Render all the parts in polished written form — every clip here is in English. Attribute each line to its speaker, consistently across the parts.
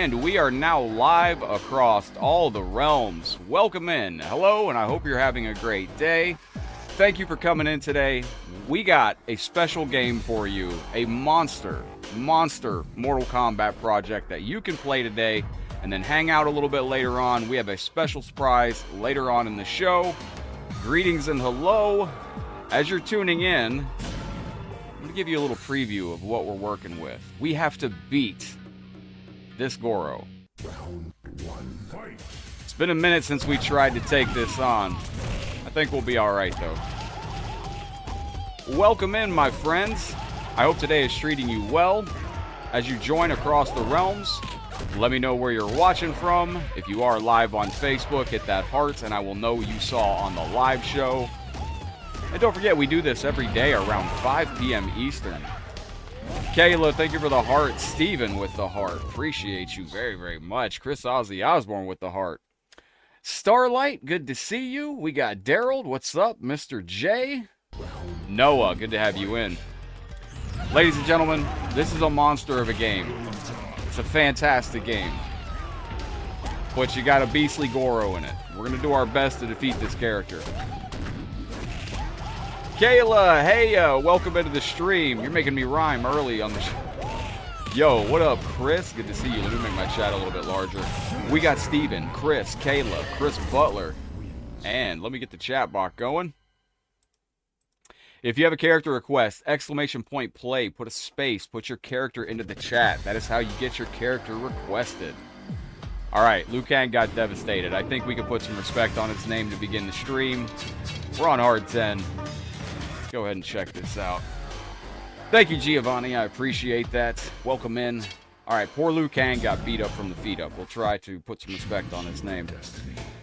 Speaker 1: And we are now live across all the realms. Welcome in. Hello, and I hope you're having a great day. Thank you for coming in today. We got a special game for you. A monster Mortal Kombat project that you can play today and then hang out a little bit later on. We have a special surprise later on in the show. Greetings and hello. As you're tuning in, I'm going to give you a little preview of what we're working with. We have to beat this Goro. It's been a minute since we tried to take this on. I think we'll be alright though. Welcome in, my friends. I hope today is treating you well. As you join across the realms, let me know where you're watching from. If you are live on Facebook, hit that heart and I will know you saw on the live show. And don't forget, we do this every day around 5 p.m. Eastern. Kayla, thank you for the heart. Steven with the heart. Appreciate you very, very much. Chris Ozzy Osborne with the heart. Starlight, good to see you. We got Daryl. What's up, Mr. J? Noah, good to have you in. Ladies and gentlemen, this is a monster of a game. It's a fantastic game. But you got a beastly Goro in it. We're going to do our best to defeat this character. Kayla, hey, welcome into the stream. You're making me rhyme early on the show. Yo, what up, Chris? Good to see you. Let me make my chat a little bit larger. We got Steven, Chris, Kayla, Chris Butler. And let me get the chat box going. If you have a character request, exclamation point play, put a space, put your character into the chat. That is how you get your character requested. All right, Liu Kang got devastated. I think we can put some respect on its name to begin the stream. We're on hard 10. Let's go ahead and check this out. Thank you, Giovanni. I appreciate that. Welcome in. All right, poor Liu Kang got beat up from the feet up. We'll try to put some respect on his name.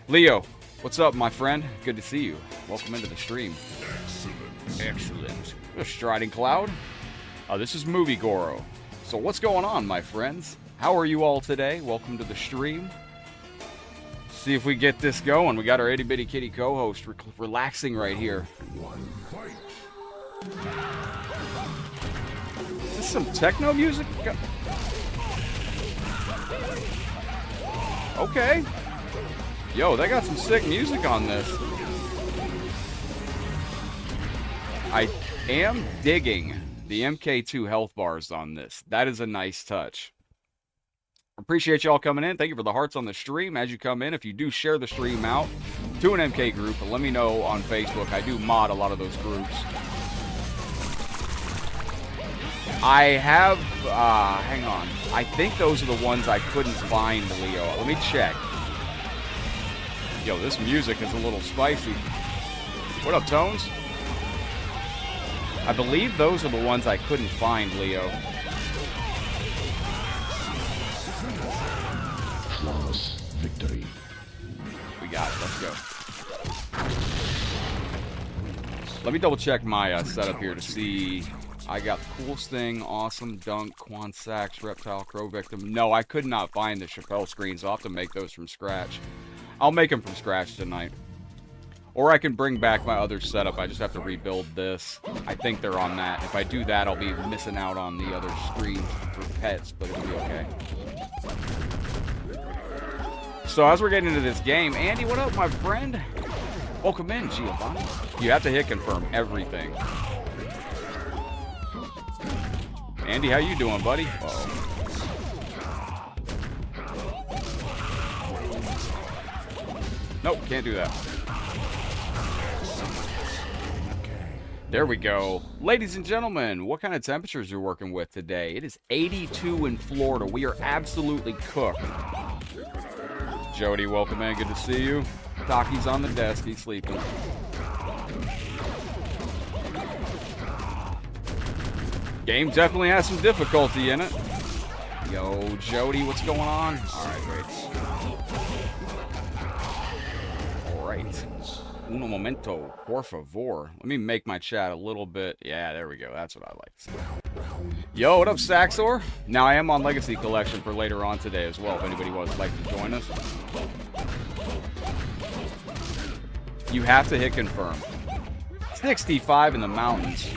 Speaker 1: Leo, what's up, my friend? Good to see you. Welcome into the stream. Excellent. Striding Cloud. This is Movie Goro. So what's going on, my friends? How are you all today? Welcome to the stream. See if we get this going. We got our itty bitty kitty co-host relaxing right here. Is this some techno music? Okay. Yo, they got some sick music on this. I am digging the MK2 health bars on this. That is a nice touch. Appreciate y'all coming in. Thank you for the hearts on the stream. As you come in, if you do share the stream out to an MK group, let me know on Facebook. I do mod a lot of those groups. I have, hang on. I think those are the ones I couldn't find, Leo. Let me check. Yo, this music is a little spicy. What up, Tones? I believe those are the ones I couldn't find, Leo.
Speaker 2: Flawless victory.
Speaker 1: We got it. Let's go. Let me double check my setup here to see. I got Cool Sting, Awesome, Dunk, Quan Sax, Reptile, Crow Victim. No, I could not find the Chappelle screens. I'll have to make those from scratch. I'll make them from scratch tonight. Or I can bring back my other setup. I just have to rebuild this. I think they're on that. If I do that, I'll be missing out on the other screens for pets, but it'll be okay. So as we're getting into this game, Andy, what up, my friend? Welcome in, Giovanni. You have to hit confirm everything. Andy, how you doing, buddy? Uh-oh. Nope, can't do that. There we go. Ladies and gentlemen, what kind of temperatures you're working with today? It is 82 in Florida. We are absolutely cooked. Jody, welcome in. Good to see you. Taki's on the desk. He's sleeping. Game definitely has some difficulty in it. Yo, Jody, what's going on? All right, great. All right. Uno momento, por favor. Let me make my chat a little bit. Yeah, there we go. That's what I like to see. Yo, what up, Saxor? Now, I am on Legacy Collection for later on today as well, if anybody would like to join us. You have to hit confirm. 65 in the mountains.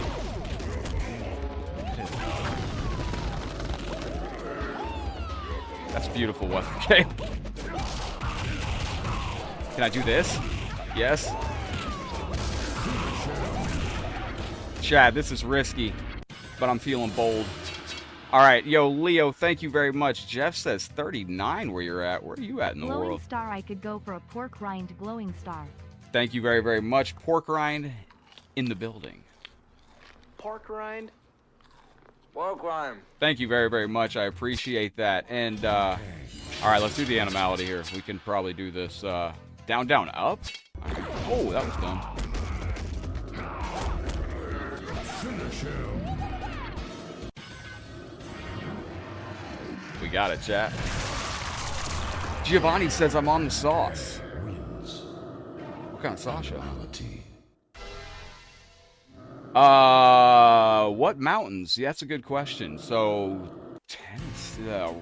Speaker 1: That's beautiful, what? Okay. Can I do this? Yes. Chad, this is risky, but I'm feeling bold. All right, yo, Leo, thank you very much. Jeff says 39 where you're at. Where are you at in the
Speaker 3: glowing
Speaker 1: world?
Speaker 3: Star, I could go for a pork rind glowing star.
Speaker 1: Thank you very, very much. Pork rind in the building.
Speaker 4: Pork rind? Pork rind.
Speaker 1: Thank you very, very much. I appreciate that. And, all right, let's do the animality here. We can probably do this down, down, up. Oh, that was dumb. We got it, chat. Giovanni says I'm on the sauce. What kind of sauce? What mountains? Yeah, that's a good question. So, Tennessee, the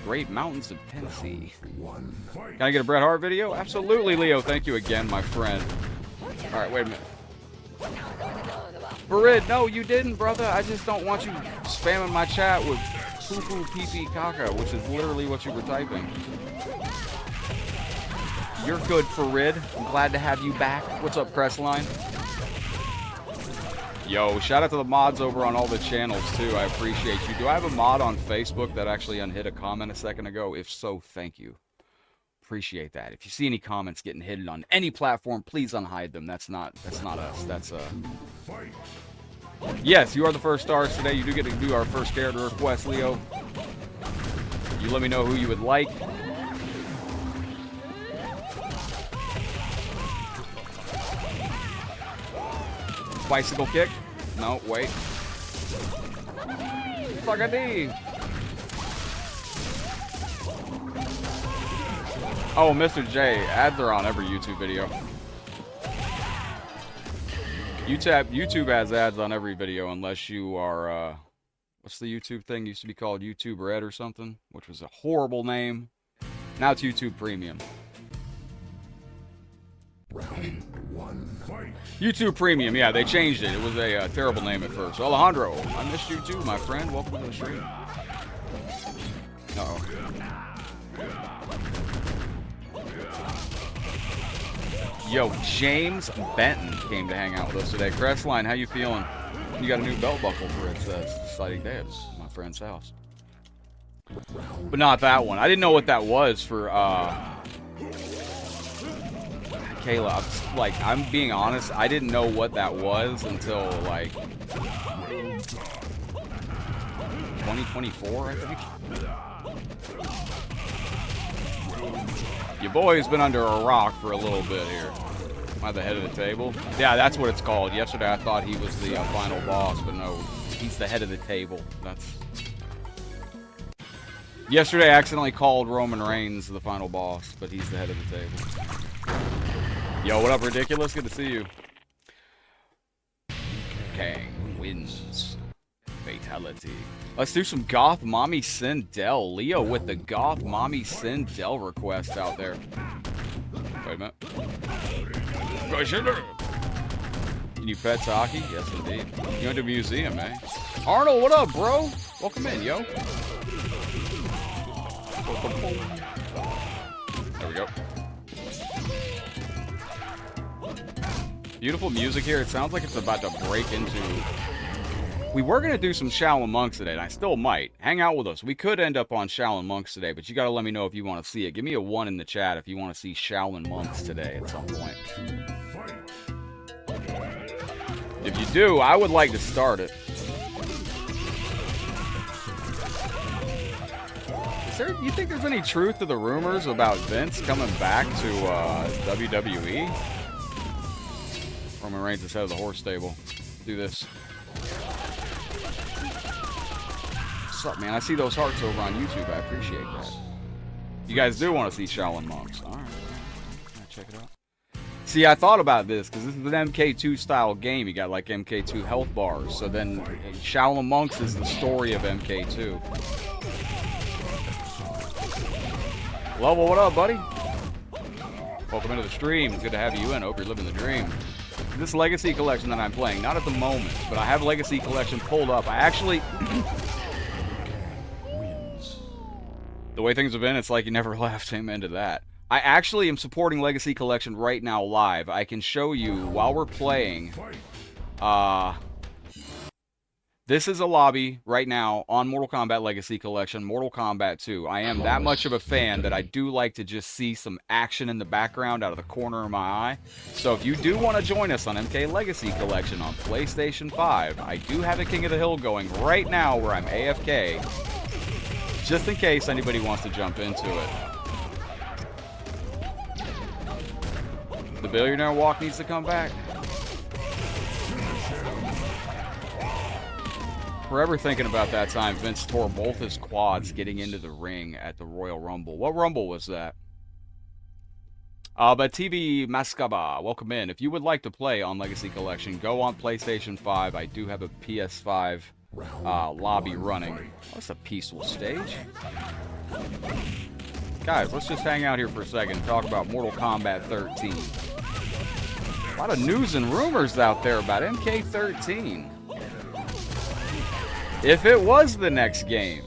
Speaker 1: Great Mountains of Tennessee. Can I get a Bret Hart video? Absolutely, Leo. Thank you again, my friend. All right, wait a minute. Barid, no, you didn't, brother. I just don't want you spamming my chat with poo-poo, pee-pee, caca, which is literally what you were typing. You're good, Farid. I'm glad to have you back. What's up, Crestline? Yo, shout out to the mods over on all the channels, too. I appreciate you. Do I have a mod on Facebook that actually unhit a comment a second ago? If so, thank you. Appreciate that. If you see any comments getting hidden on any platform, please unhide them. That's not us. That's Yes, you are the first stars today. You do get to do our first character request, Leo. You let me know who you would like. Bicycle kick? No, wait. Fuck a D. Oh, Mr. J, ads are on every YouTube video. YouTube has ads on every video unless you are, what's the YouTube thing? Used to be called YouTube Red or something, which was a horrible name. Now it's YouTube Premium.
Speaker 2: Round one, fight.
Speaker 1: YouTube Premium, yeah, they changed it. It was a terrible name at first. Alejandro, I missed you too, my friend. Welcome to the stream. Uh-oh. Yo, James Benton came to hang out with us today. Crestline, how you feeling? You got a new belt buckle for it. Exciting day at my friend's house. But not that one. I didn't know what that was for, Kayla. I'm being honest, I didn't know what that was until, like, 2024, I think. Your boy's been under a rock for a little bit here. Am I the head of the table? Yeah, that's what it's called. Yesterday I thought he was the final boss, but no, he's the head of the table. That's... Yesterday I accidentally called Roman Reigns the final boss, but he's the head of the table. Yo, what up, Ridiculous? Good to see you. Kang wins. Fatality. Let's do some Goth Mommy Sindel. Leo with the Goth Mommy Sindel request out there. Wait a minute. Can you pet Taki? Yes, indeed. You went to a museum, eh? Arnold, what up, bro? Welcome in, yo. There we go. Beautiful music here. It sounds like it's about to break into... We were going to do some Shaolin Monks today, and I still might. Hang out with us. We could end up on Shaolin Monks today, but you got to let me know if you want to see it. Give me a 1 in the chat if you want to see Shaolin Monks today at some point. If you do, I would like to start it. You think there's any truth to the rumors about Vince coming back to WWE? Roman Reigns is head of the horse stable. Do this. What's up, man? I see those hearts over on YouTube. I appreciate that. You guys do want to see Shaolin Monks. All right. Check it out. See, I thought about this because this is an MK2 style game. You got like MK2 health bars. So then Shaolin Monks is the story of MK2. Level, what up, buddy? Welcome into the stream. It's good to have you in. I hope you're living the dream. This Legacy Collection that I'm playing, not at the moment, but I have Legacy Collection pulled up. I actually... The way things have been, it's like you never left. Amen to that. I actually am supporting Legacy Collection right now live. I can show you while we're playing. This is a lobby right now on Mortal Kombat Legacy Collection, Mortal Kombat 2. I am that much of a fan that I do like to just see some action in the background out of the corner of my eye. So if you do want to join us on MK Legacy Collection on PlayStation 5, I do have a King of the Hill going right now where I'm AFK, just in case anybody wants to jump into it. The Billionaire Walk needs to come back. Forever thinking about that time Vince tore both his quads getting into the ring at the Royal Rumble. What Rumble was that? But TV Mascaba, welcome in. If you would like to play on Legacy Collection, go on PlayStation 5. I do have a PS5 lobby running. Oh, that's a peaceful stage. Guys, let's just hang out here for a second and talk about Mortal Kombat 13. A lot of news and rumors out there about MK13. If it was the next game,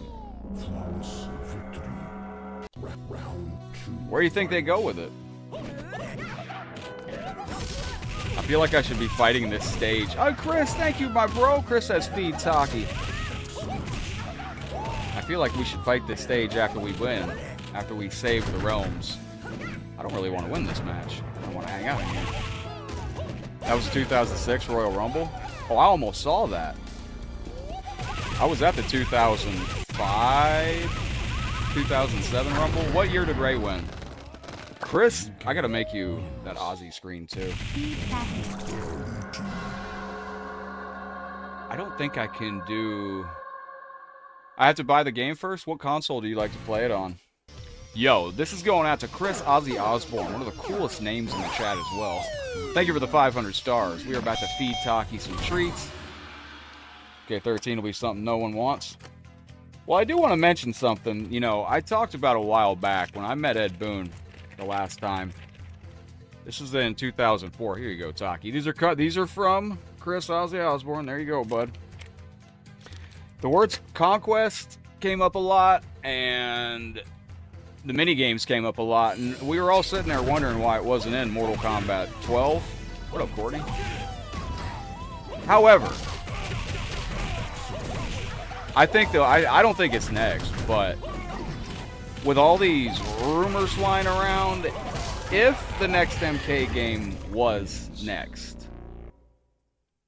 Speaker 1: where do you think they go with it? I feel like I should be fighting this stage. Oh, Chris, thank you, my bro. Chris says feed Taki. I feel like we should fight this stage after we win, after we save the realms. I don't really want to win this match. I want to hang out in here. That was the 2006 Royal Rumble. Oh, I almost saw that. I was at the 2005, 2007 Rumble. What year did Ray win? Chris, I gotta make you that Aussie screen too. I don't think I can do... I have to buy the game first? What console do you like to play it on? Yo, this is going out to Chris Ozzy Osbourne, one of the coolest names in the chat as well. Thank you for the 500 stars. We are about to feed Taki some treats. Okay, 13 will be something no one wants. Well, I do want to mention something. You know, I talked about a while back when I met Ed Boon the last time. This was in 2004. Here you go, Taki. These are from Chris Ozzy Osbourne. There you go, bud. The words Conquest came up a lot, and the mini games came up a lot, and we were all sitting there wondering why it wasn't in Mortal Kombat 12. What up, Courtney? However, I think though I don't think it's next, but with all these rumors flying around, if the next MK game was next,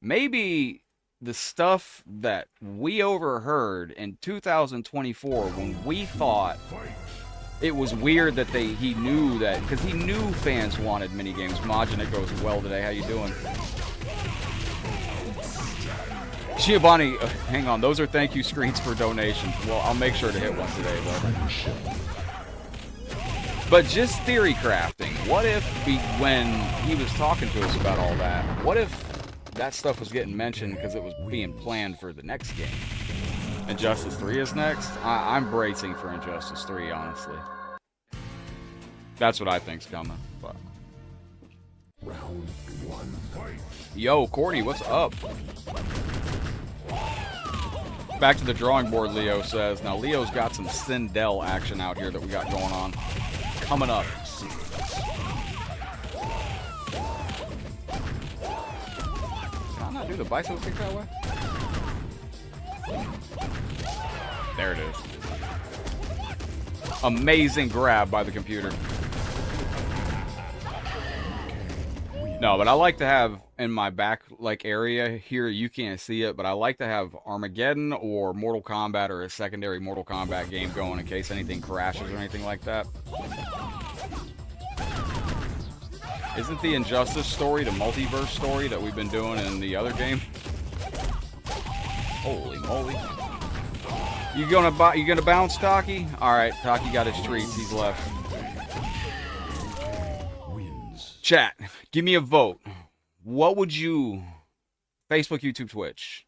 Speaker 1: maybe the stuff that we overheard in 2024 when we thought it was weird that he knew that, because he knew fans wanted minigames. Majin, goes well today. How you doing? Giovanni, hang on. Those are thank you screens for donations. Well, I'll make sure to hit one today, though. But just theory crafting. What if when he was talking to us about all that, what if that stuff was getting mentioned because it was being planned for the next game? Injustice 3 is next? I'm bracing for Injustice 3, honestly. That's what I think's coming. But.
Speaker 2: Round one, fight.
Speaker 1: Yo, Courtney, what's up? Back to the drawing board, Leo says. Now, Leo's got some Sindel action out here that we got going on. Coming up. Can I not do the bicycle kick that way? There it is. Amazing grab by the computer. No, but I like to have in my back area here, you can't see it, but I like to have Armageddon or Mortal Kombat or a secondary Mortal Kombat game going in case anything crashes or anything like that. Isn't the Injustice story the multiverse story that we've been doing in the other game? Holy moly. You gonna bounce, Taki? Alright, Taki got his treats, he's left. Chat, give me a vote. What would you... Facebook, YouTube, Twitch.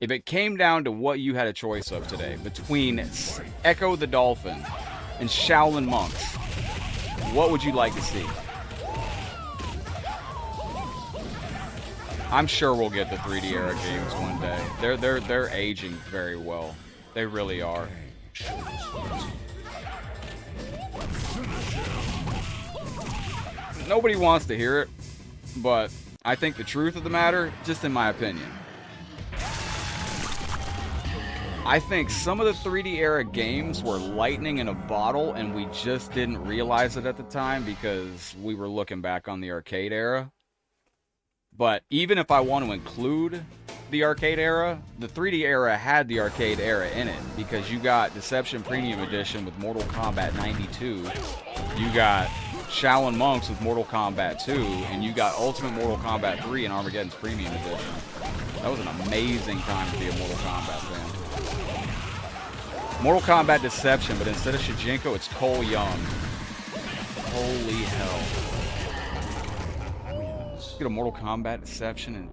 Speaker 1: If it came down to what you had a choice of today, between Echo the Dolphin and Shaolin Monks, what would you like to see? I'm sure we'll get the 3D era games one day. They're aging very well. They really are. Nobody wants to hear it, but I think the truth of the matter, just in my opinion, I think some of the 3D era games were lightning in a bottle, and we just didn't realize it at the time because we were looking back on the arcade era. But even if I want to include the arcade era, the 3D era had the arcade era in it because you got Deception Premium Edition with Mortal Kombat 92, you got Shaolin Monks with Mortal Kombat 2, and you got Ultimate Mortal Kombat 3 and Armageddon's Premium Edition. That was an amazing time to be a Mortal Kombat fan. Mortal Kombat Deception, but instead of Shijinko, it's Cole Young. Holy hell. Let's get a Mortal Kombat Deception, and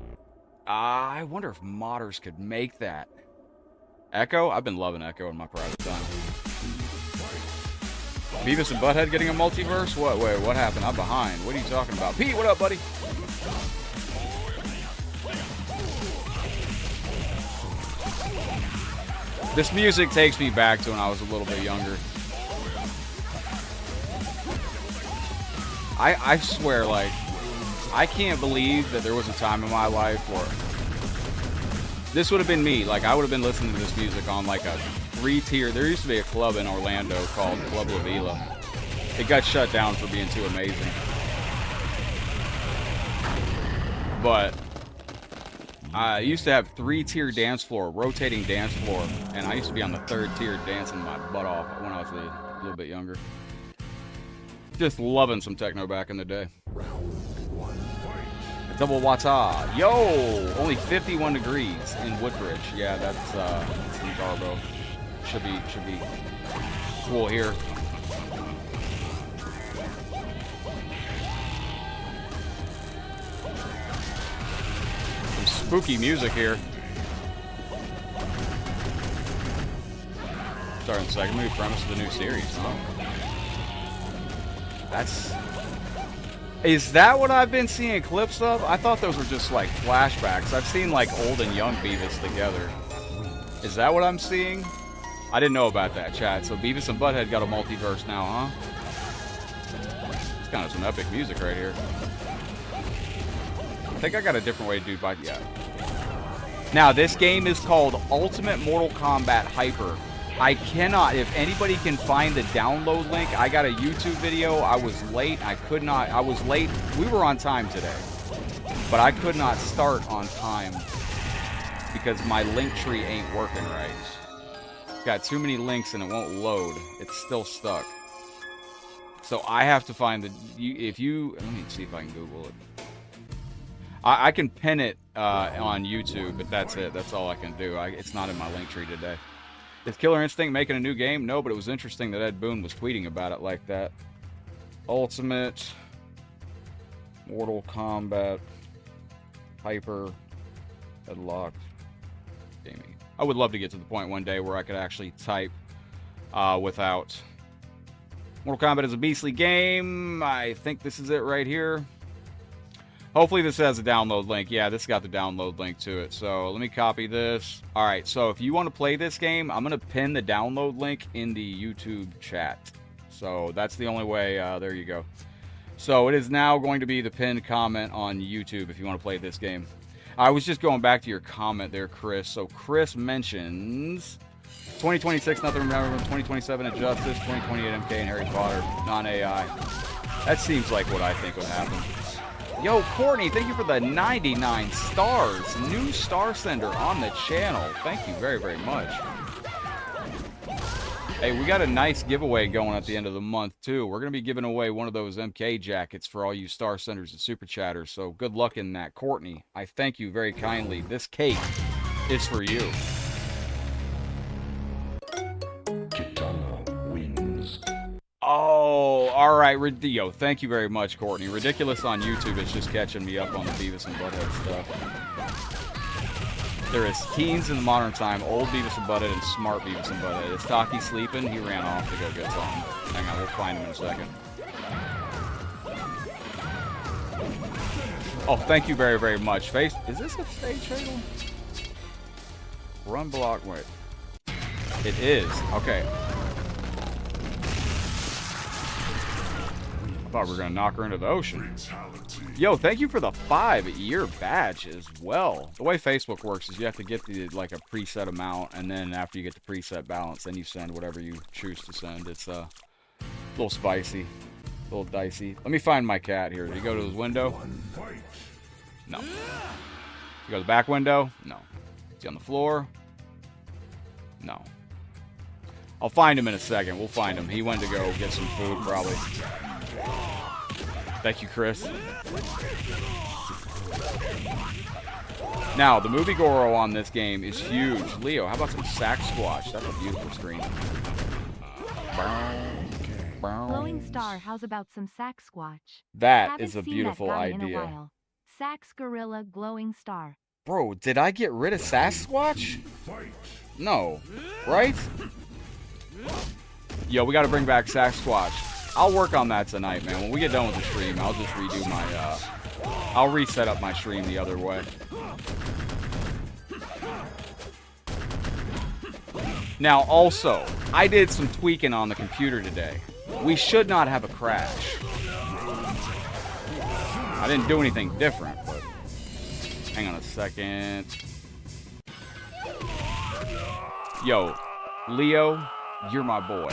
Speaker 1: I wonder if modders could make that. Echo? I've been loving Echo in my private time. Beavis and Butthead getting a multiverse? What? Wait, what happened? I'm behind. What are you talking about? Pete, what up, buddy? This music takes me back to when I was a little bit younger. I swear, like, I can't believe that there was a time in my life where this would have been me. Like, I would have been listening to this music on, like, a 3-tier. There used to be a club in Orlando called Club La Vila. It got shut down for being too amazing. But I used to have 3-tier dance floor, rotating dance floor, and I used to be on the 3rd tier dancing my butt off when I was a little bit younger. Just loving some techno back in the day. Double Wata. Yo! Only 51 degrees in Woodbridge. Yeah, that's in Garbo. Should be cool here. Spooky music here. Starting the second movie premise of the new series, huh? Is that what I've been seeing clips of? I thought those were just like flashbacks. I've seen like old and young Beavis together. Is that what I'm seeing? I didn't know about that, chat. So Beavis and Butthead got a multiverse now, huh? It's kind of some epic music right here. I think I got a different way to do it, but yeah. Now, this game is called Ultimate Mortal Kombat Hyper. I cannot, if anybody can find the download link, I got a YouTube video. I was late. I was late. We were on time today, but I could not start on time because my link tree ain't working right. Got too many links and it won't load. It's still stuck. So I have to find the, let me see if I can Google it. I can pin it on YouTube, but that's it. That's all I can do. It's not in my link tree today. Is Killer Instinct making a new game? No, but it was interesting that Ed Boon was tweeting about it like that. Ultimate Mortal Kombat Hyper Headlockedgaming. I would love to get to the point one day where I could actually type without. Mortal Kombat is a beastly game. I think this is it right here. Hopefully this has a download link. Yeah, this got the download link to it. So let me copy this. All right, so if you want to play this game, I'm going to pin the download link in the YouTube chat. So that's the only way. There you go. So it is now going to be the pinned comment on YouTube if you want to play this game. I was just going back to your comment there, Chris. So Chris mentions 2026, nothing remember, 2027 Injustice, 2028 MK, and Harry Potter, non-AI. That seems like what I think would happen. Yo, Courtney, thank you for the 99 stars. New star sender on the channel. Thank you very, very much. Hey, we got a nice giveaway going at the end of the month, too. We're going to be giving away one of those MK jackets for all you star senders and super chatters. So good luck in that. Courtney, I thank you very kindly. This cake is for you. Oh, all right. Yo, thank you very much, Courtney. Ridiculous on YouTube. It's just catching me up on the Beavis and Butthead stuff. There is teens in the modern time, old Beavis and Butthead, and smart Beavis and Butthead. Is Taki sleeping? He ran off to go get something. Hang on, we'll find him in a second. Oh, thank you very, very much. Face, is this a stage trailer? Run block, wait. It is. Okay. Thought we were going to knock her into the ocean. Yo, thank you for the 5-year badge as well. The way Facebook works is you have to get the like a preset amount, and then after you get the preset balance, then you send whatever you choose to send. It's a little spicy, a little dicey. Let me find my cat here. Did he go to his window? No. Did he go to the back window? No. Is he on the floor? No. I'll find him in a second. We'll find him. He went to go get some food, probably. Thank you, Chris. Now, the movie Goro on this game is huge. Leo, how about some sack squash? That's a beautiful screen.
Speaker 3: Glowing Star, how's about some sack squash?
Speaker 1: That is a beautiful idea.
Speaker 3: In a while. Sax Gorilla Glowing Star.
Speaker 1: Bro, did I get rid of Sasquatch? No. Right? Yo, we gotta bring back Sasquatch. I'll work on that tonight, man. When we get done with the stream, I'll just redo my, I'll reset up my stream the other way. Now, also, I did some tweaking on the computer today. We should not have a crash. I didn't do anything different, but... Hang on a second. Yo, Leo, you're my boy.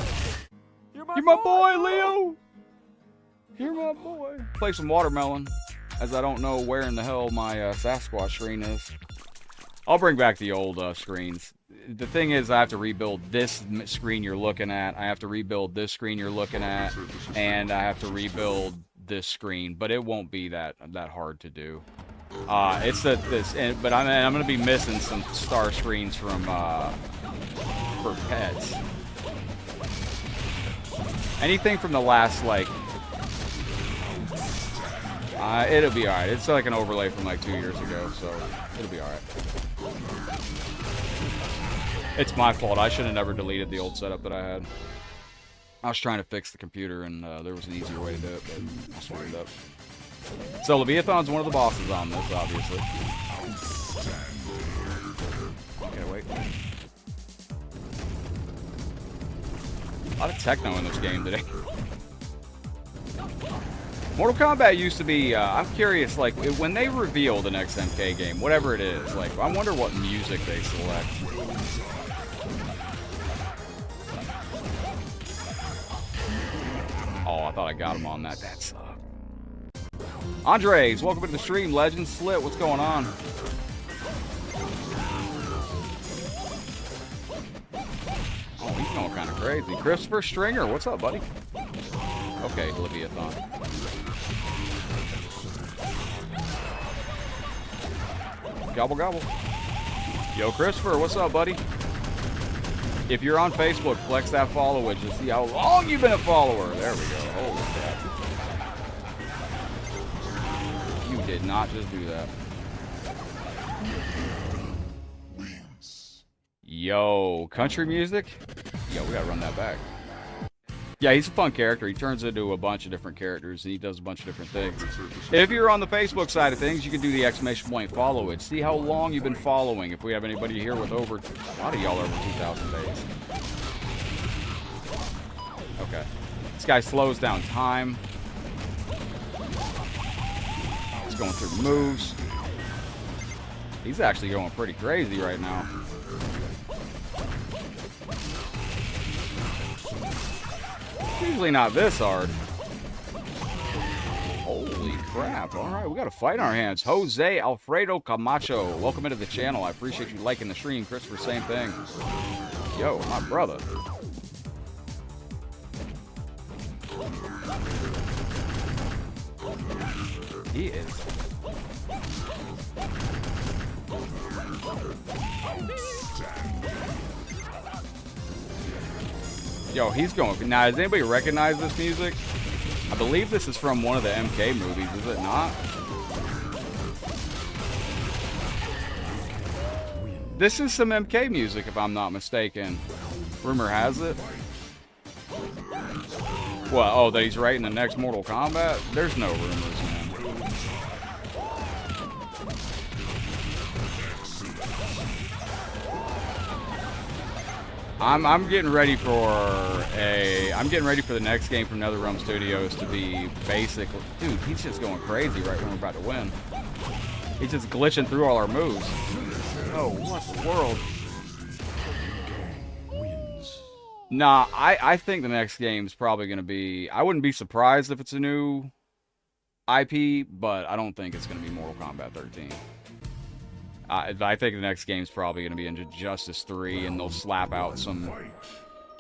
Speaker 1: You're my boy, Leo! You're my boy. Play some Watermelon, as I don't know where in the hell my Sasquatch screen is. I'll bring back the old screens. The thing is, I have to rebuild this screen you're looking at. I have to rebuild this screen you're looking at. And I have to rebuild this screen. But it won't be that hard to do. It's but I'm going to be missing some star screens from for pets. Anything from the last, like... it'll be alright. It's like an overlay from like 2 years ago, so it'll be alright. It's my fault. I should have never deleted the old setup that I had. I was trying to fix the computer, and there was an easier way to do it, but I screwed it up. So Leviathan's one of the bosses on this, obviously. Okay, wait. A lot of techno in this game today. Mortal Kombat used to be, I'm curious, like, when they reveal the next MK game, whatever it is, like, I wonder what music they select. Oh, I thought I got him on that. That sucked. Andres, welcome to the stream. Legend Slit, what's going on? Oh, he's going kind of crazy. Christopher Stringer, what's up, buddy? Okay, Leviathan. Gobble, gobble. Yo, Christopher, what's up, buddy? If you're on Facebook, flex that followage to see how long you've been a follower. There we go. Holy crap. You did not just do that. Yo, country music? Yo, we gotta run that back. Yeah, he's a fun character. He turns into a bunch of different characters, and he does a bunch of different things. If you're on the Facebook side of things, you can do the exclamation point follow it. See how long you've been following. If we have anybody here with over... A lot of y'all are over 2,000 days. Okay. This guy slows down time. He's going through moves. He's actually going pretty crazy right now. Usually not this hard. Holy crap. Alright, we got a fight in our hands. Jose Alfredo Camacho. Welcome into the channel. I appreciate you liking the stream. Christopher, same thing. Yo, my brother. He is. Yo, he's going. Now, does anybody recognize this music? I believe this is from one of the MK movies, is it not? This is some MK music, if I'm not mistaken. Rumor has it. What? Oh, that he's writing the next Mortal Kombat? There's no rumors, man. I'm getting ready for a I'm getting ready for the next game from NetherRealm Studios to be basically... Dude, he's just going crazy right when we're about to win. He's just glitching through all our moves. Oh, what the world? Nah, I think the next game's probably going to be... I wouldn't be surprised if it's a new IP, but I don't think it's going to be Mortal Kombat 13. I think the next game's probably going to be Injustice 3, and they'll slap out some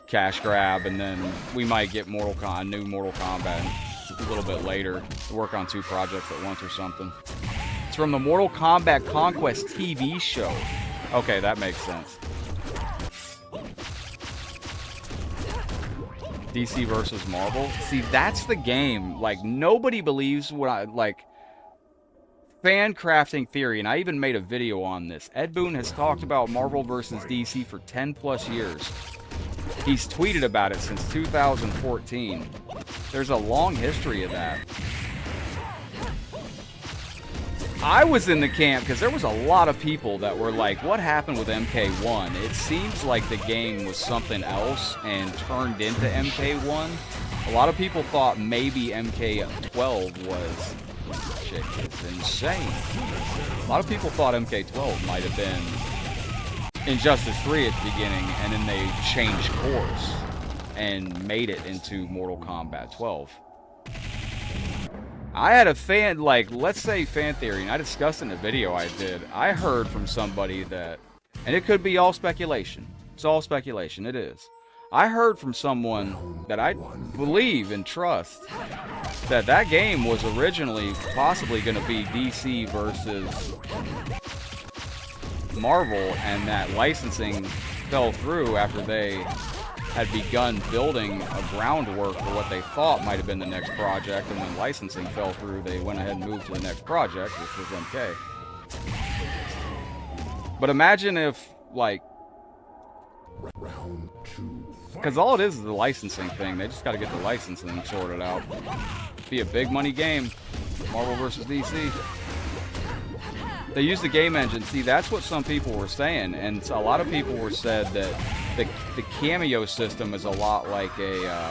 Speaker 1: cash grab, and then we might get new Mortal Kombat a little bit later to work on 2 projects at once or something. It's from the Mortal Kombat Conquest TV show. Okay, that makes sense. DC versus Marvel. See, that's the game. Like, nobody believes what I... Like, fan crafting theory, and I even made a video on this. Ed Boon has talked about Marvel versus DC for 10 plus years. He's tweeted about it since 2014. There's a long history of that. I was in the camp because there was a lot of people that were like, what happened with MK1? It seems like the game was something else and turned into MK1. A lot of people thought maybe MK12 was... Shit, it's insane. A lot of people thought MK12 might have been Injustice 3 at the beginning, and then they changed course and made it into Mortal Kombat 12. I had a fan, like, let's say fan theory, and I discussed in a video I did. I heard from somebody that, and it could be all speculation. It's all speculation, it is. I heard from someone that I believe and trust that that game was originally possibly going to be DC versus Marvel, and that licensing fell through after they had begun building a groundwork for what they thought might have been the next project, and when licensing fell through, they went ahead and moved to the next project, which was MK. But imagine if, like, because all it is the licensing thing. They just got to get the licensing sorted out. Be a big money game, Marvel versus DC. They use the game engine. See, that's what some people were saying, and a lot of people were said that the cameo system is a lot like a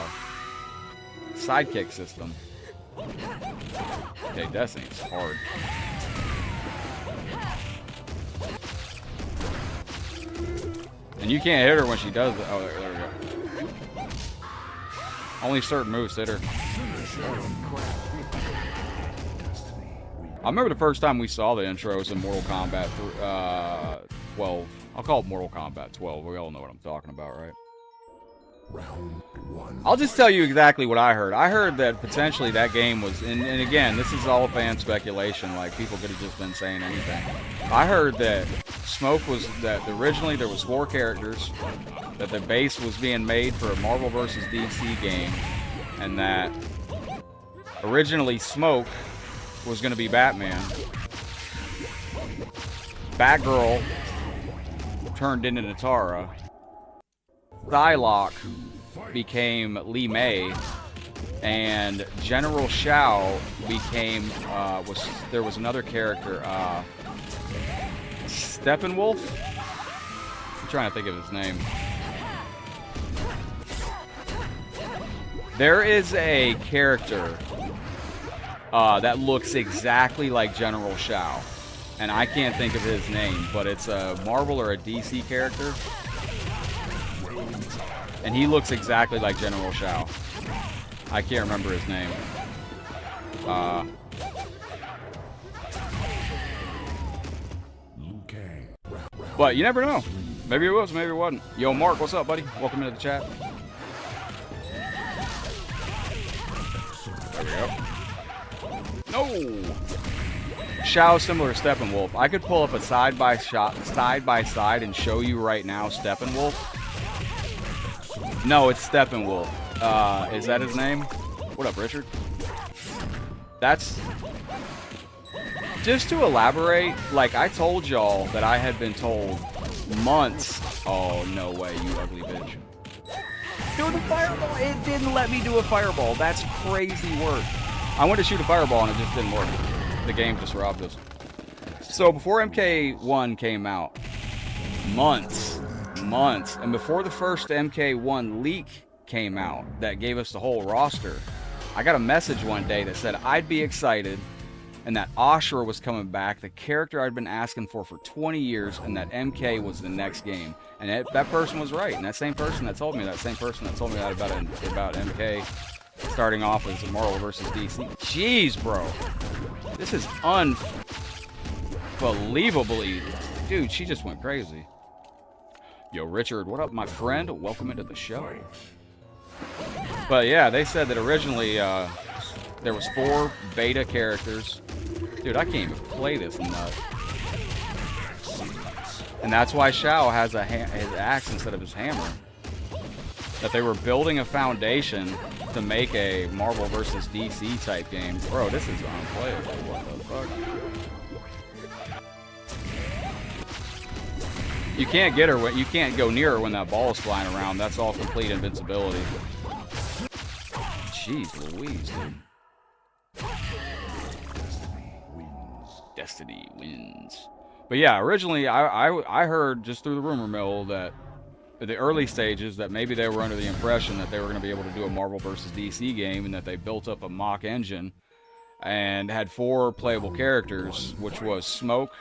Speaker 1: sidekick system. Okay, Destiny's hard. And you can't hit her when she does it. Oh, there we go. Only certain moves hit her. I remember the first time we saw the intros in Mortal Kombat 12. I'll call it Mortal Kombat 12. We all know what I'm talking about, right?
Speaker 2: Round 1.
Speaker 1: I'll just tell you exactly what I heard. I heard that potentially that game was, and again, this is all fan speculation, like people could have just been saying anything. I heard that Smoke was, that originally there was 4 characters, that the base was being made for a Marvel vs. DC game, and that originally Smoke was going to be Batman. Batgirl turned into Motaro. Psylocke became Li Mei, and General Shao became there was another character, Steppenwolf. I'm trying to think of his name. There is a character that looks exactly like General Shao, and I can't think of his name, but it's a Marvel or a DC character. And he looks exactly like General Shao. I can't remember his name. But you never know. Maybe it was, maybe it wasn't. Yo, Mark, what's up, buddy? Welcome into the chat. There we go. No! Shao similar to Steppenwolf. I could pull up a side by side and show you right now Steppenwolf. No, it's Steppenwolf. Is that his name? What up, Richard? That's... Just to elaborate, like I told y'all that I had been told months... Oh, no way, you ugly bitch. Do the fireball! It didn't let me do a fireball. That's crazy work. I went to shoot a fireball and it just didn't work. The game just robbed us. So before MK1 came out, months, and before the first MK1 leak came out that gave us the whole roster, I got a message one day that said I'd be excited and that Ashura was coming back, the character I'd been asking for 20 years, and that MK was the next game. And that person was right. And that same person that told me that, about MK starting off as Marvel versus DC. Jeez, bro. This is unbelievably... Dude, she just went crazy. Yo, Richard, what up, my friend? Welcome into the show. But yeah, they said that originally there was 4 beta characters. Dude, I can't even play this nut. And that's why Shao has his axe instead of his hammer. That they were building a foundation to make a Marvel versus DC type game. Bro, this is unplayable. What the fuck? You can't get her. You can't go near her when that ball is flying around. That's all complete invincibility. Jeez Louise, dude. Destiny wins. But yeah, originally I heard just through the rumor mill that at the early stages that maybe they were under the impression that they were going to be able to do a Marvel versus DC game, and that they built up a mock engine and had 4 playable characters, which was Smoke,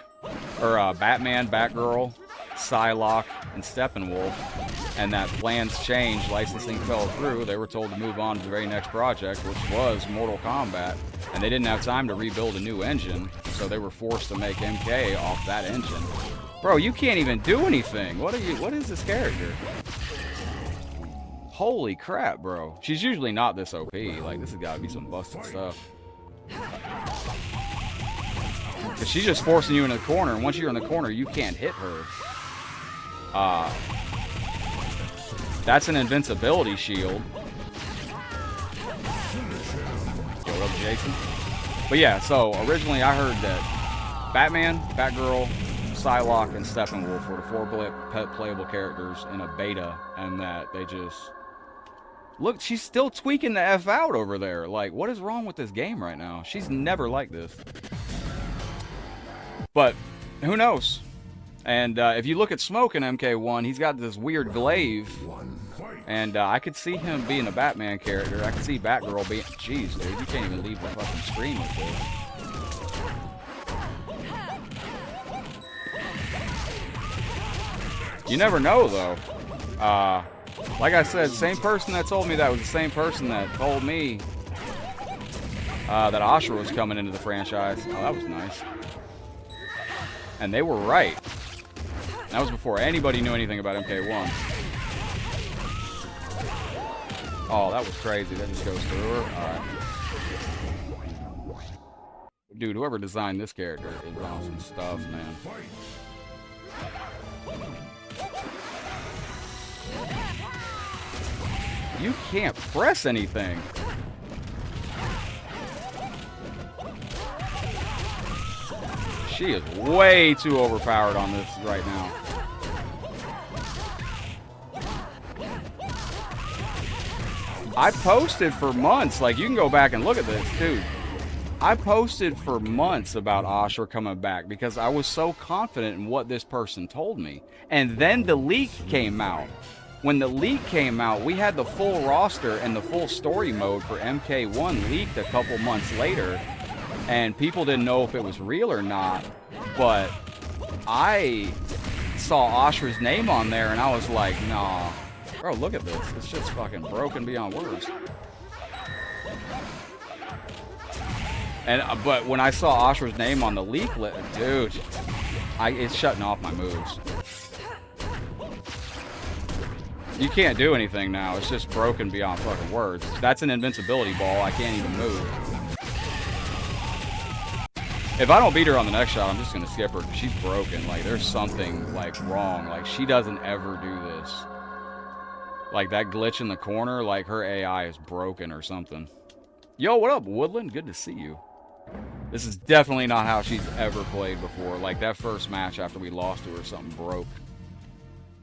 Speaker 1: or Batman, Batgirl, Psylocke, and Steppenwolf. And that plans changed, licensing fell through. They were told to move on to the very next project, which was Mortal Kombat, and they didn't have time to rebuild a new engine, so they were forced to make MK off that engine. Bro, you can't even do anything. What is this character? Holy crap, bro. She's usually not this OP. Like, this has got to be some busted stuff. Because she's just forcing you in the corner, and once you're in the corner, you can't hit her. That's an invincibility shield. Yo, what up, Jason? But yeah, so originally I heard that Batman, Batgirl, Psylocke, and Steppenwolf were the 4 playable characters in a beta, and that they just... Look, she's still tweaking the F out over there. Like, what is wrong with this game right now? She's never like this. But, who knows? And if you look at Smoke in MK1, he's got this weird glaive. And I could see him being a Batman character. I could see Batgirl being... Jeez, dude, you can't even leave the fucking screen with this. You never know, though. Like I said, same person that told me that was the same person that told me that Ashura was coming into the franchise. Oh, that was nice. And they were right. That was before anybody knew anything about MK1. Oh, that was crazy. That just goes through her. All right. Dude, whoever designed this character is on some stuff, man. You can't press anything. She is way too overpowered on this right now. I posted for months, like you can go back and look at this, dude. I posted for months about Ashura coming back because I was so confident in what this person told me. And then the leak came out. When the leak came out, we had the full roster and the full story mode for MK1 leaked a couple months later. And people didn't know if it was real or not. But I saw Ashura's name on there and I was like, nah. Bro, look at this. It's just fucking broken beyond words. And but when I saw Ashura's name on the leak list, dude, it's shutting off my moves. You can't do anything now. It's just broken beyond fucking words. That's an invincibility ball. I can't even move. If I don't beat her on the next shot, I'm just gonna skip her because she's broken. Like, there's something like wrong. Like, she doesn't ever do this. Like, that glitch in the corner, like her AI is broken or something. Yo, what up, Woodland? Good to see you. This is definitely not how she's ever played before. Like, that first match after we lost to her, something broke.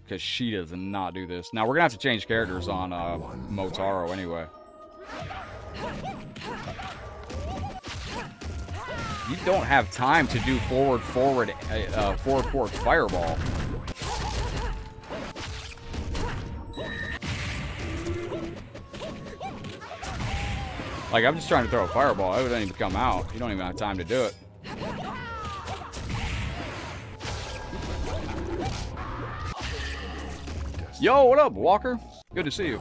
Speaker 1: Because she does not do this. Now, we're going to have to change characters on Motaro anyway. You don't have time to do forward fireball. Like, I'm just trying to throw a fireball. It wouldn't even come out. You don't even have time to do it. Yo, what up, Walker? Good to see you.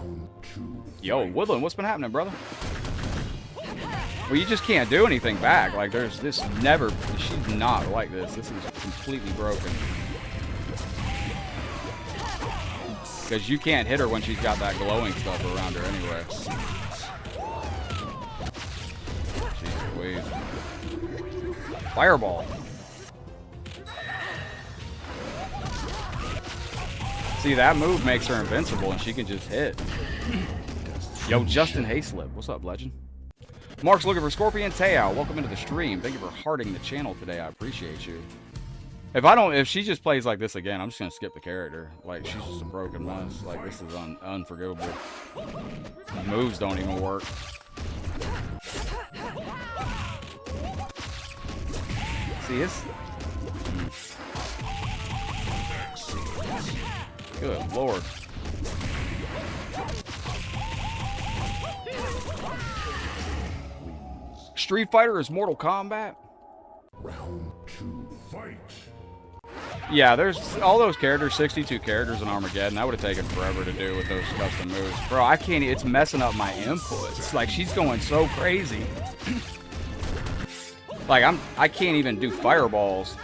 Speaker 1: Yo, Woodland, what's been happening, brother? Well, you just can't do anything back. Like, there's this never... She's not like this. This is completely broken. Because you can't hit her when she's got that glowing stuff around her anyway. Jeez Louise. Fireball. See, that move makes her invincible and she can just hit. Yo, Justin Hayslip. What's up, legend? Mark's looking for Scorpion Teo. Welcome into the stream. Thank you for hearting the channel today. I appreciate you. If she just plays like this again, I'm just gonna skip the character. Like, she's just a broken mess. Like, this is unforgivable. Moves don't even work. See this? Good lord. Street Fighter is Mortal Kombat?
Speaker 2: Round 2, fight.
Speaker 1: Yeah, there's all those characters, 62 characters in Armageddon. That would have taken forever to do with those custom moves. Bro, I can't, it's messing up my inputs. Like, she's going so crazy. Like, I can't even do fireballs.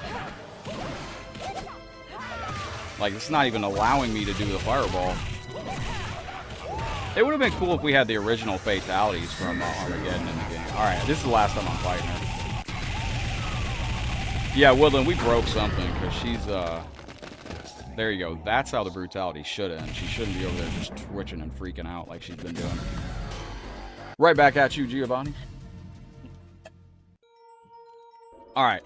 Speaker 1: Like, it's not even allowing me to do the fireball. It would have been cool if we had the original fatalities from Armageddon in the game. Alright, this is the last time I'm fighting her. Yeah, Woodland, we broke something, because she's, there you go. That's how the brutality should end. She shouldn't be over there just twitching and freaking out like she's been doing. Right back at you, Giovanni. Alright.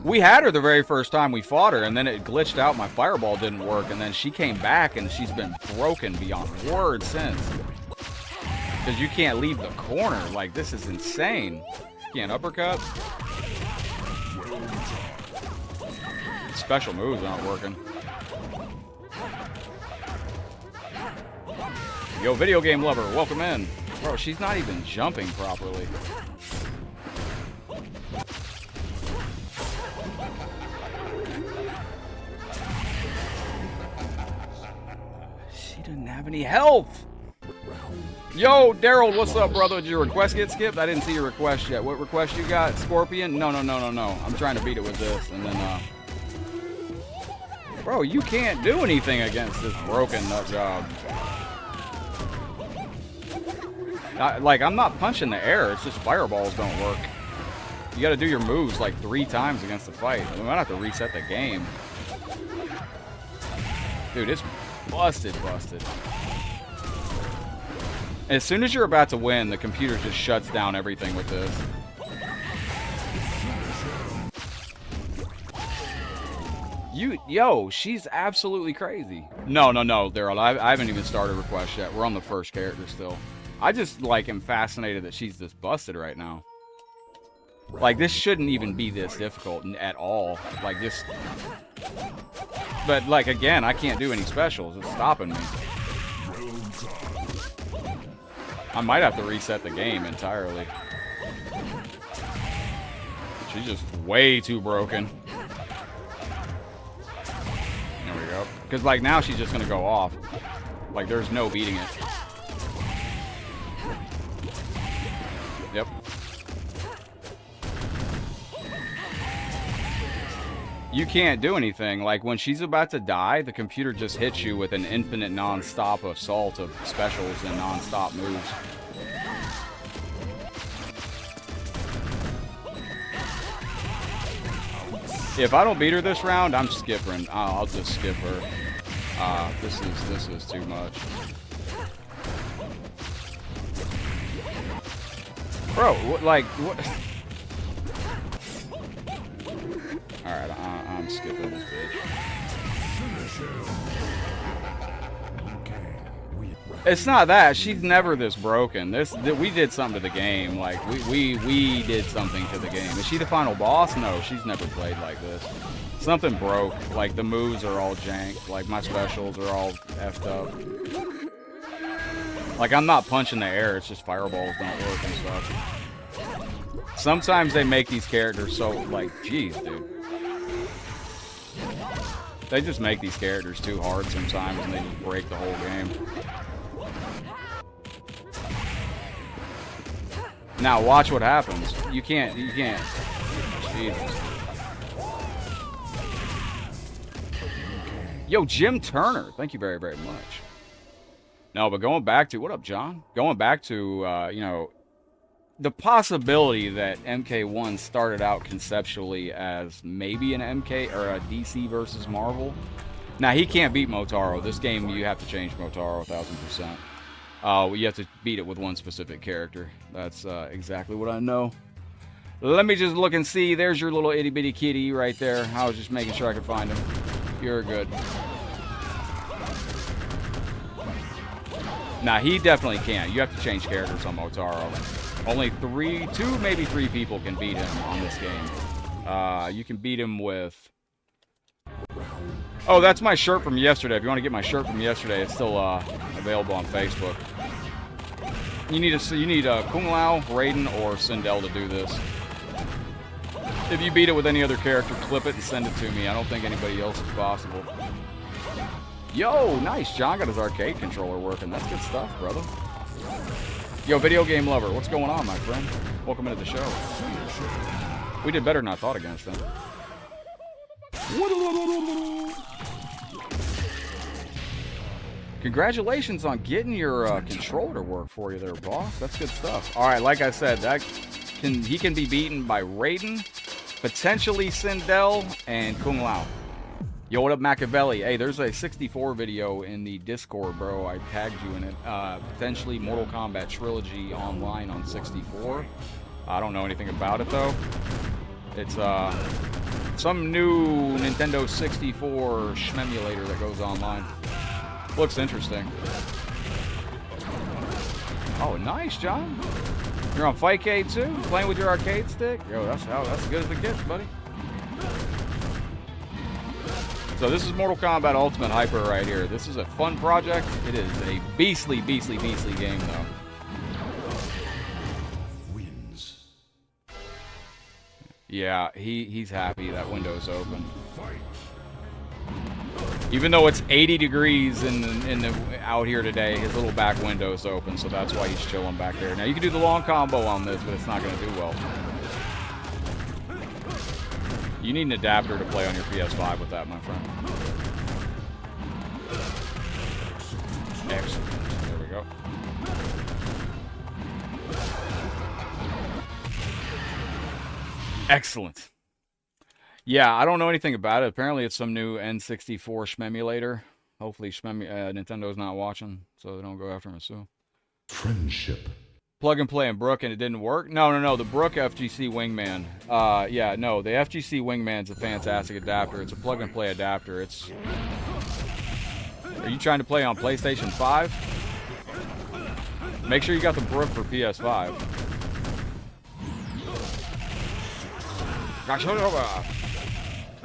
Speaker 1: We had her the very first time we fought her, and then it glitched out. My fireball didn't work, and then she came back, and she's been broken beyond words since. Because you can't leave the corner. Like, this is insane. You can't uppercut. Special moves aren't working. Yo, video game lover, welcome in. Bro, she's not even jumping properly. She didn't have any health. Yo, Daryl, what's up, brother? Did your request get skipped? I didn't see your request yet. What request you got? Scorpion? No. I'm trying to beat it with this, and then, bro, you can't do anything against this broken nut job. Like, I'm not punching the air. It's just fireballs don't work. You got to do your moves like 3 times against the fight. We might have to reset the game. Dude, it's busted. As soon as you're about to win, the computer just shuts down everything with this. Yo, she's absolutely crazy. No, Daryl, I haven't even started request yet. We're on the first character still. I just, like, am fascinated that she's this busted right now. Like, this shouldn't even be this difficult at all. Like, just... But, like, again, I can't do any specials. It's stopping me. I might have to reset the game entirely. She's just way too broken. There we go. Because, like, now she's just going to go off. Like, there's no beating it. Yep. You can't do anything. Like, when she's about to die, the computer just hits you with an infinite non-stop assault of specials and non-stop moves. If I don't beat her this round, I'm skipping. I'll just skip her. This is too much. Bro, like, what? Alright, I'm skipping this bitch. It's not that. She's never this broken. We did something to the game. Like, we did something to the game. Is she the final boss? No, she's never played like this. Something broke. Like, the moves are all jank. Like, my specials are all effed up. Like, I'm not punching the air, it's just fireballs don't work and stuff. Sometimes they make these characters so, like, geez, dude. They just make these characters too hard sometimes and they just break the whole game. Now, watch what happens. You can't. Jesus. Yo, Jim Turner, thank you very, very much. No, but going back to, what up, John? Going back to, you know, the possibility that MK1 started out conceptually as maybe an MK or a DC versus Marvel. Now, he can't beat Motaro. This game, you have to change Motaro 1000%. You have to beat it with one specific character. That's exactly what I know. Let me just look and see. There's your little itty bitty kitty right there. I was just making sure I could find him. You're good. Nah, he definitely can't. You have to change characters on Motaro. Only two, maybe three people can beat him on this game. You can beat him with... Oh, that's my shirt from yesterday. If you want to get my shirt from yesterday, it's still available on Facebook. You need Kung Lao, Raiden, or Sindel to do this. If you beat it with any other character, clip it and send it to me. I don't think anybody else is possible. Yo, nice. John got his arcade controller working. That's good stuff, brother. Yo, video game lover, what's going on, my friend? Welcome into the show. We did better than I thought against them. Congratulations on getting your controller to work for you there, boss. That's good stuff. All right, like I said, he can be beaten by Raiden, potentially Sindel, and Kung Lao. Yo, what up, Machiavelli? Hey, there's a 64 video in the Discord, bro. I tagged you in it. Potentially Mortal Kombat Trilogy online on 64. I don't know anything about it, though. It's some new Nintendo 64 shmemulator that goes online. Looks interesting. Oh, nice, John. You're on Fightcade, too? Playing with your arcade stick? Yo, that's as good as it gets, buddy. So this is Mortal Kombat Ultimate Hyper right here. This is a fun project. It is a beastly, beastly, beastly game, though.
Speaker 2: Wins.
Speaker 1: Yeah, he's happy that window's open. Even though it's 80 degrees out here today, his little back window's open, so that's why he's chilling back there. Now, you can do the long combo on this, but it's not going to do well. You need an adapter to play on your PS5 with that, my friend. Excellent. There we go. Excellent. Yeah, I don't know anything about it. Apparently, it's some new N64 shmemulator. Hopefully, Nintendo's not watching, so they don't go after him soon.
Speaker 2: Friendship.
Speaker 1: Plug and play in Brook and it didn't work? No. The Brook FGC Wingman. Yeah, no. The FGC Wingman's a fantastic adapter. It's a plug and play adapter. It's... Are you trying to play on PlayStation 5? Make sure you got the Brook for PS5.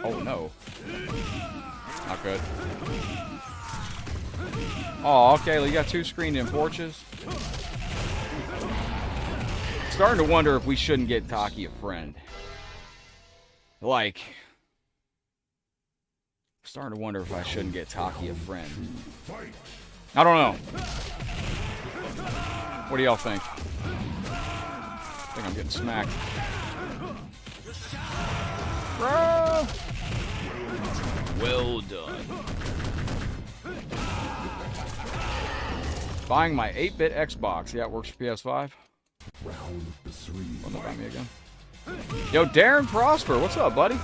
Speaker 1: Oh, no. Not good. Oh, okay. Well, you got two screened-in porches. Starting to wonder if we shouldn't get Taki a friend. Like, starting to wonder if I shouldn't get Taki a friend. I don't know. What do y'all think? I think I'm getting smacked. Bro! Well done. Buying my 8-bit Xbox. Yeah, it works for PS5.
Speaker 2: Round 3.
Speaker 1: Well, look at me again. Yo, Darren Prosper, what's up, buddy?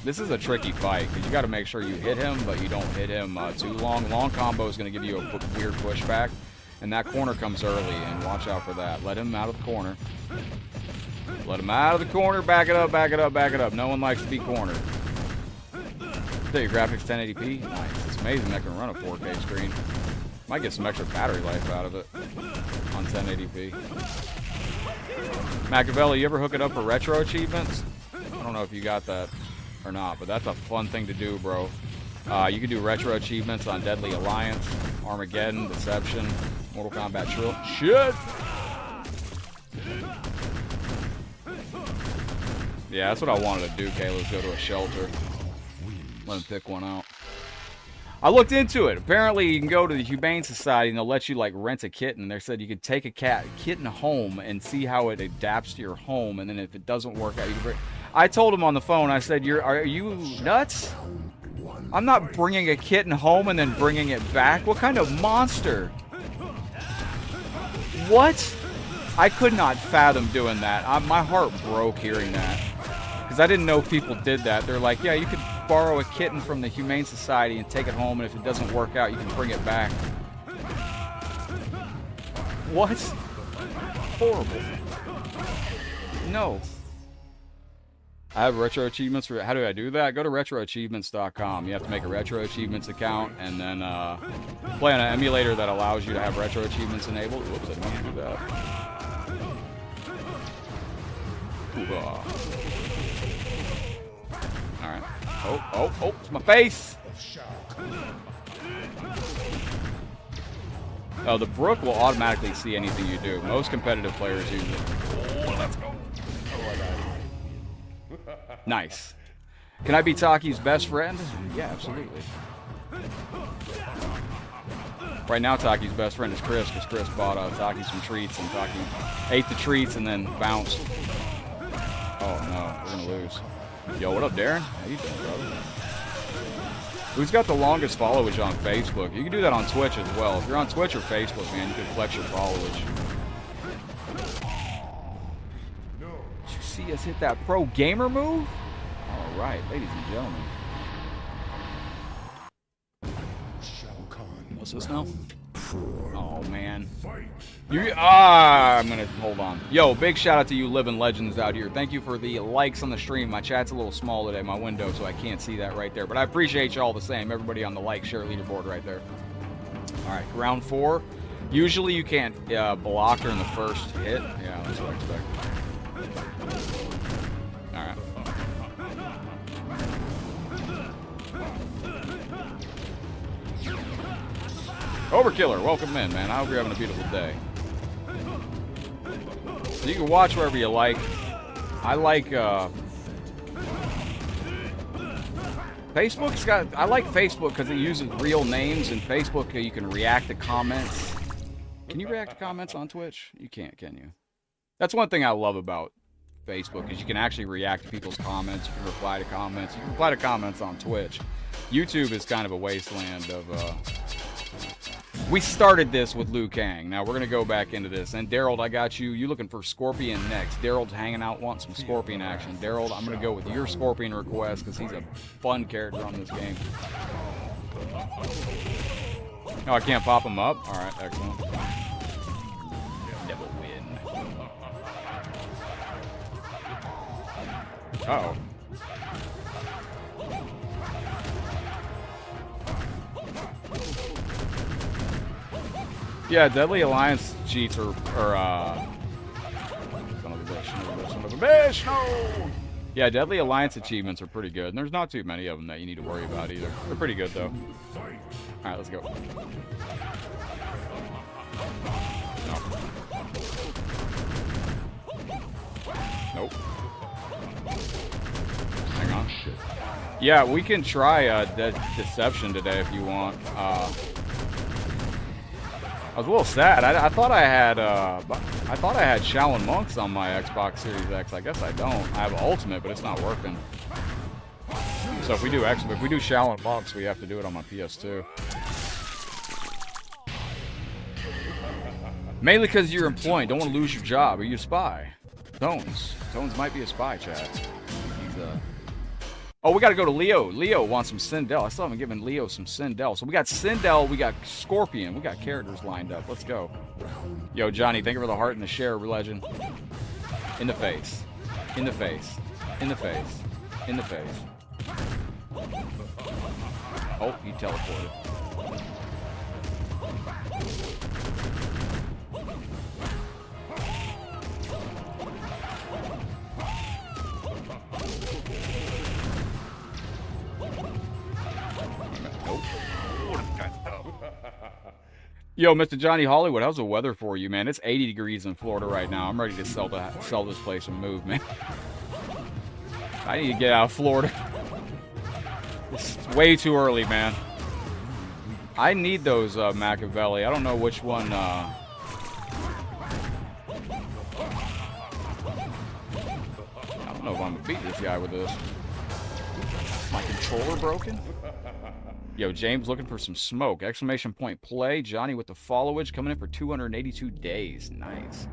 Speaker 1: This is a tricky fight because you got to make sure you hit him, but you don't hit him too long. Long combo is going to give you a weird pushback, and that corner comes early, and watch out for that. Let him out of the corner. Let him out of the corner. Back it up, back it up, back it up. No one likes to be cornered. So your graphics 1080p? Nice. It's amazing that can run a 4K screen. Might get some extra battery life out of it on 1080p. Machiavelli, you ever hook it up for retro achievements? I don't know if you got that or not, but that's a fun thing to do, bro. You can do retro achievements on Deadly Alliance, Armageddon, Deception, Mortal Kombat Trill. Shit! Yeah, that's what I wanted to do, Kayla, go to a shelter. Let him pick one out. I looked into it. Apparently, you can go to the Humane Society and they'll let you, like, rent a kitten. They said you could take a kitten home and see how it adapts to your home, and then if it doesn't work out, you can bring... I told him on the phone, I said, are you nuts? I'm not bringing a kitten home and then bringing it back. What kind of monster? What? I could not fathom doing that. My heart broke hearing that. Because I didn't know people did that. They're like, yeah, you could borrow a kitten from the Humane Society and take it home, and if it doesn't work out, you can bring it back. What? Horrible. No. I have retro achievements for... How do I do that? Go to retroachievements.com. You have to make a retro achievements account and then play on an emulator that allows you to have retro achievements enabled. Whoops, I didn't want to do that. Alright. Oh, it's my face! Oh, the Brook will automatically see anything you do. Most competitive players use it. Oh, let's go. Nice. Can I be Taki's best friend? Yeah, absolutely. Right now, Taki's best friend is Chris, because Chris bought Taki some treats, and Taki ate the treats and then bounced. Oh, no. We're going to lose. Yo, what up, Darren? How you doing, brother? Who's got the longest followage on Facebook? You can do that on Twitch as well. If you're on Twitch or Facebook, man, you can flex your followage. Did you see us hit that pro gamer move? All right, ladies and gentlemen. What's this now? Oh, man. I'm going to hold on. Yo, big shout out to you living legends out here. Thank you for the likes on the stream. My chat's a little small today, my window, so I can't see that right there. But I appreciate you all the same. Everybody on the like, share leaderboard right there. All right, round 4. Usually you can't block during the first hit. Yeah, that's what I expect. All right. Overkiller, welcome in, man. I hope you're having a beautiful day. So you can watch wherever you like. I like Facebook's got. I like Facebook because it uses real names, and Facebook you can react to comments. Can you react to comments on Twitch? You can't, can you? That's one thing I love about Facebook is you can actually react to people's comments. You can reply to comments. You can reply to comments on Twitch. YouTube is kind of a wasteland of. We started this with Liu Kang. Now we're going to go back into this. And Daryl, I got you. You looking for Scorpion next. Daryl's hanging out, wants some Scorpion action. Daryl, I'm going to go with your Scorpion request because he's a fun character on this game. Oh, I can't pop him up? All right, excellent. Never win. Uh-oh. Yeah, Deadly Alliance cheats are son of a bitch, no! Yeah, Deadly Alliance achievements are pretty good, and there's not too many of them that you need to worry about either. They're pretty good, though. Alright, let's go. Nope. Hang on. Yeah, we can try Deception today if you want. I was a little sad. I thought I had Shaolin Monks on my Xbox Series X. I guess I don't. I have Ultimate, but it's not working. So if we do Shaolin Monks, we have to do it on my PS2. Mainly because you're employed. Don't want to lose your job. Are you a spy? Tones might be a spy, Chad. He's Oh, we got to go to Leo. Leo wants some Sindel. I still haven't given Leo some Sindel. So we got Sindel, we got Scorpion. We got characters lined up. Let's go. Yo, Johnny, thank you for the heart and the share, legend. In the face. In the face. In the face. In the face. Oh, he teleported. Yo, Mr. Johnny Hollywood, how's the weather for you, man? It's 80 degrees in Florida right now. I'm ready to sell this place and move, man. I need to get out of Florida. It's way too early, man. I need those Machiavelli. I don't know which one. I don't know if I'm gonna beat this guy with this. My controller broken? Yo, James looking for some smoke. Exclamation point play. Johnny with the followage coming in for 282 days. Nice.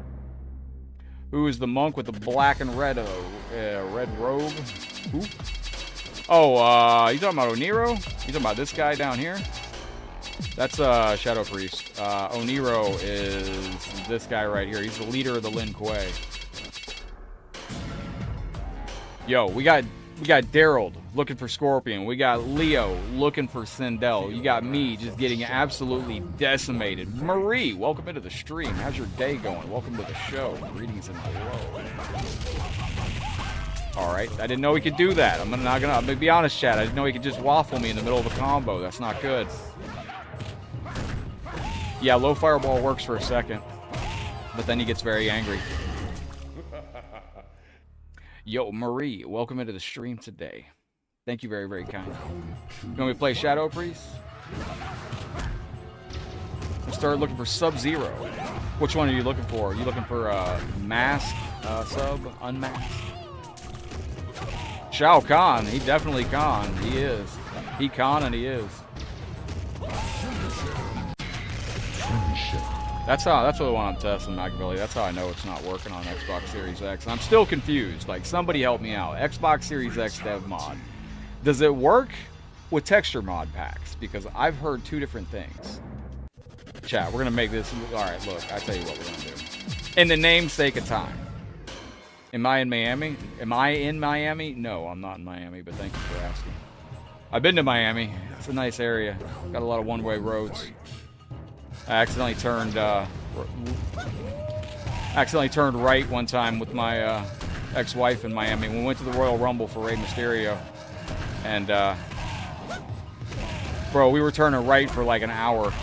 Speaker 1: Who is the monk with the black and red red robe? Who? Oh, you talking about Oniro? You talking about this guy down here? That's Shadow Priest. Oniro is this guy right here. He's the leader of the Lin Kuei. Yo, we got Daryl looking for Scorpion. We got Leo looking for Sindel. You got me just getting absolutely decimated. Marie, welcome into the stream. How's your day going? Welcome to the show. Greetings and hello. All right, I didn't know he could do that. I'm gonna be honest, chat. I didn't know he could just waffle me in the middle of a combo. That's not good. Yeah, low fireball works for a second, but then he gets very angry. Yo, Marie, welcome into the stream today. Thank you very, very kind. You want me to play Shadow Priest? Let's start looking for Sub-Zero. Which one are you looking for? Are you looking for Mask, Sub, Unmasked? Shao Kahn, he definitely Kahn. He is. He Kahn and he is. That's what I want to test in Machiavelli. That's how I know it's not working on Xbox Series X. I'm still confused. Like, somebody help me out. Xbox Series X dev mod. Does it work with texture mod packs? Because I've heard two different things. Chat, we're going to make this... Alright, look. I tell you what we're going to do. In the namesake of time. Am I in Miami? Am I in Miami? No, I'm not in Miami, but thank you for asking. I've been to Miami. It's a nice area. Got a lot of one-way roads. I accidentally turned right one time with my ex-wife in Miami. We went to the Royal Rumble for Rey Mysterio, and bro, we were turning right for like an hour.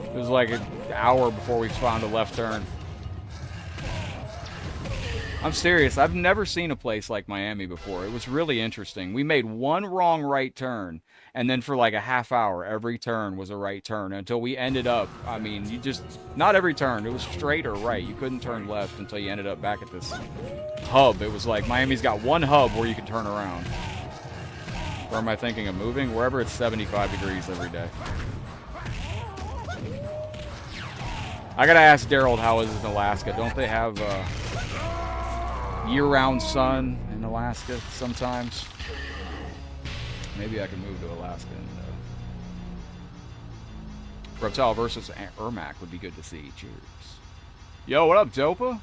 Speaker 1: It was like an hour before we found a left turn. I'm serious. I've never seen a place like Miami before. It was really interesting. We made one wrong right turn, and then for like a half hour, every turn was a right turn until we ended up, I mean, you just, not every turn. It was straight or right. You couldn't turn left until you ended up back at this hub. It was like Miami's got one hub where you can turn around. Where am I thinking of moving? Wherever it's 75 degrees every day. I gotta ask Daryl how is it in Alaska. Don't they have year-round sun in Alaska sometimes? Maybe I can move to Alaska and Reptile versus Ermac would be good to see. Cheers. Yo, what up, Dopa?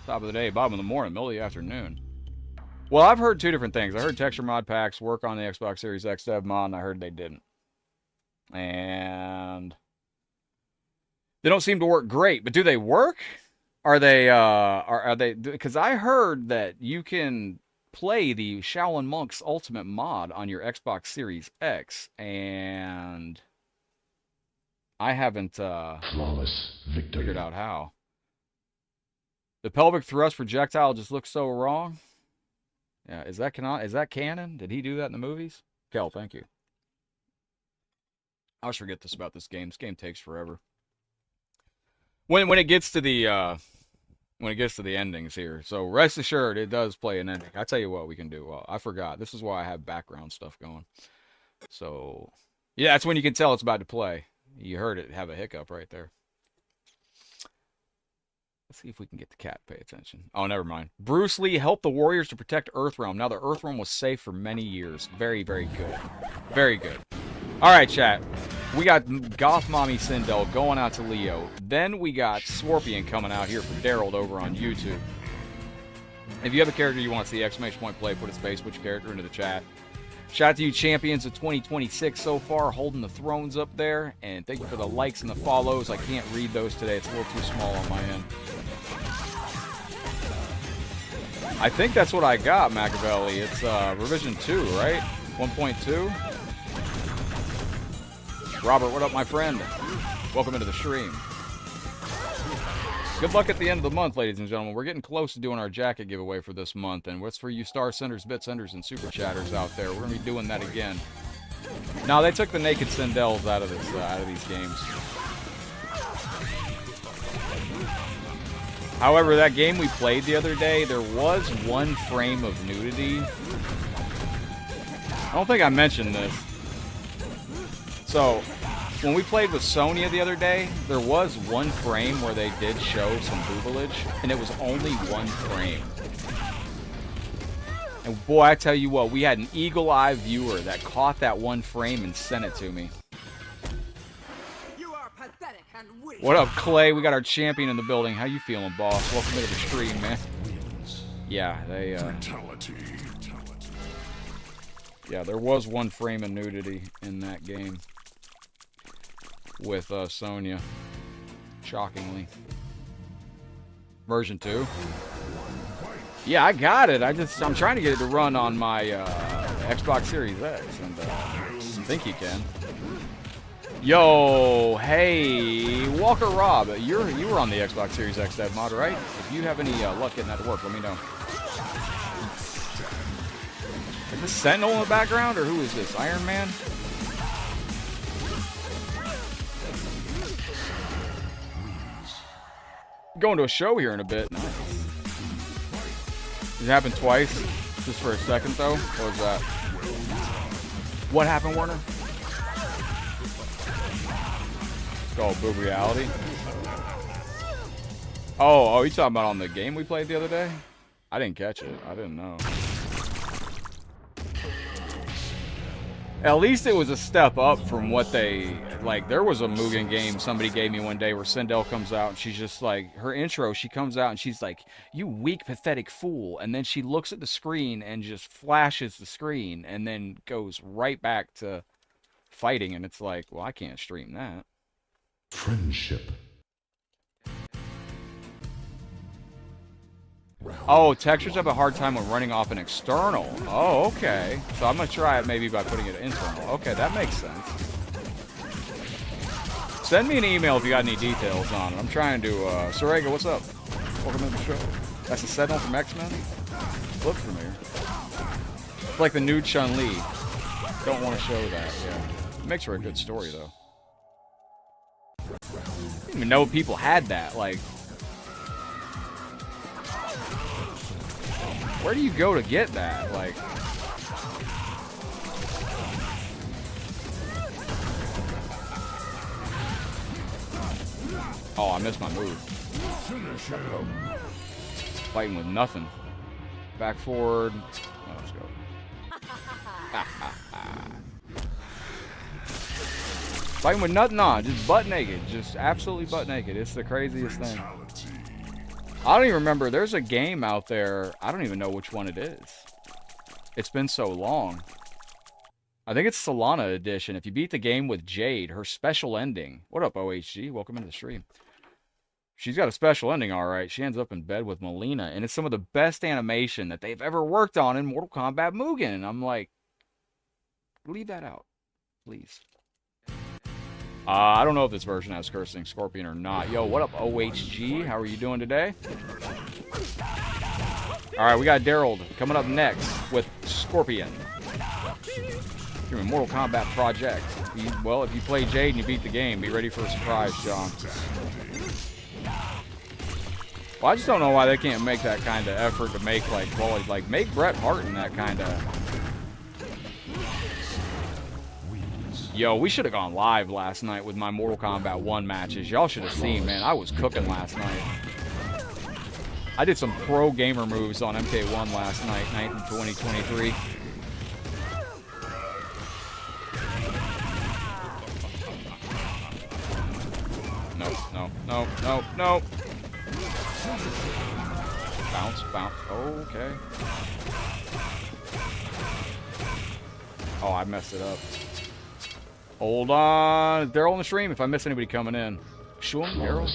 Speaker 1: Top of the day, bottom of the morning, middle of the afternoon. Well, I've heard two different things. I heard texture mod packs work on the Xbox Series X dev mod, and I heard they didn't. And they don't seem to work great, but do they work? Are they, because I heard that you can play the Shaolin Monks Ultimate mod on your Xbox Series X, and I haven't
Speaker 2: Flawless victory.
Speaker 1: figured out how. The pelvic thrust projectile just looks so wrong. Yeah, is that canon? Did he do that in the movies? Kel, thank you. I always forget this about this game. This game takes forever. When it gets to the endings here, so rest assured it does play an ending. I tell you what we can do. Well, I forgot. This is why I have background stuff going. So yeah, that's when you can tell it's about to play. You heard it have a hiccup right there. Let's see if we can get the cat to pay attention. Oh, never mind. Bruce Lee helped the Warriors to protect Earthrealm. Now the Earthrealm was safe for many years. Very, very good. Very good. All right, chat. We got Goth Mommy Sindel going out to Leo. Then we got Scorpion coming out here for Daryl over on YouTube. If you have a character you want to see, exclamation point play, put a space, put your character into the chat. Shout out to you champions of 2026 so far, holding the thrones up there. And thank you for the likes and the follows. I can't read those today. It's a little too small on my end. I think that's what I got, Machiavelli. It's revision 2, right? 1.2? Robert, what up, my friend? Welcome into the stream. Good luck at the end of the month, ladies and gentlemen. We're getting close to doing our jacket giveaway for this month, and what's for you star senders, bit senders, and super chatters out there? We're gonna be doing that again. Now they took the naked Sindels out of these games. However, that game we played the other day, there was 1 frame of nudity. I don't think I mentioned this. So, when we played with Sonya the other day, there was 1 frame where they did show some boobage, and it was only 1 frame. And boy, I tell you what, we had an eagle-eye viewer that caught that 1 frame and sent it to me.
Speaker 5: You are pathetic and weak.
Speaker 1: What up, Clay? We got our champion in the building. How you feeling, boss? Welcome to the stream, man. Yeah, they, yeah, there was 1 frame of nudity in that game with Sonya. Shockingly. Version 2. Yeah, I got it. I'm trying to get it to run on my Xbox Series X, and I think you can. Yo, hey, Walker Rob, you were on the Xbox Series X dev mod, right? If you have any luck getting that to work, let me know. Is this Sentinel in the background, or who is this? Iron Man? Going to a show here in a bit. Nice. It happened twice, just for a second though. What was that? What happened, Warner? It's called Boob Reality. Oh, you talking about on the game we played the other day? I didn't catch it. I didn't know. At least it was a step up from what they, like, there was a Mugen game somebody gave me one day where Sindel comes out and she's just like, her intro, she comes out and she's like, you weak, pathetic fool. And then she looks at the screen and just flashes the screen and then goes right back to fighting. And it's like, well, I can't stream that.
Speaker 2: Friendship.
Speaker 1: Oh, textures have a hard time when running off an external. Oh, okay. So I'm going to try it maybe by putting it internal. Okay, that makes sense. Send me an email if you got any details on it. I'm trying to, Sorega, what's up? Welcome to the show. That's a Sentinel from X-Men? Looks familiar. It's like the nude Chun-Li. Don't want to show that, yeah. It makes for a good story, though. I didn't even know people had that, like... Where do you go to get that? Like, oh, I missed my move. Fighting with nothing. Back forward. Oh, let's go. Fighting with nothing on, just butt naked, just absolutely butt naked. It's the craziest thing. I don't even remember. There's a game out there. I don't even know which one it is. It's been so long. I think it's Solana Edition. If you beat the game with Jade, her special ending. What up, OHG? Welcome into the stream. She's got a special ending, all right. She ends up in bed with Melina, and it's some of the best animation that they've ever worked on in Mortal Kombat Mugen. And I'm like, leave that out, please. I don't know if this version has cursing Scorpion or not. Yo, what up, OHG? How are you doing today? All right, we got Daryl coming up next with Scorpion. You're in Mortal Kombat Project. Well, if you play Jade and you beat the game, be ready for a surprise, John. Well, I just don't know why they can't make that kind of effort to make, like, quality. Like, make Bret Hart in that kind of... Yo, we should have gone live last night with my Mortal Kombat 1 matches. Y'all should have seen, man. I was cooking last night. I did some pro gamer moves on MK1 last night, 2023. No. Bounce. Okay. Oh, I messed it up. Hold on. Is Daryl on the stream? If I miss anybody coming in. Show him, Daryl.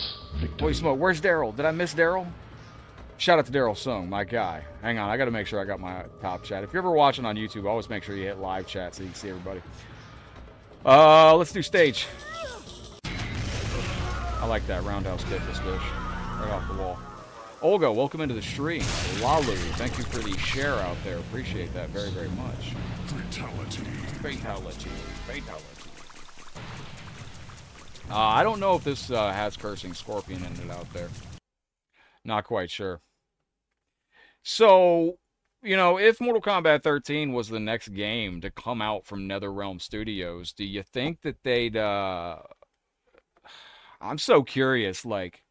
Speaker 1: Holy smoke. Where's Daryl? Did I miss Daryl? Shout out to Daryl Sung, my guy. Hang on. I got to make sure I got my top chat. If you're ever watching on YouTube, always make sure you hit live chat so you can see everybody. Let's do stage. I like that roundhouse kick this fish. Right off the wall. Olga, welcome into the stream. Lalu, thank you for the share out there. Appreciate that very, very much.
Speaker 2: Fatality.
Speaker 1: Fatality. Fatality. I don't know if this has cursing Scorpion in it out there. Not quite sure. So, you know, if Mortal Kombat 13 was the next game to come out from NetherRealm Studios, do you think that they'd... I'm so curious, like...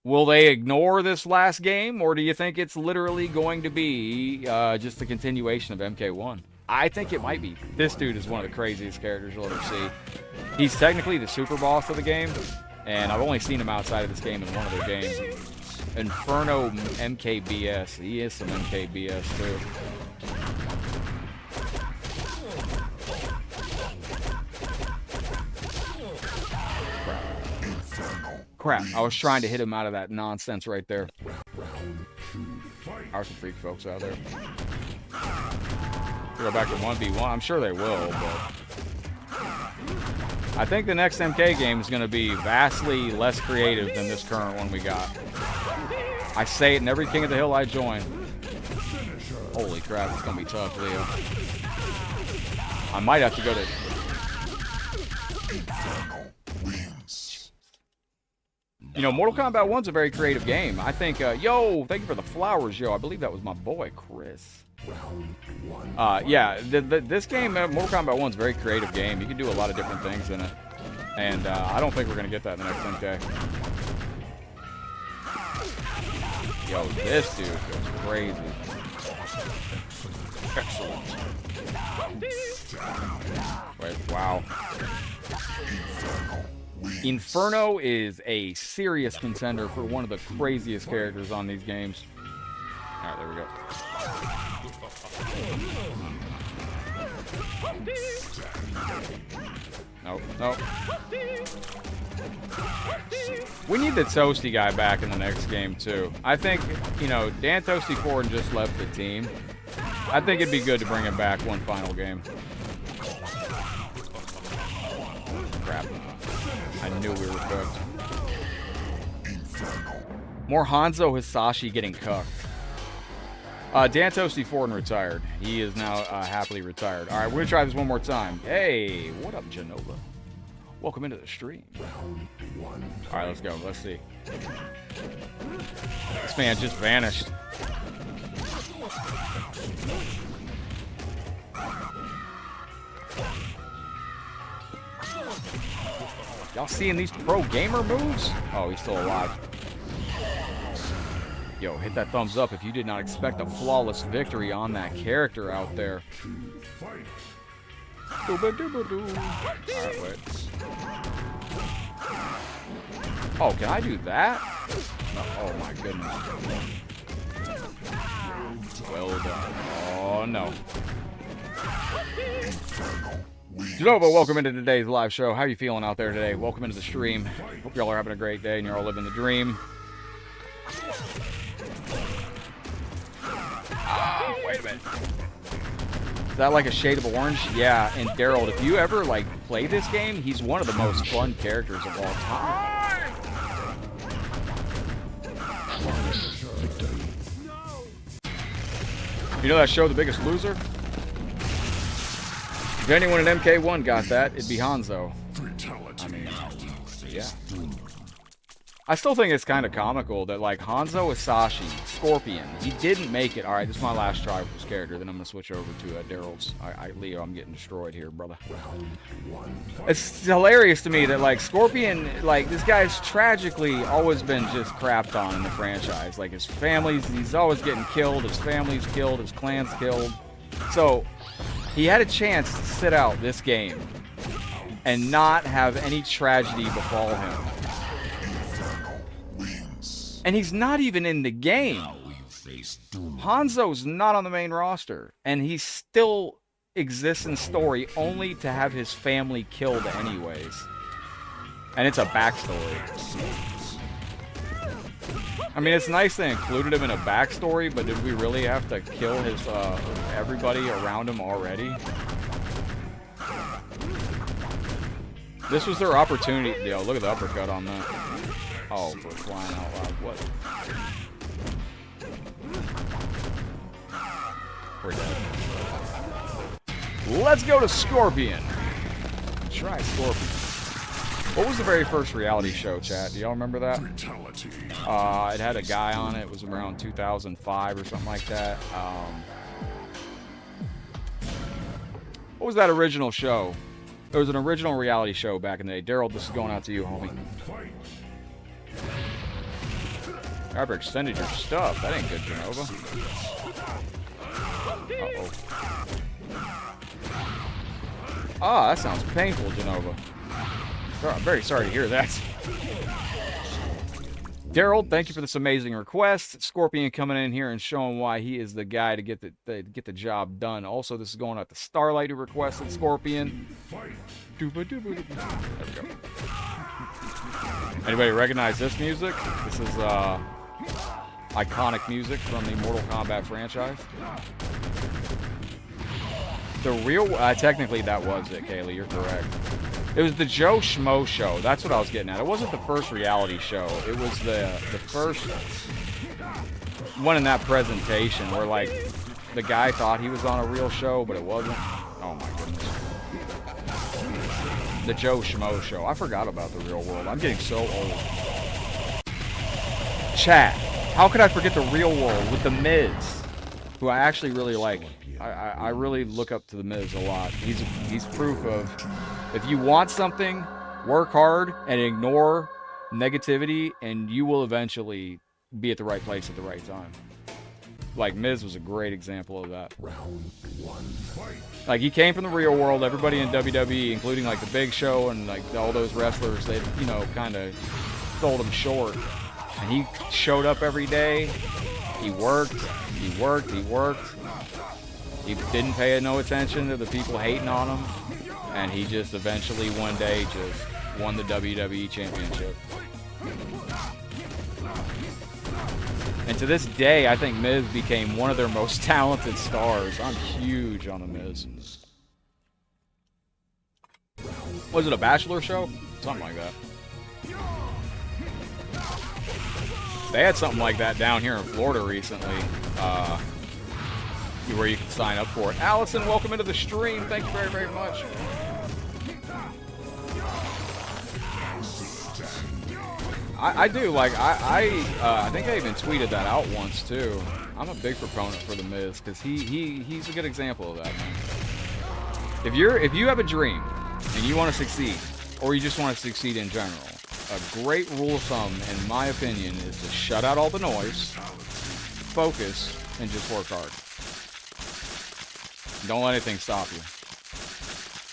Speaker 1: Will they ignore this last game, or do you think it's literally going to be just a continuation of MK1? I think it might be. This dude is one of the craziest characters you'll ever see. He's technically the super boss of the game, and I've only seen him outside of this game in one of their games. Inferno MKBS. He is some MKBS, too. Crap, I was trying to hit him out of that nonsense right there. Are some freak folks out there. Go back to 1v1. I'm sure they will, but... I think the next MK game is going to be vastly less creative than this current one we got. I say it in every King of the Hill I join. Holy crap, it's going to be tough, Leo. I might have to go to... You know, Mortal Kombat 1's a very creative game. I think, yo, thank you for the flowers, yo. I believe that was my boy, Chris. Yeah, this game, Mortal Kombat 1's a very creative game. You can do a lot of different things in it. And I don't think we're going to get that in the next MK. Yo, this dude goes crazy. Excellent. Wait, wow. Inferno is a serious contender for one of the craziest characters on these games. Alright, there we go. Nope, nope. We need the Toasty guy back in the next game, too. I think, you know, Dan Toasty Ford just left the team. I think it'd be good to bring him back one final game. Crap. I knew we were cooked. More Hanzo Hisashi getting cucked. Dan Toasty Ford retired. He is now happily retired. All right, we're going to try this one more time. Hey, what up, Genova? Welcome into the stream. All right, let's go. Let's see. This man just vanished. Y'all seeing these pro gamer moves? Oh, he's still alive. Yo, hit that thumbs up if you did not expect a flawless victory on that character out there. Alright, wait. Oh, can I do that? No, oh my goodness. Well done. Oh no. Genova, welcome into today's live show. How you feeling out there today? Welcome into the stream. Hope y'all are having a great day and you're all living the dream. Ah, wait a minute. Is that like a shade of orange? Yeah, and Daryl, if you ever like play this game, he's one of the most fun characters of all time. You know that show, The Biggest Loser? If anyone in MK1 got that, it'd be Hanzo. I mean, yeah. I still think it's kind of comical that, like, Hanzo Hisashi, Scorpion, he didn't make it. All right, this is my last try with this character. Then I'm going to switch over to Daryl's. Leo, I'm getting destroyed here, brother. It's hilarious to me that, like, Scorpion, like, this guy's tragically always been just crapped on in the franchise. Like, his family's, he's always getting killed. His family's killed. His clan's killed. So, he had a chance to sit out this game and not have any tragedy befall him. And he's not even in the game. Hanzo's not on the main roster. And he still exists in story only to have his family killed anyways. And it's a backstory. I mean, it's nice they included him in a backstory, but did we really have to kill his everybody around him already? This was their opportunity. Yo, look at the uppercut on that. Oh, for flying out loud. What? We're dead. Let's go to Scorpion. Try Scorpion. What was the very first reality show, chat? Do y'all remember that? It had a guy on it. It was around 2005 or something like that. What was that original show? There was an original reality show back in the day. Daryl, this is going out to you, homie. Ever extended your stuff. That ain't good, Genova. Uh-oh. Ah, that sounds painful, Genova. I'm very sorry to hear that. Daryl, thank you for this amazing request. Scorpion coming in here and showing why he is the guy to get the job done. Also, this is going out to Starlight, who requested Scorpion. There we go. Anybody recognize this music? This is iconic music from the Mortal Kombat franchise. The real, technically that was it, Kaylee, you're correct. It was the Joe Schmo show. That's what I was getting at. It wasn't the first reality show. It was the first one in that presentation where, like, the guy thought he was on a real show, but it wasn't. Oh, my goodness. The Joe Schmo show. I forgot about the real world. I'm getting so old. Chat. How could I forget the real world with The Miz, who I actually really like. I really look up to The Miz a lot. He's proof of, if you want something, work hard and ignore negativity, and you will eventually be at the right place at the right time. Like, Miz was a great example of that.
Speaker 2: Round one. Fight.
Speaker 1: Like, he came from the real world. Everybody in WWE, including, like, the Big Show and, like, all those wrestlers, they, you know, kind of sold him short. And he showed up every day. He worked. He worked. He worked. He didn't pay no attention to the people hating on him. And he just eventually one day just won the WWE Championship. And to this day, I think Miz became one of their most talented stars. I'm huge on The Miz. Was it a Bachelor show? Something like that. They had something like that down here in Florida recently, where you can sign up for it. Allison, welcome into the stream. Thank you very, very much. I do, like, I think I even tweeted that out once, too. I'm a big proponent for The Miz, because he's a good example of that, man. If you have a dream, and you want to succeed, or you just want to succeed in general, a great rule of thumb, in my opinion, is to shut out all the noise, focus, and just work hard. Don't let anything stop you.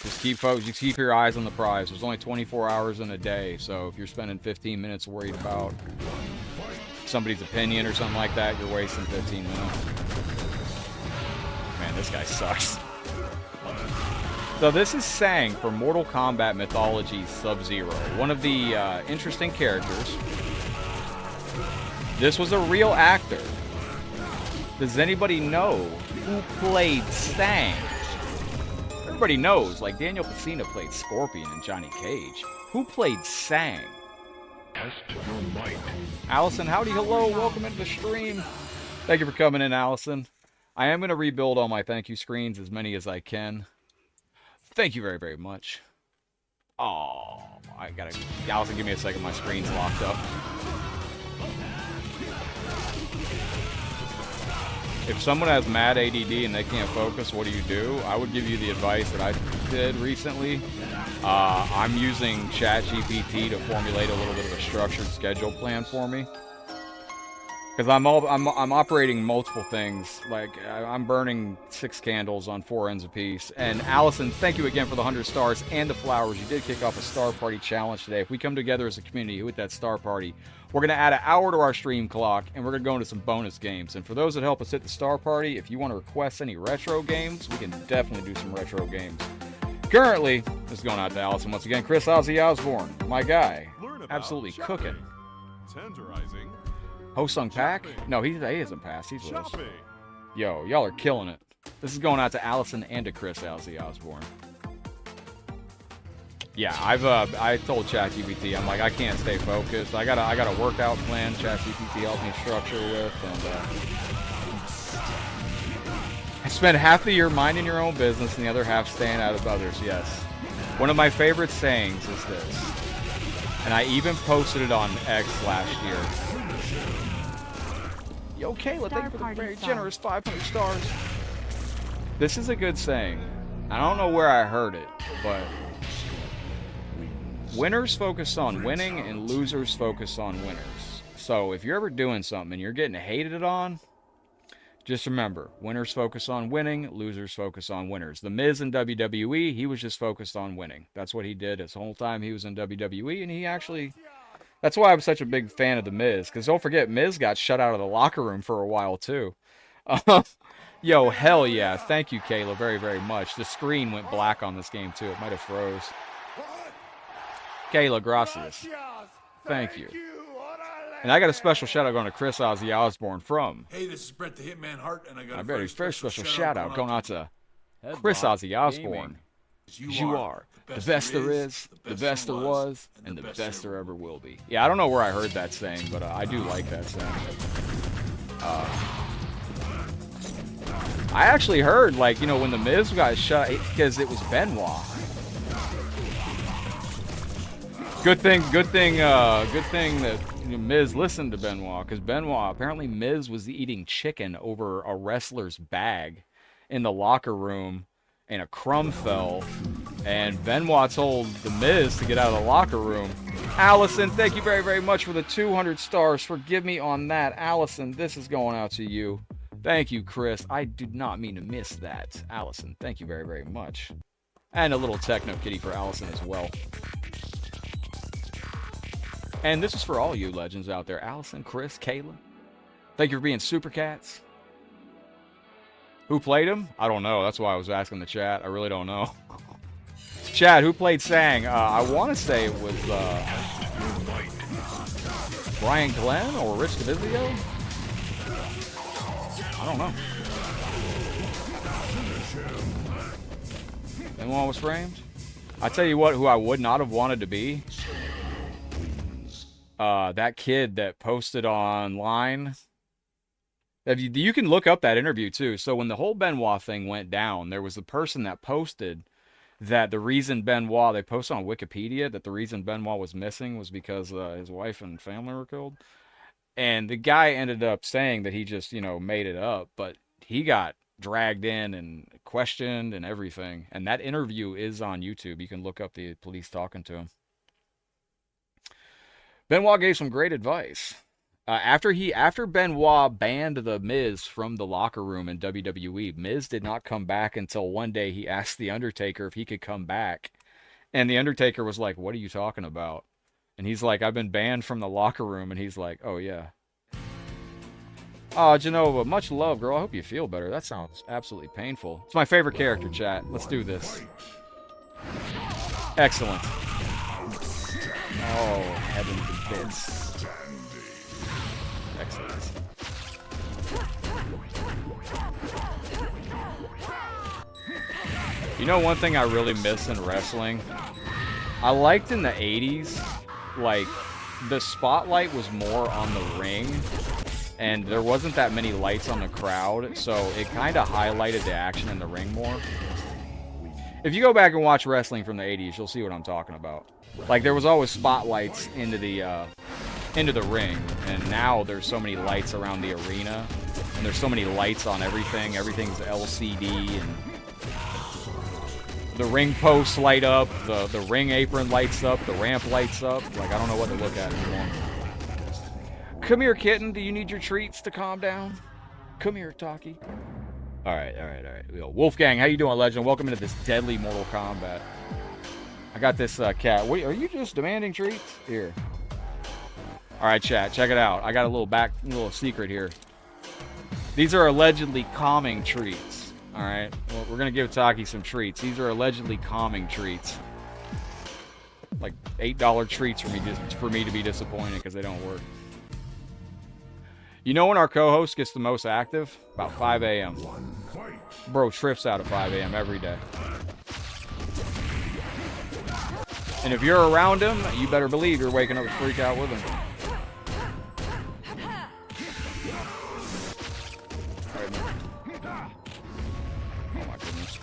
Speaker 1: Just keep focused. Just keep your eyes on the prize. There's only 24 hours in a day, so if you're spending 15 minutes worried about somebody's opinion or something like that, you're wasting 15 minutes. Man, this guy sucks. So this is Sang from Mortal Kombat Mythology Sub-Zero, one of the interesting characters. This was a real actor. Does anybody know who played Sang? Everybody knows, like Daniel Pacina played Scorpion and Johnny Cage. Who played Sang? Allison, howdy, hello, welcome into the stream. Thank you for coming in, Allison. I am going to rebuild all my thank you screens, as many as I can. Thank you very, very much. Oh, I gotta... Allison, give me a second, my screen's locked up. If someone has mad ADD and they can't focus, what do? I would give you the advice that I did recently. I'm using ChatGPT to formulate a little bit of a structured schedule plan for me. Because I'm operating multiple things. Like, I'm burning 6 candles on 4 ends apiece. And Allison, thank you again for the 100 stars and the flowers. You did kick off a Star Party challenge today. If we come together as a community with that Star Party, we're going to add an hour to our stream clock, and we're going to go into some bonus games. And for those that help us hit the Star Party, if you want to request any retro games, we can definitely do some retro games. Currently, this is going out to Allison once again. Chris Ozzy Osbourne, my guy, absolutely cooking.
Speaker 5: Tenderizing.
Speaker 1: Ho-Sung Pack? No, he hasn't passed. He's with us. Yo, y'all are killing it. This is going out to Allison and to Chris Ozzy Osbourne. Yeah, I told ChatGPT, I'm like, I can't stay focused. I got a workout plan ChatGPT helped me structure with, and I spend half the year minding your own business and the other half staying out of others. Yes. One of my favorite sayings is this, and I even posted it on X last year. Yo, Kayla, thank you for the very generous 500 stars. This is a good saying. I don't know where I heard it, but winners focus on winning and losers focus on winners. So if you're ever doing something and you're getting hated on, just remember, winners focus on winning, losers focus on winners. The Miz in WWE, he was just focused on winning. That's what he did his whole time he was in WWE, and he actually... That's why I'm such a big fan of The Miz, because don't forget, Miz got shut out of the locker room for a while, too. Yo, hell yeah. Thank you, Kayla, very, very much. The screen went black on this game, too. It might have froze. Kayla, gracias. Thank you. And I got a special shout-out going to Chris Ozzy Osbourne from...
Speaker 2: Hey, this is Brett the Hitman Hart, and I got
Speaker 1: a very special shout-out going out to Chris Ozzy Osbourne. You are the best there is, the best there was, and the best there ever will be. Yeah, I don't know where I heard that saying, but I do like that saying. I actually heard, like, you know, when the Miz got shut, because it was Benoit. Good thing that Miz listened to Benoit, because Benoit, apparently Miz was eating chicken over a wrestler's bag in the locker room, and a crumb fell, and Benoit told the Miz to get out of the locker room. Allison, thank you very, very much for the 200 stars. Forgive me on that. Allison, this is going out to you. Thank you, Chris. I did not mean to miss that. Allison, thank you very, very much. And a little techno kitty for Allison as well. And this is for all you legends out there. Allison, Chris, Kayla. Thank you for being super cats. Who played him? I don't know. That's why I was asking the chat. I really don't know. Chad, who played Sang? I want to say it was Brian Glenn or Rich DeVizio. I don't know. And one was framed. I tell you what, who I would not have wanted to be. That kid that posted online. You can look up that interview too. So when the whole Benoit thing went down, there was a person that posted that the reason Benoit, they posted on Wikipedia that the reason Benoit was missing was because his wife and family were killed. And the guy ended up saying that he just, you know, made it up, but he got dragged in and questioned and everything. And that interview is on YouTube. You can look up the police talking to him. Benoit gave some great advice. After Benoit banned The Miz from the locker room in WWE, Miz did not come back until one day he asked The Undertaker if he could come back. And The Undertaker was like, what are you talking about? And he's like, I've been banned from the locker room. And he's like, oh, yeah. Oh, Genova, much love, girl. I hope you feel better. That sounds absolutely painful. It's my favorite character, chat. Let's do this. Excellent. Oh, heaven to bits. Excellent. You know one thing I really miss in wrestling? I liked in the 80s, like, the spotlight was more on the ring, and there wasn't that many lights on the crowd, so it kind of highlighted the action in the ring more. If you go back and watch wrestling from the 80s, you'll see what I'm talking about. Like, there was always spotlights into the ring, and now there's so many lights around the arena, and there's so many lights on everything. Everything's LCD, and the ring posts light up, the ring apron lights up, the ramp lights up. Like, I don't know what to look at anymore. Come here, kitten. Do you need your treats to calm down? Come here, Taki. All right. Wolfgang, how you doing, legend? Welcome into this deadly Mortal Kombat. I got this cat. Wait, are you just demanding treats? Here. All right, chat, check it out. I got a little secret here. These are allegedly calming treats. All right, well, we're gonna give Taki some treats. These are allegedly calming treats. Like $8 treats for me to be disappointed because they don't work. You know when our co-host gets the most active? About 5 a.m. Bro trips out at 5 a.m. every day. And if you're around him, you better believe you're waking up to freak out with him. All right, man. Oh my goodness.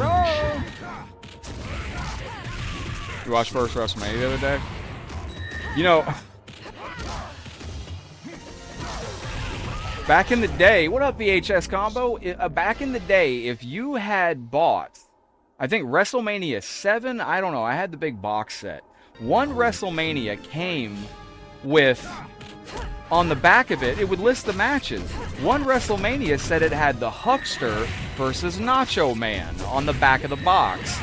Speaker 1: No! You watched first WrestleMania the other day? You know, back in the day, what up VHS combo? Back in the day, if you had bought, I think WrestleMania 7, I don't know, I had the big box set. One WrestleMania came with, on the back of it, it would list the matches. One WrestleMania said it had the Huckster versus Nacho Man on the back of the box.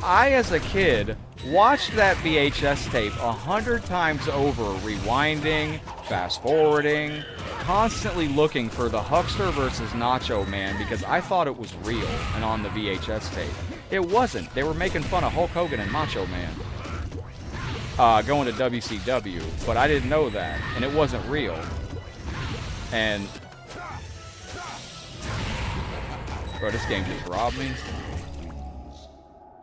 Speaker 1: I, as a kid, watched that VHS tape 100 times over, rewinding, fast-forwarding, constantly looking for the Huckster versus Nacho Man because I thought it was real and on the VHS tape. It wasn't. They were making fun of Hulk Hogan and Macho Man going to WCW, but I didn't know that, and it wasn't real. And bro, this game just robbed me.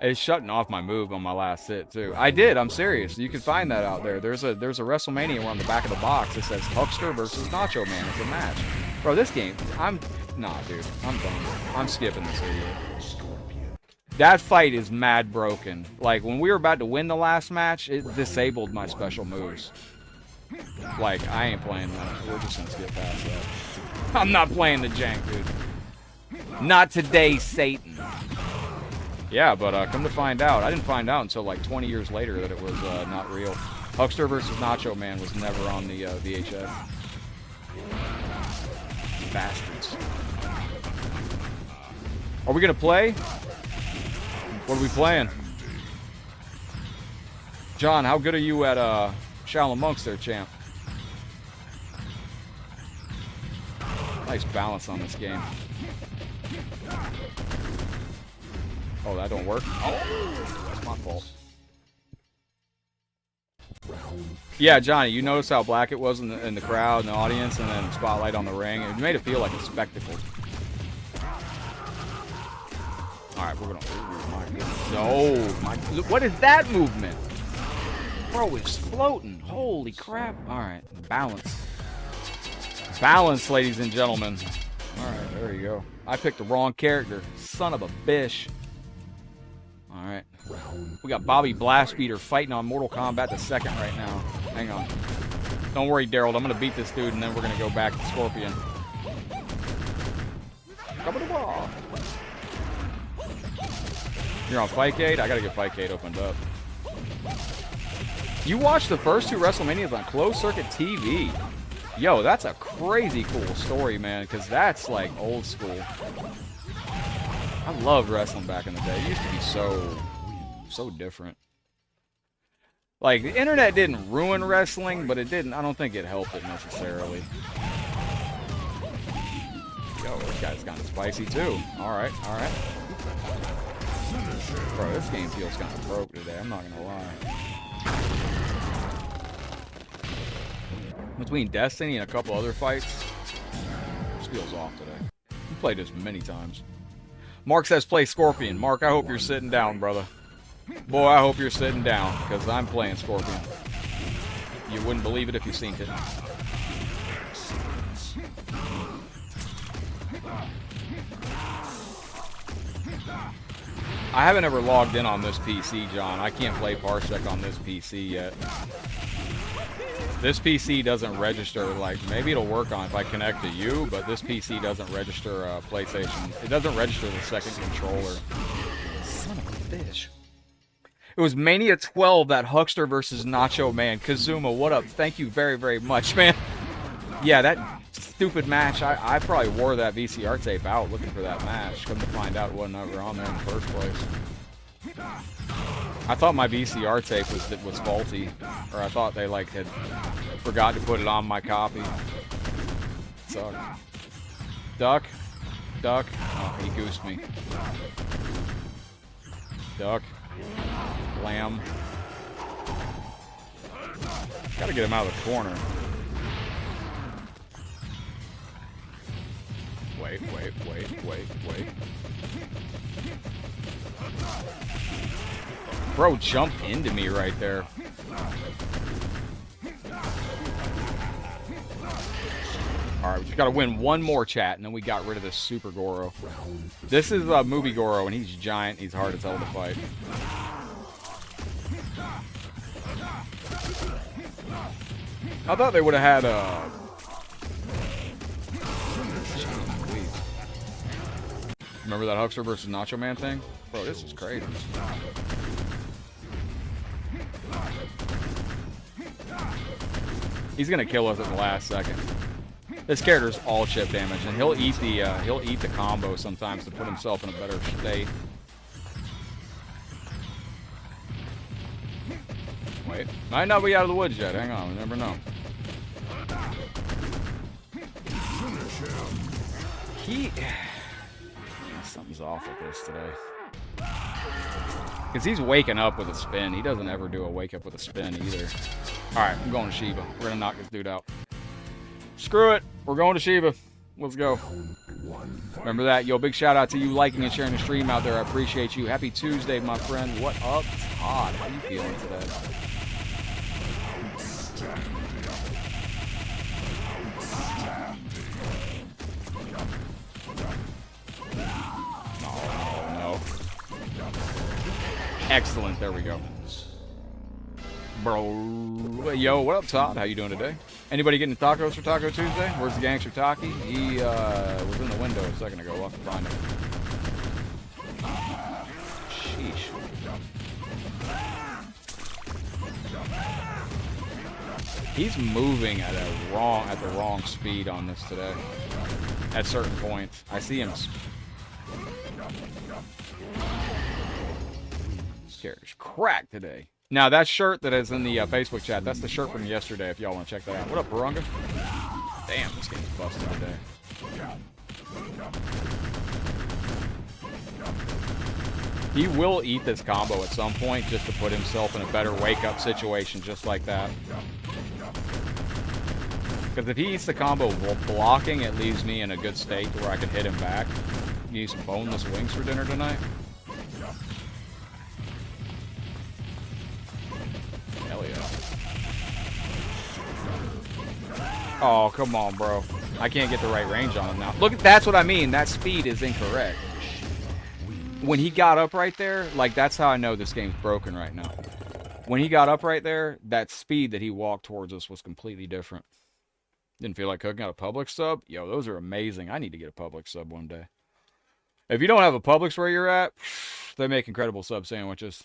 Speaker 1: It's shutting off my move on my last hit too. I did. I'm serious. You can find that out there. There's a WrestleMania where on the back of the box it says Huckster versus Nacho Man. It's a match. Bro, this game, nah, dude. I'm done. I'm skipping this video. That fight is mad broken. Like when we were about to win the last match, it disabled my special moves. Like I ain't playing that. We're just gonna skip past that. I'm not playing the jank, dude. Not today, Satan. Yeah, but come to find out, I didn't find out until like 20 years later that it was not real. Huckster versus Nacho Man was never on the VHS. Bastards. Are we gonna play? What are we playing? John, how good are you at Shaolin Monks there, champ? Nice balance on this game. Oh, that don't work? Oh, that's my fault. Yeah, Johnny, you notice how black it was in the crowd, in the audience, and then spotlight on the ring? It made it feel like a spectacle. Alright, we're gonna... Oh, my goodness. Oh, my... What is that movement? Bro, it's floating. Holy crap. Alright, balance. Balance, ladies and gentlemen. Alright, there you go. I picked the wrong character. Son of a bitch. Alright. We got Bobby Blastbeater fighting on Mortal Kombat the 2nd right now. Hang on. Don't worry, Daryl. I'm going to beat this dude, and then we're going to go back to Scorpion. Come to the wall. You're on Fightcade? I got to get Fightcade opened up. You watched the first 2 WrestleManias on closed circuit TV. Yo, that's a crazy cool story, man, because that's like old school. I loved wrestling back in the day. It used to be so different. Like, the internet didn't ruin wrestling, but it didn't, I don't think it helped it necessarily. Yo, this guy's kind of spicy too. Alright, alright. Bro, this game feels kind of broke today, I'm not gonna lie. Between Destiny and a couple other fights, this feels off today. We played this many times. Mark says play Scorpion. Mark, I hope you're sitting down, brother. Boy, I hope you're sitting down, because I'm playing Scorpion. You wouldn't believe it if you seen it. I haven't ever logged in on this PC, John. I can't play Parsec on this PC yet. This PC doesn't register, like, maybe it'll work on if I connect to you, but this PC doesn't register PlayStation. It doesn't register the second controller. Son of a bitch. It was Mania 12, that Huckster versus Nacho Man. Kazuma, what up? Thank you very, very much, man. Yeah, that stupid match, I probably wore that VCR tape out looking for that match. Come to find out it wasn't ever on there in the first place. I thought my VCR tape was faulty, or I thought they like had forgot to put it on my copy. Sucked. Duck, duck. Oh, he goosed me. Duck, lamb. Gotta get him out of the corner. Wait. Bro, jumped into me right there. Alright, we just gotta win one more, chat, and then we got rid of this Super Goro. This is movie Goro, and he's giant. He's hard as hell to fight. I thought they would have had Remember that Huckster versus Nacho Man thing? Bro, this is crazy. He's gonna kill us at the last second. This character's all chip damage, and he'll eat the combo sometimes to put himself in a better state. Wait, might not be out of the woods yet. Hang on, we never know. Something's off with this today. Because he's waking up with a spin. He doesn't ever do a wake up with a spin either. Alright, I'm going to Shiva. We're going to knock this dude out. Screw it. We're going to Shiva. Let's go. Remember that. Yo, big shout out to you liking and sharing the stream out there. I appreciate you. Happy Tuesday, my friend. What up, Todd? How you feeling today? No. Excellent. There we go. Bro. Yo, what up, Todd? How you doing today? Anybody getting tacos for Taco Tuesday? Where's the gangster Taki? He was in the window a second ago. We'll have to find him. Sheesh. He's moving at the wrong speed on this today. At certain points, I see him. This character's cracked today. Now, that shirt that is in the Facebook chat, that's the shirt from yesterday, if y'all want to check that out. What up, Barunga? Damn, this game's busted today. He will eat this combo at some point just to put himself in a better wake-up situation just like that. Because if he eats the combo while blocking, it leaves me in a good state to where I can hit him back. You need some boneless wings for dinner tonight? Hell yeah. Oh, come on, bro. I can't get the right range on him now. Look, that's what I mean. That speed is incorrect. When he got up right there, like, that's how I know this game's broken right now. When he got up right there, that speed that he walked towards us was completely different. Didn't feel like cooking out a Publix sub. Yo, those are amazing. I need to get a Publix sub one day. If you don't have a Publix where you're at, they make incredible sub sandwiches.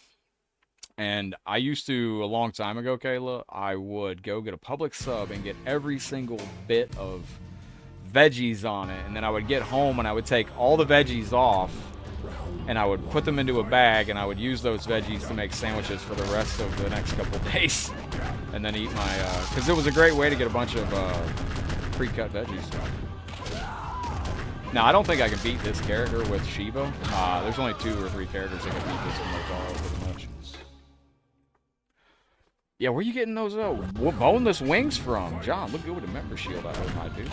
Speaker 1: And I used to, a long time ago, Kayla, I would go get a Publix sub and get every single bit of veggies on it. And then I would get home and I would take all the veggies off and I would put them into a bag and I would use those veggies to make sandwiches for the rest of the next couple of days. And then eat my, because it was a great way to get a bunch of pre-cut veggies. Now, I don't think I can beat this character with Shiva. There's only 2 or 3 characters that can beat this with Motaro pretty much. Yeah, where are you getting those boneless wings from? John, look good with a member shield I hope I do.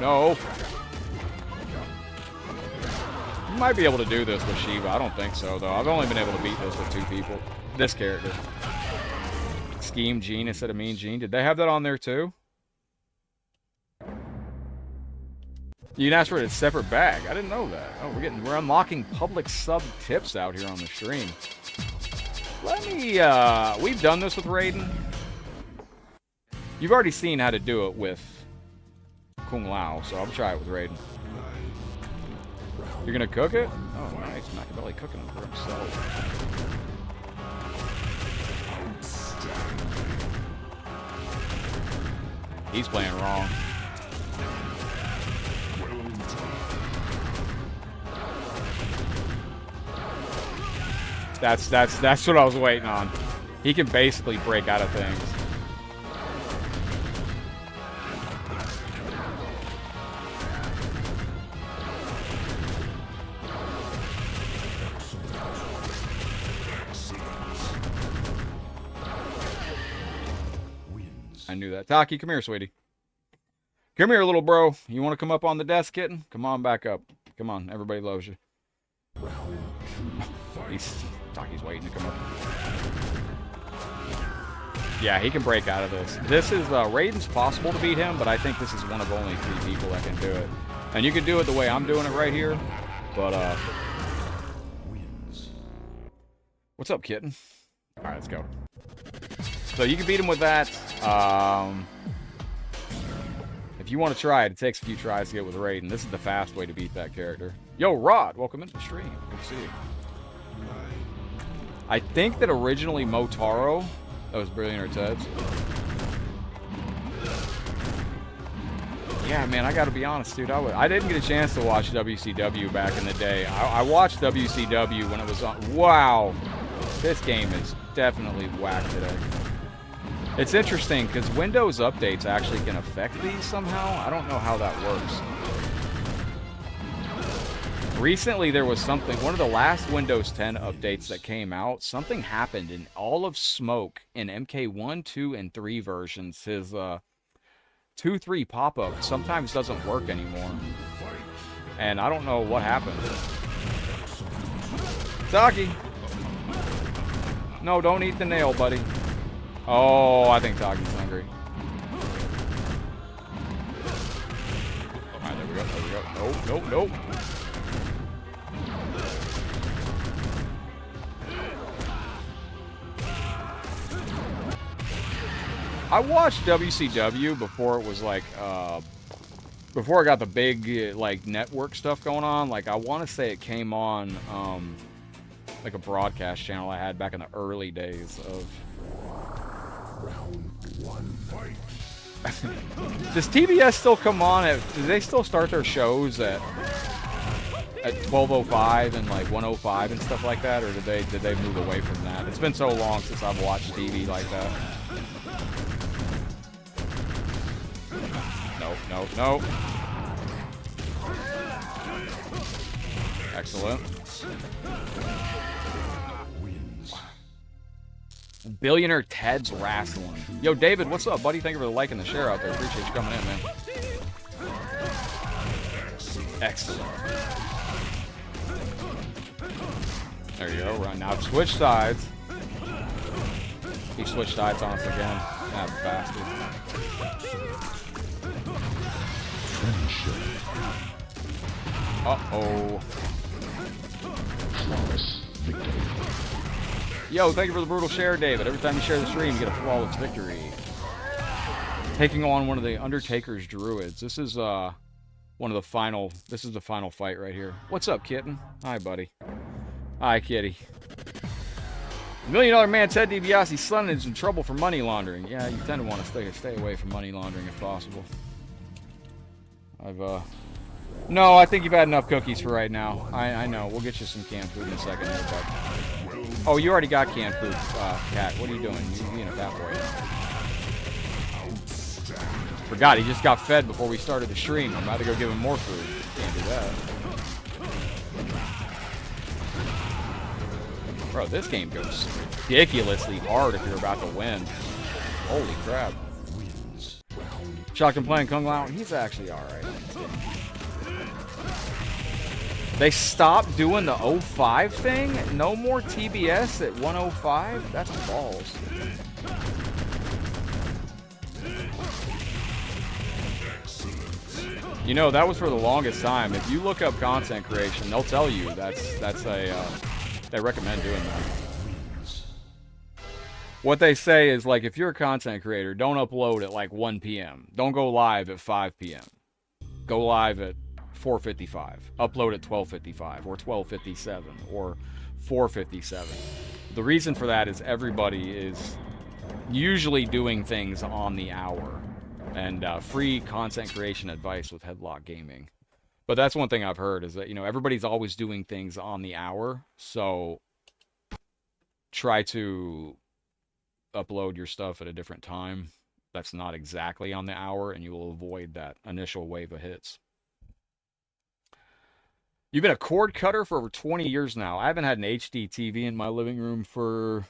Speaker 1: No. You might be able to do this with Shiva. I don't think so, though. I've only been able to beat this with 2 people. This character. Scheme Gene instead of Mean Gene. Did they have that on there, too? You can ask for a separate bag. I didn't know that. Oh, we're unlocking public sub tips out here on the stream. Let me, we've done this with Raiden. You've already seen how to do it with Kung Lao, so I'll try it with Raiden. You're gonna cook it? Oh, nice. Machiavelli cooking it for himself. He's playing wrong. That's what I was waiting on. He can basically break out of things. I knew that. Taki, come here, sweetie. Come here, little bro. You want to come up on the desk, kitten? Come on back up. Come on, everybody loves you. Taki's waiting to come up. Yeah, he can break out of this. This is, Raiden's possible to beat him, but I think this is one of only 3 people that can do it. And you can do it the way I'm doing it right here, but, what's up, kitten? Alright, let's go. So you can beat him with that. If you want to try it, it takes a few tries to get with Raiden. This is the fast way to beat that character. Yo, Rod, welcome into the stream. Good to see you. I think that originally Motaro, that was Brilliant or Ted's. Yeah, man, I gotta be honest, dude. I didn't get a chance to watch WCW back in the day. I watched WCW when it was on. Wow, this game is definitely whack today. It's interesting because Windows updates actually can affect these somehow. I don't know how that works. Recently, there was something, one of the last Windows 10 updates that came out, something happened in all of Smoke in MK1, 2, and 3 versions. His 2-3 pop-up sometimes doesn't work anymore. And I don't know what happened. Taki! No, don't eat the nail, buddy. Oh, I think Taki's hungry. Alright, there we go, there we go. Nope, nope, nope. I watched WCW before it was like, before I got the big, like, network stuff going on. Like, I want to say it came on, like a broadcast channel I had back in the early days of... Round 1 fight. Does TBS still come on at, do they still start their shows at 12:05 and like 1:05 and stuff like that, or did they move away from that? It's been so long since I've watched TV like that. Nope, nope, nope. Excellent. Billionaire Ted's Wrestling. Yo, David, what's up, buddy? Thank you for the like and the share out there. Appreciate you coming in, man. Excellent. There you go. Right now, I've switched sides. He switched sides on us again. That bastard. Uh-oh. Yo, thank you for the brutal share, David. Every time you share the stream, you get a flawless victory. Taking on one of the Undertaker's druids. This is one of the final. This is the final fight right here. What's up, kitten? Hi, buddy. Hi, kitty. $1 Million Man Ted DiBiase's son is in trouble for money laundering. Yeah, you tend to want to stay away from money laundering if possible. No, I think you've had enough cookies for right now. I know. We'll get you some canned food in a second here, but... Oh, you already got canned food, Cat. What are you doing? You're being a fat boy. Forgot, he just got fed before we started the stream. I'm about to go give him more food. Can't do that. Bro, this game goes ridiculously hard if you're about to win. Holy crap. Shocked and playing Kung Lao. He's actually alright. They stopped doing the 05 thing? No more TBS at 105? That's balls. You know, that was for the longest time. If you look up content creation, they'll tell you they recommend doing that. What they say is, like, if you're a content creator, don't upload at like 1 p.m. Don't go live at 5 p.m. Go live at 4:55. Upload at 12:55 or 12:57 or 4:57. The reason for that is everybody is usually doing things on the hour. And free content creation advice with Headlockedgaming. But that's one thing I've heard is that, you know, everybody's always doing things on the hour. So try to upload your stuff at a different time that's not exactly on the hour, and you will avoid that initial wave of hits. You've been a cord cutter for over 20 years now. I haven't had an HD TV in my living room for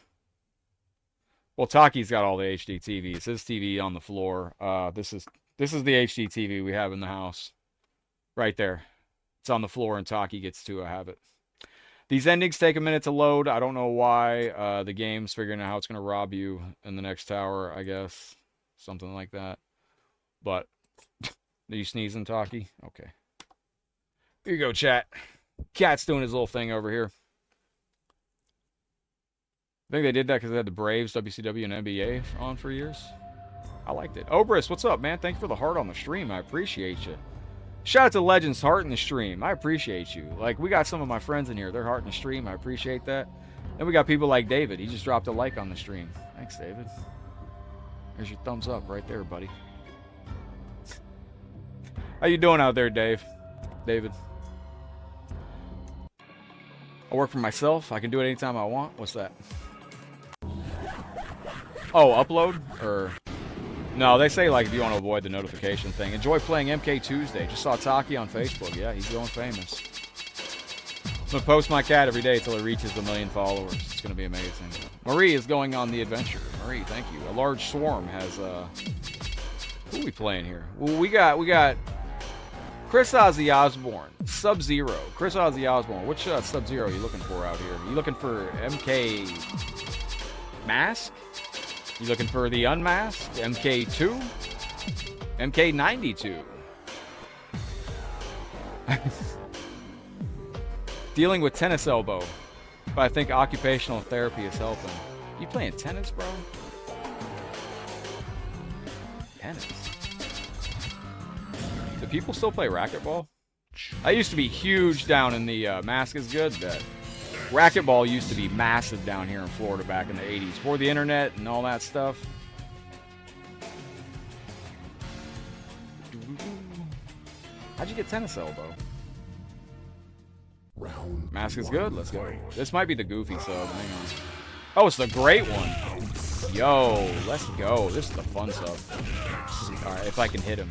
Speaker 1: Well, Taki's got all the HD TVs. His TV on the floor. This is the HD TV we have in the house. Right there. It's on the floor and Taki gets to have it. These endings take a minute to load. I don't know why. The game's figuring out how it's going to rob you in the next tower, I guess. Something like that. But, are you sneezing, Taki? Okay. Here you go, chat. Cat's doing his little thing over here. I think they did that because they had the Braves, WCW, and NBA on for years. I liked it. Obris, what's up, man? Thanks for the heart on the stream. I appreciate you. Shout out to Legends Heart in the stream. I appreciate you. Like, we got some of my friends in here. They're heart in the stream. I appreciate that. And we got people like David. He just dropped a like on the stream. Thanks, David. There's your thumbs up right there, buddy. How you doing out there, David? I work for myself. I can do it anytime I want. What's that? Oh, upload? Or... No, they say, like, if you want to avoid the notification thing. Enjoy playing MK Tuesday. Just saw Taki on Facebook. Yeah, he's going famous. I'm going to post my cat every day until it reaches 1 million followers. It's going to be amazing. Marie is going on the adventure. Marie, thank you. A large swarm has, who are we playing here? Well, we got Chris Ozzy Osbourne. Sub-Zero. Chris Ozzy Osbourne. Which Sub-Zero are you looking for out here? You looking for MK Mask? You looking for the Unmasked? MK2? MK92? Dealing with tennis elbow. But I think occupational therapy is helping. You playing tennis, bro? Tennis? Do people still play racquetball? I used to be huge down in the Mask is Good. That racquetball used to be massive down here in Florida back in the 80s. Before the internet and all that stuff. How'd you get tennis elbow? Mask is Good. Let's go. This might be the goofy sub. Hang on. Oh, it's the great one. Yo, let's go. This is the fun sub. Alright, if I can hit him.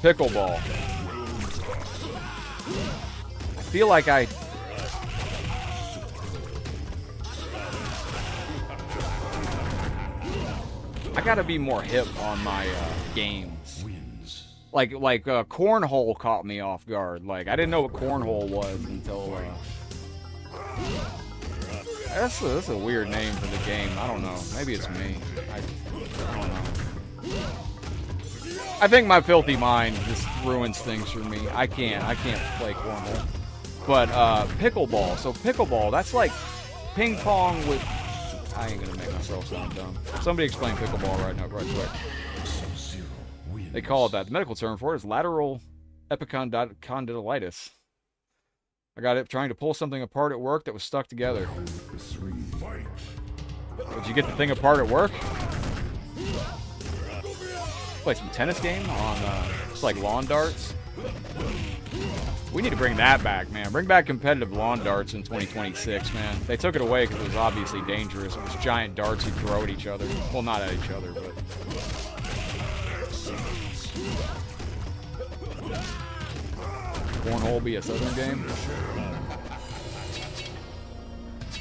Speaker 1: Pickleball. I feel like I gotta be more hip on my games. Like cornhole caught me off guard. Like I didn't know what cornhole was until that's a weird name for the game. I don't know. Maybe it's me. I don't know. I think my filthy mind just ruins things for me. I can't play cornhole. But pickleball. So pickleball, that's like ping pong with. I ain't gonna make myself sound dumb. Somebody explain pickleball right quick. They call it that. The medical term for it is lateral epicondylitis. I got it trying to pull something apart at work that was stuck together. Did you get the thing apart at work? Play some tennis game on just like lawn darts. We need to bring that back, man. Bring back competitive lawn darts in 2026, man. They took it away because it was obviously dangerous. It was giant darts you'd throw at each other. Well, not at each other, but... Cornhole be a Southern game?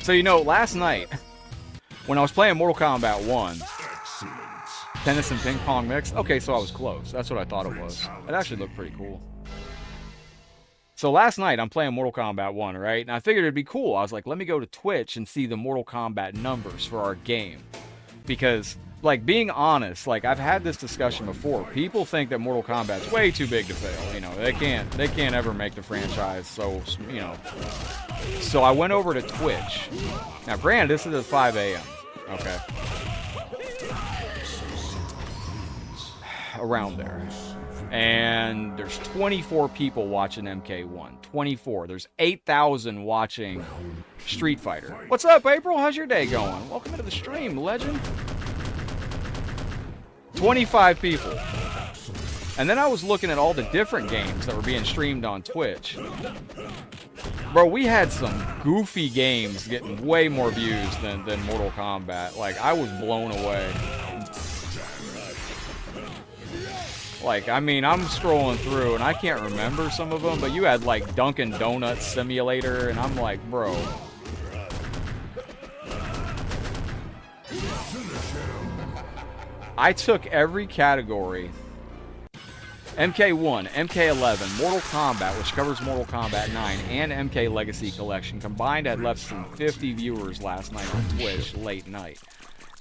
Speaker 1: So, you know, last night, when I was playing Mortal Kombat 1, tennis and ping pong mix. Okay, so I was close. That's what I thought it was. It actually looked pretty cool. So last night, I'm playing Mortal Kombat 1, right? And I figured it'd be cool. I was like, let me go to Twitch and see the Mortal Kombat numbers for our game. Because, like, being honest, like, I've had this discussion before. People think that Mortal Kombat's way too big to fail. You know, they can't ever make the franchise, so, you know. So I went over to Twitch. Now, granted, this is at 5 a.m., okay? Around there. And there's 24 people watching MK1. 24. There's 8,000 watching Street Fighter. What's up, April? How's your day going? Welcome into the stream, legend. 25 people. And then I was looking at all the different games that were being streamed on Twitch. Bro, we had some goofy games getting way more views than Mortal Kombat. Like, I was blown away. Like, I mean, I'm scrolling through, and I can't remember some of them, but you had, like, Dunkin' Donuts Simulator, and I'm like, bro. I took every category. MK1, MK11, Mortal Kombat, which covers Mortal Kombat 9, and MK Legacy Collection. Combined had less than 50 viewers last night on Twitch, late night.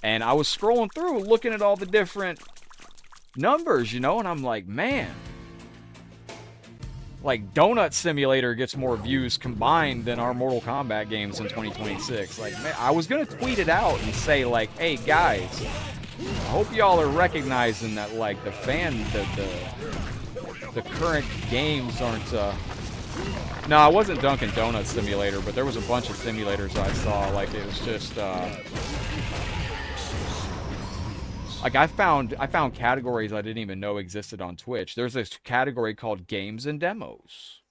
Speaker 1: And I was scrolling through, looking at all the different numbers, you know, and I'm like, man. Like, Donut Simulator gets more views combined than our Mortal Kombat games in 2026. Like, man, I was going to tweet it out and say, like, hey, guys, I hope y'all are recognizing that, like, the current games aren't, No, it wasn't Dunkin' Donuts Simulator, but there was a bunch of simulators I saw. Like, it was just, like, I found categories I didn't even know existed on Twitch. There's this category called Games and Demos.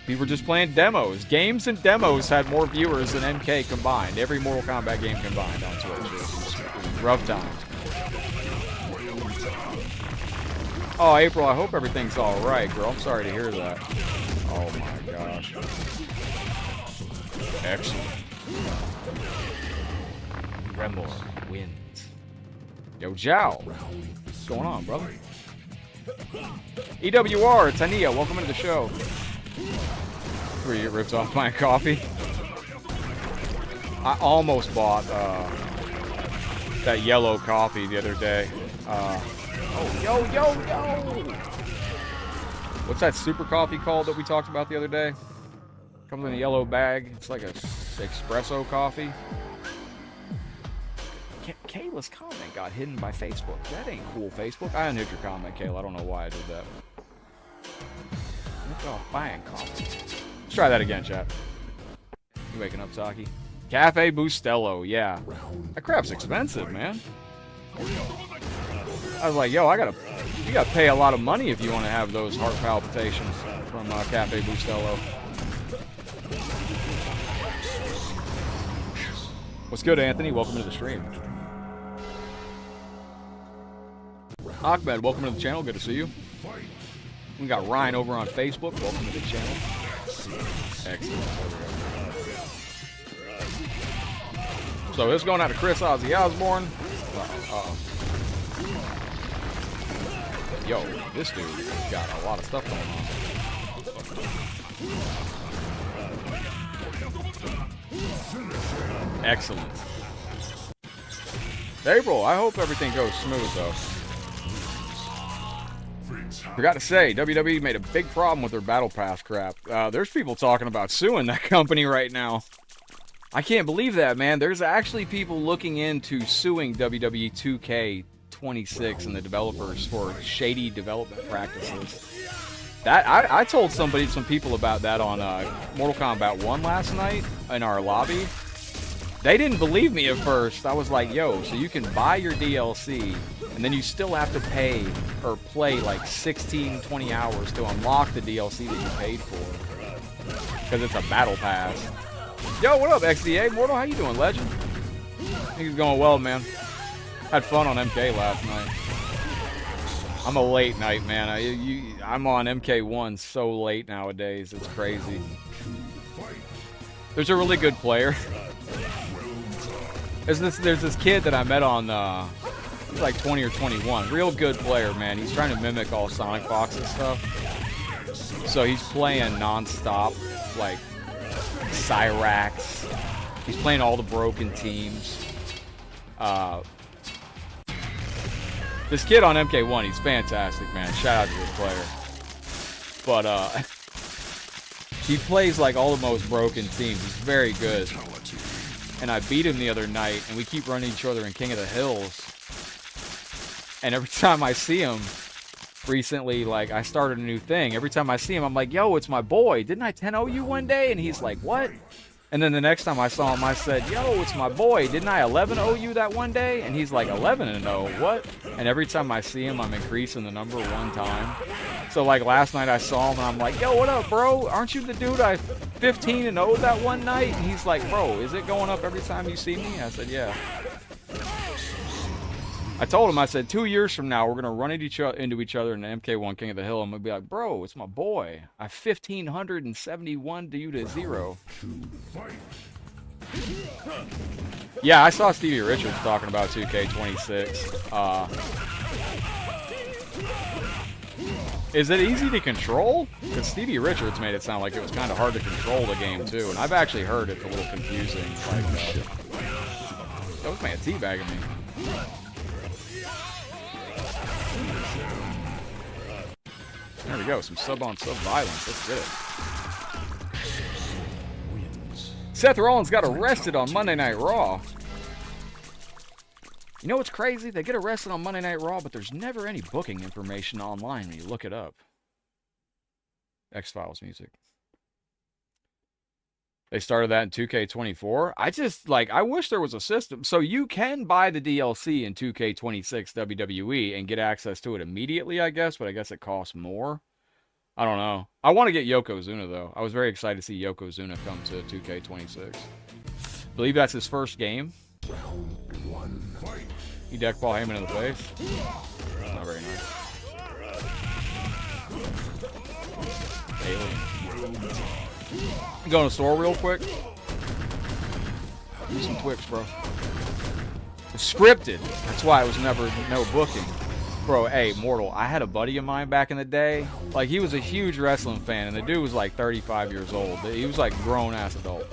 Speaker 1: People were just playing demos. Games and Demos had more viewers than MK combined. Every Mortal Kombat game combined on Twitch. It was rough times. Oh, April, I hope everything's alright, girl. I'm sorry to hear that. Oh my gosh. Excellent. Remor wins. Yo, Zhao. What's going on, brother? EWR, Tania, welcome into the show. Where you get ripped off buying coffee? I almost bought that yellow coffee the other day. Oh, yo! What's that super coffee called that we talked about the other day? Comes in a yellow bag. It's like a espresso coffee. Kayla's comment got hidden by Facebook. That ain't cool, Facebook. I unhid your comment, Kayla. I don't know why I did that. Look off buying coffee. Let's try that again, chat. You waking up, Taki? Cafe Bustelo, yeah. That crap's expensive, man. I was like, yo, you gotta pay a lot of money if you want to have those heart palpitations from Cafe Bustelo. What's good, Anthony? Welcome to the stream. Ahmed, welcome to the channel. Good to see you. We got Ryan over on Facebook. Welcome to the channel. Excellent. So this is going out to Chris Ozzy Osbourne. Yo, this dude got a lot of stuff going on. Excellent. April, I hope everything goes smooth, though. Forgot to say, WWE made a big problem with their Battle Pass crap. There's people talking about suing that company right now. I can't believe that, man. There's actually people looking into suing WWE 2K26 and the developers for shady development practices. That I told some people about that on Mortal Kombat 1 last night in our lobby. They didn't believe me at first. I was like, yo, so you can buy your DLC, and then you still have to pay or play like 16, 20 hours to unlock the DLC that you paid for. Because it's a battle pass. Yo, what up, XDA? Mortal, how you doing, legend? I think it's going well, man. Had fun on MK last night. I'm a late night, man. I'm on MK1 so late nowadays. It's crazy. There's a really good player. There's this kid that I met on, he's like 20 or 21. Real good player, man. He's trying to mimic all Sonic Fox's stuff. So he's playing non-stop, like Cyrax. He's playing all the broken teams. This kid on MK1, he's fantastic, man. Shout out to this player. But he plays like all the most broken teams. He's very good. And I beat him the other night, and we keep running each other in King of the Hills. And every time I see him, recently, like, I started a new thing. Every time I see him, I'm like, yo, it's my boy. Didn't I 10-0 you one day? And he's like, what? And then the next time I saw him, I said, yo, it's my boy. Didn't I 11-0 you that one day? And he's like, 11-0, what? And every time I see him, I'm increasing the number one time. So, like, last night I saw him, and I'm like, yo, what up, bro? Aren't you the dude I 15-0 that one night? And he's like, bro, is it going up every time you see me? I said, yeah. I told him, I said, 2 years from now, we're going to run into each other in the MK1 King of the Hill. I'm going to be like, bro, it's my boy. I 1,571 to you to 0. Yeah, I saw Stevie Richards talking about 2K26. Is it easy to control? Because Stevie Richards made it sound like it was kind of hard to control the game, too. And I've actually heard it's a little confusing. Like, that was man teabagging me. There we go, some sub-on-sub violence. Let's get it. Seth Rollins got arrested on Monday Night Raw. You know what's crazy? They get arrested on Monday Night Raw, but there's never any booking information online when you look it up. X-Files music. They started that in 2K24. I just, like, I wish there was a system. So you can buy the DLC in 2K26 WWE and get access to it immediately, I guess, but I guess it costs more. I don't know. I want to get Yokozuna, though. I was very excited to see Yokozuna come to 2K26. I believe that's his first game. He decked Paul Heyman in the face. Not very nice. Alien. Go to the store real quick. Do some Twix, bro. It's scripted. That's why it was never no booking. Bro, hey, Mortal, I had a buddy of mine back in the day. Like, he was a huge wrestling fan, and the dude was like 35 years old. He was like grown-ass adult.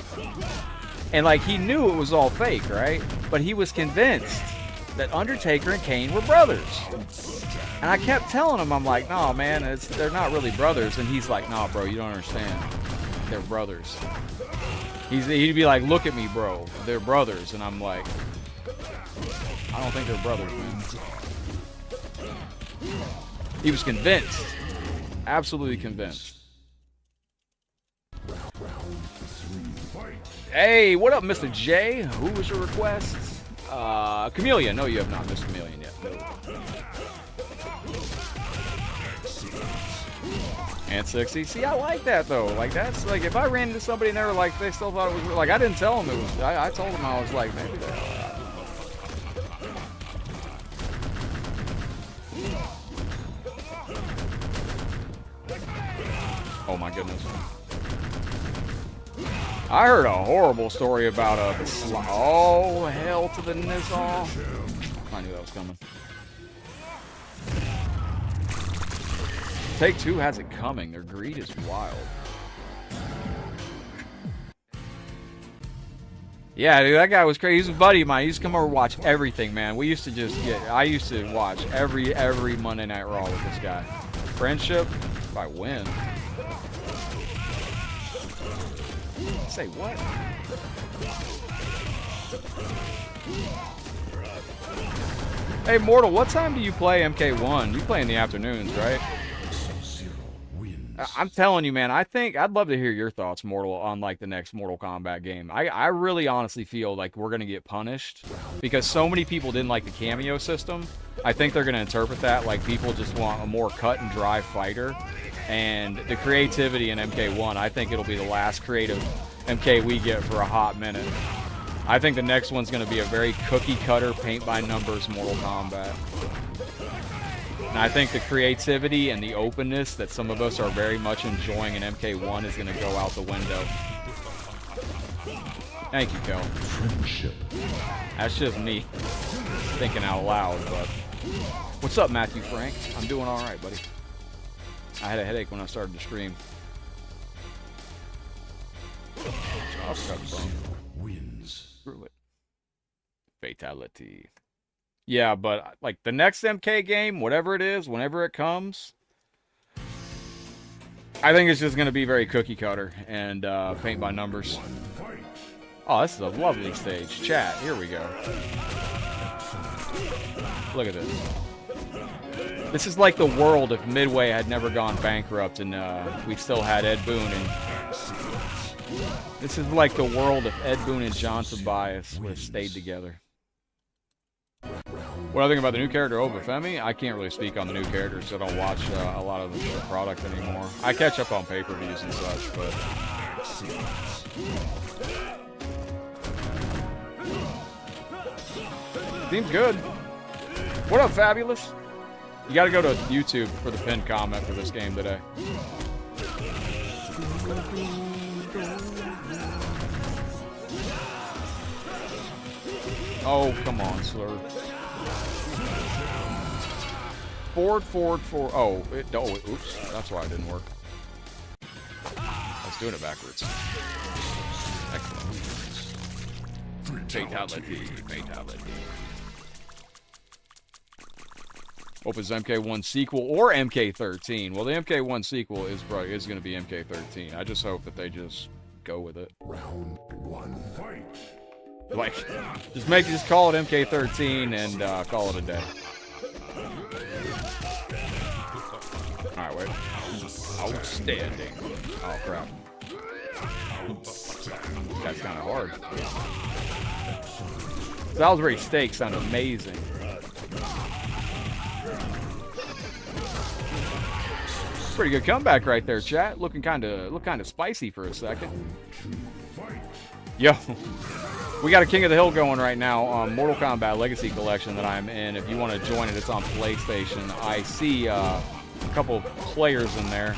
Speaker 1: And like, he knew it was all fake, right? But he was convinced that Undertaker and Kane were brothers. And I kept telling him, I'm like, no, man, they're not really brothers. And he's like, nah, bro, you don't understand. They're brothers. He'd be like, look at me, bro. They're brothers. And I'm like, I don't think they're brothers, man. He was convinced. Absolutely convinced. Hey, what up, Mr. J? Who was your request? Chameleon. No, you have not missed Chameleon yet. No. And 60. See, I like that, though. Like, that's, like, if I ran into somebody and they were like, they still thought it was, like, I didn't tell them it was, I told them I was like, maybe they're alright. Oh, my goodness. I heard a horrible story about oh, hell to the Nizal. I knew that was coming. Take-Two has it coming. Their greed is wild. Yeah, dude, that guy was crazy. He's a buddy of mine. He used to come over and watch everything, man. We used to just I used to watch every Monday Night Raw with this guy. Friendship? If I win. Say what? Hey, Mortal, what time do you play MK1? You play in the afternoons, right? I'm telling you, man, I'd love to hear your thoughts, Mortal, on like the next Mortal Kombat game. I really honestly feel like we're going to get punished because so many people didn't like the cameo system. I think they're going to interpret that like people just want a more cut and dry fighter. And the creativity in MK1, I think it'll be the last creative MK we get for a hot minute. I think the next one's going to be a very cookie-cutter, paint-by-numbers Mortal Kombat. And I think the creativity and the openness that some of us are very much enjoying in MK1 is going to go out the window. Thank you, Kel. Friendship. That's just me thinking out loud, but... What's up, Matthew Frank? I'm doing all right, buddy. I had a headache when I started to stream. Wins. Screw it. Fatality. Yeah, but like the next MK game, whatever it is, whenever it comes, I think it's just going to be very cookie cutter and paint by numbers. Oh, this is a lovely stage. Chat, here we go. Look at this. This is like the world if Midway had never gone bankrupt and we still had Ed Boon. And this is like the world if Ed Boon and John Tobias would have stayed together. What I think about the new character Obafemi, I can't really speak on the new characters, so I don't watch a lot of the product anymore. I catch up on pay-per-views and such, but... Seems good. What up, Fabulous? You gotta go to YouTube for the pinned comment for this game today. Oh, come on, slur. Forward. Oh, oops. That's why it didn't work. I was doing it backwards. Excellent. Fatality. Hope it's MK1 sequel or MK13. Well, the MK1 sequel is going to be MK13. I just hope that they just go with it.
Speaker 5: Round 1 fight.
Speaker 1: Like, just call it MK13 and call it a day. Alright, wait. Outstanding. Oh, crap. That's kind of hard. Salisbury steak sound amazing. Pretty good comeback right there, chat. Look kind of spicy for a second. Yo, we got a King of the Hill going right now. Mortal Kombat Legacy Collection that I'm in. If you want to join it, it's on PlayStation. I see a couple of players in there.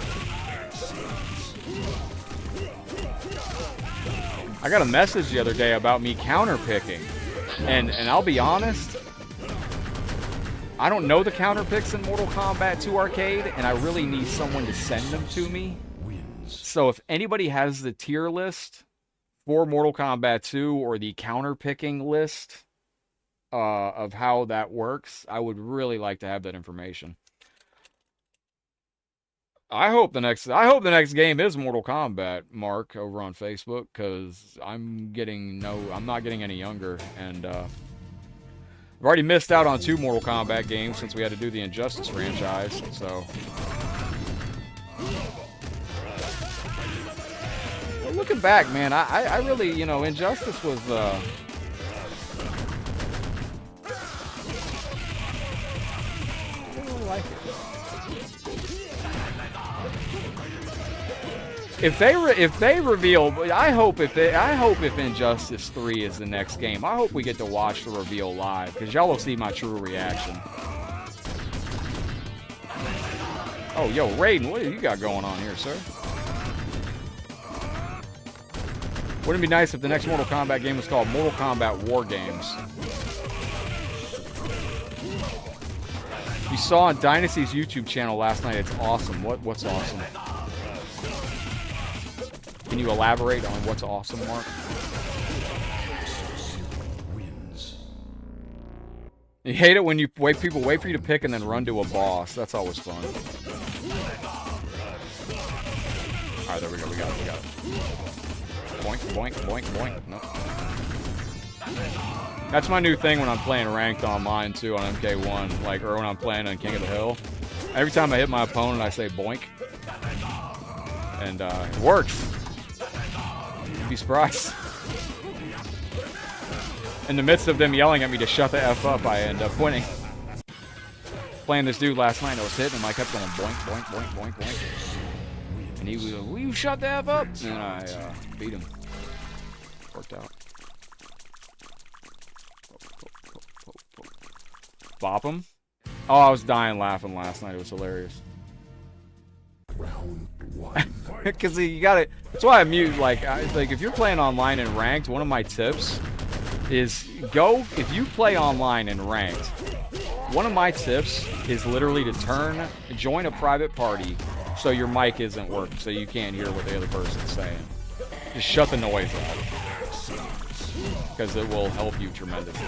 Speaker 1: I got a message the other day about me counterpicking, and I'll be honest, I don't know the counterpicks in Mortal Kombat 2 Arcade, and I really need someone to send them to me. So if anybody has the tier list for Mortal Kombat 2 or the counterpicking list of how that works, I would really like to have that information. I hope the next game is Mortal Kombat, Mark, over on Facebook, because I'm not getting any younger, and I've already missed out on 2 Mortal Kombat games since we had to do the Injustice franchise, so. Well, looking back, man, I really, you know, Injustice was, I really like it. If they reveal, I hope if Injustice 3 is the next game, I hope we get to watch the reveal live, because y'all will see my true reaction. Oh, yo, Raiden, what do you got going on here, sir? Wouldn't it be nice if the next Mortal Kombat game was called Mortal Kombat War Games? You saw on Dynasty's YouTube channel last night. It's awesome. What's awesome? Can you elaborate on what's awesome, Mark? You hate it when you people wait for you to pick and then run to a boss. That's always fun. Alright, there we go. We got it. Boink, boink, boink, boink. Nope. That's my new thing when I'm playing ranked online, too, on MK1. Like, or when I'm playing on King of the Hill. Every time I hit my opponent, I say boink. And, it works. You'd be surprised. In the midst of them yelling at me to shut the F up, I end up winning. Playing this dude last night, I was hitting him, I kept going boink, boink, boink, boink, boink. And he was like, will you shut the F up? And I beat him. Worked out. Bop him? Oh, I was dying laughing last night, it was hilarious.
Speaker 5: Round 1
Speaker 1: Because you gotta, that's why I mute, like if you're playing online and ranked, one of my tips is if you play online and ranked, one of my tips is literally to join a private party so your mic isn't working, so you can't hear what the other person's saying. Just shut the noise out, because it will help you tremendously.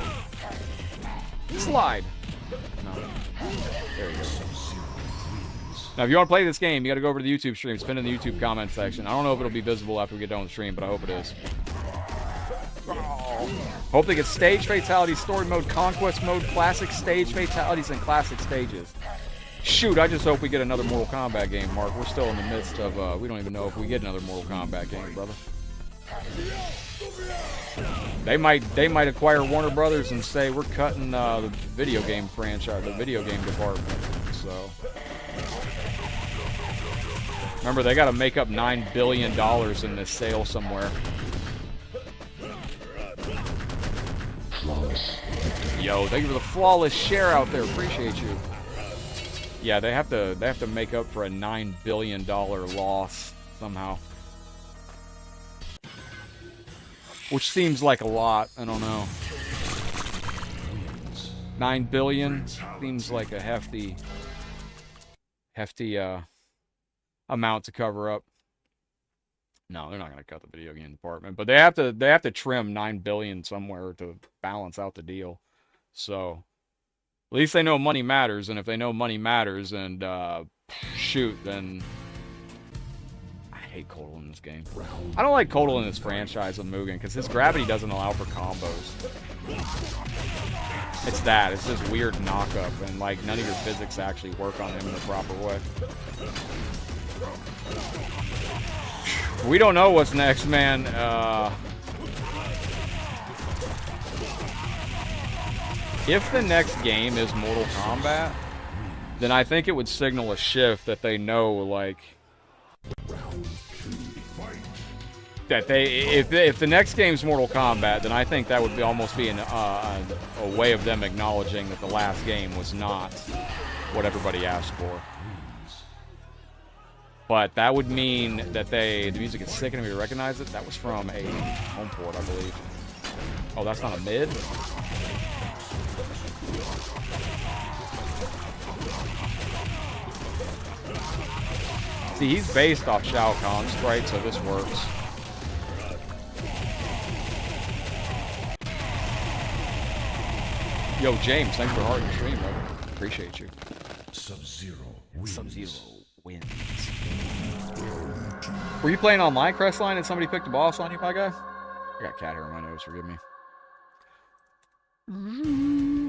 Speaker 1: Slide. No. There you go. Now, if you want to play this game, you got to go over to the YouTube stream. It's pinned in the YouTube comment section. I don't know if it'll be visible after we get done with the stream, but I hope it is. Oh. Hope they get stage fatalities, story mode, conquest mode, classic stage fatalities, and classic stages. Shoot, I just hope we get another Mortal Kombat game, Mark. We're still in the midst of, we don't even know if we get another Mortal Kombat game, brother. They might acquire Warner Brothers and say we're cutting the video game franchise, the video game department. So remember, they got to make up $9 billion in this sale somewhere.
Speaker 5: flawless victory.
Speaker 1: Yo, thank you for the flawless share out there. Appreciate you. Yeah, they have to make up for a $9 billion loss somehow. Which seems like a lot. I don't know. 9 billion seems like a hefty amount to cover up. No, they're not going to cut the video game department, but they have to trim 9 billion somewhere to balance out the deal. So at least they know money matters, and if they know money matters, and shoot, then I hate Kotal in this game. I don't like Kotal in this franchise of Mugen because his gravity doesn't allow for combos. It's that. It's this weird knockup, and like none of your physics actually work on him in the proper way. We don't know what's next, man. If the next game is Mortal Kombat, then I think it would signal a shift that they know, like, that if the next game's Mortal Kombat, then I think that would be almost be a way of them acknowledging that the last game was not what everybody asked for. But that would mean that the music is sick and we recognize it. That was from a home port, I believe. Oh, that's not a mid? See, he's based off Shao Kahn's sprite, so this works. Yo, James, thanks for hard to stream, brother. Appreciate you.
Speaker 5: Sub-Zero wins.
Speaker 1: Sub-Zero wins. Were you playing online, Crestline, and somebody picked a boss on you, my guy? I got cat hair on my nose, forgive me.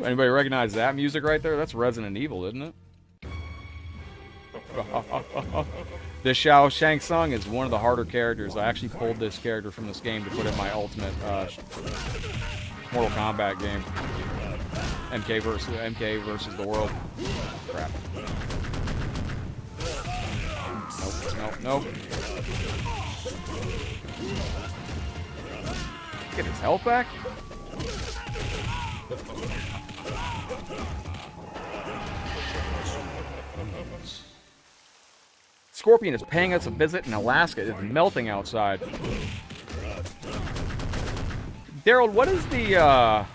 Speaker 1: Anybody recognize that music right there? That's Resident Evil, isn't it? This Shao Shang Tsung is one of the harder characters. I actually pulled this character from this game to put in my ultimate Mortal Kombat game. MK versus the world. Crap. Nope. Get his health back? Scorpion is paying us a visit in Alaska. It's melting outside. Daryl, what is the,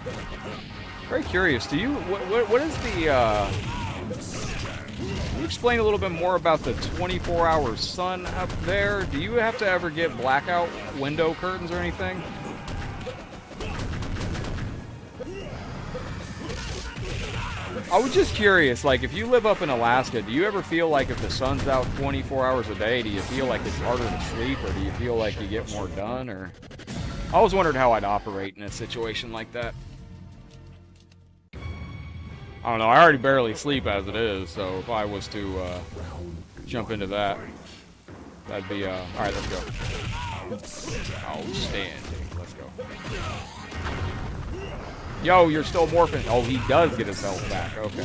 Speaker 1: very curious, do you, what is the, can you explain a little bit more about the 24-hour sun up there? Do you have to ever get blackout window curtains or anything? I was just curious, like, if you live up in Alaska, do you ever feel like if the sun's out 24 hours a day, do you feel like it's harder to sleep, or do you feel like you get more done, or... I always wondered how I'd operate in a situation like that. I don't know, I already barely sleep as it is, so if I was to, jump into that, that'd be, alright, let's go. Outstanding, let's go. Yo, you're still morphing. Oh, he does get his health back. Okay.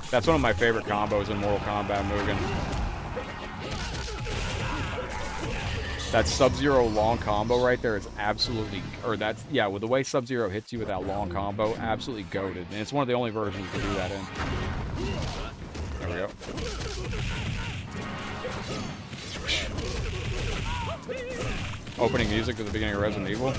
Speaker 1: That's one of my favorite combos in Mortal Kombat Mugen. That Sub-Zero long combo right there is absolutely... Or that's... Yeah, with the way Sub-Zero hits you with that long combo, absolutely goated. And it's one of the only versions to do that in. There we go. Opening music at the beginning of Resident Evil.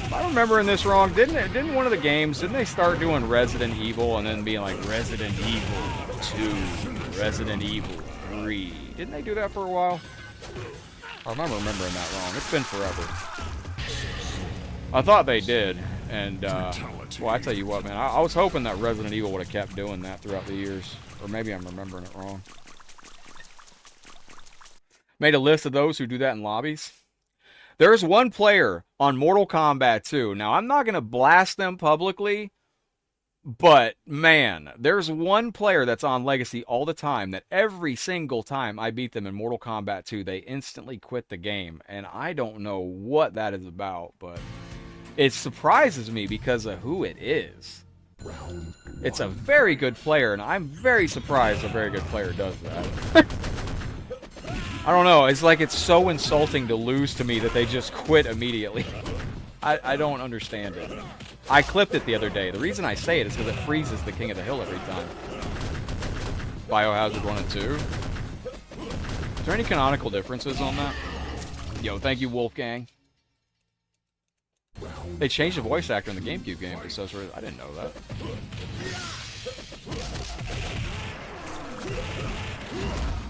Speaker 1: If I remember in this wrong, didn't one of the games, didn't they start doing Resident Evil and then being like Resident Evil 2, Resident Evil 3? Didn't they do that for a while? I remember remembering that wrong. It's been forever. I thought they did, and well, I tell you what, man, I was hoping that Resident Evil would have kept doing that throughout the years, or maybe I'm remembering it wrong. Made a list of those who do that in lobbies. There's one player on Mortal Kombat 2. Now, I'm not going to blast them publicly, but, man, there's one player that's on Legacy all the time that every single time I beat them in Mortal Kombat 2, they instantly quit the game. And I don't know what that is about, but it surprises me because of who it is. It's a very good player, and I'm very surprised a very good player does that. I don't know. It's like it's so insulting to lose to me that they just quit immediately. I don't understand it. I clipped it the other day. The reason I say it is because it freezes the King of the Hill every time. Biohazard 1 and 2. Is there any canonical differences on that? Yo, thank you, Wolfgang. They changed the voice actor in the GameCube game. It says, I didn't know that.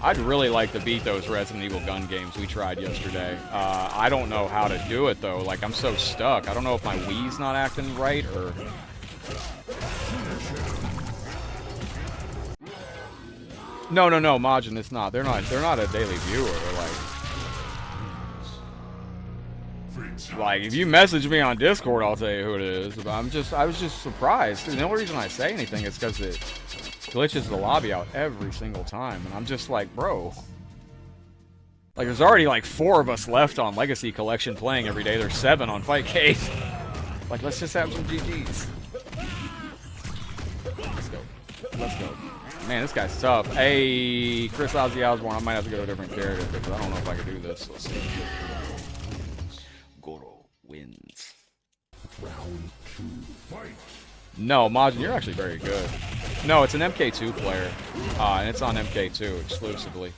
Speaker 1: I'd really like to beat those Resident Evil gun games we tried yesterday. I don't know how to do it, though. Like, I'm so stuck. I don't know if my Wii's not acting right, or... No, Majin, it's not. They're not a daily viewer. They're like, if you message me on Discord, I'll tell you who it is. But I was just surprised. The only reason I say anything is because it glitches the lobby out every single time, and I'm just like, bro. Like, there's already like 4 of us left on Legacy Collection playing every day. There's 7 on Fightcade. Like, let's just have some GGs. Let's go. Man, this guy's tough. Hey, Chris Ozzy Osbourne. I might have to go to a different character because I don't know if I can do this. Let's see. Goro wins. Round 2, fight. No, Majin, you're actually very good. No, it's an MK2 player, and it's on MK2 exclusively.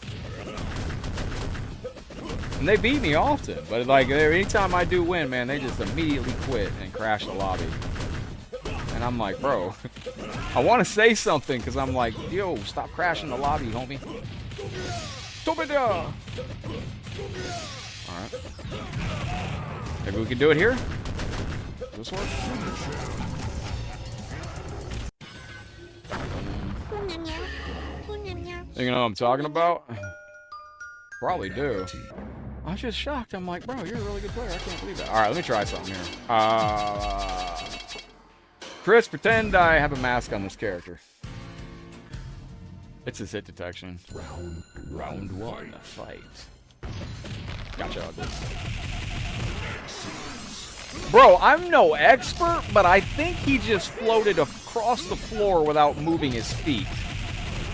Speaker 1: And they beat me often, but like anytime I do win, man, they just immediately quit and crash the lobby. And I'm like, bro, I want to say something because I'm like, yo, stop crashing the lobby, homie. Stop it down. All right. Maybe we can do it here. Does this work? You know what I'm talking about? Probably do. I was just shocked. I'm like, bro, you're a really good player. I can't believe that. All right, let me try something here. Chris, pretend I have a mask on this character. It's his hit detection. Round 1, fight. Gotcha, ugly. Bro, I'm no expert, but I think he just floated across the floor without moving his feet.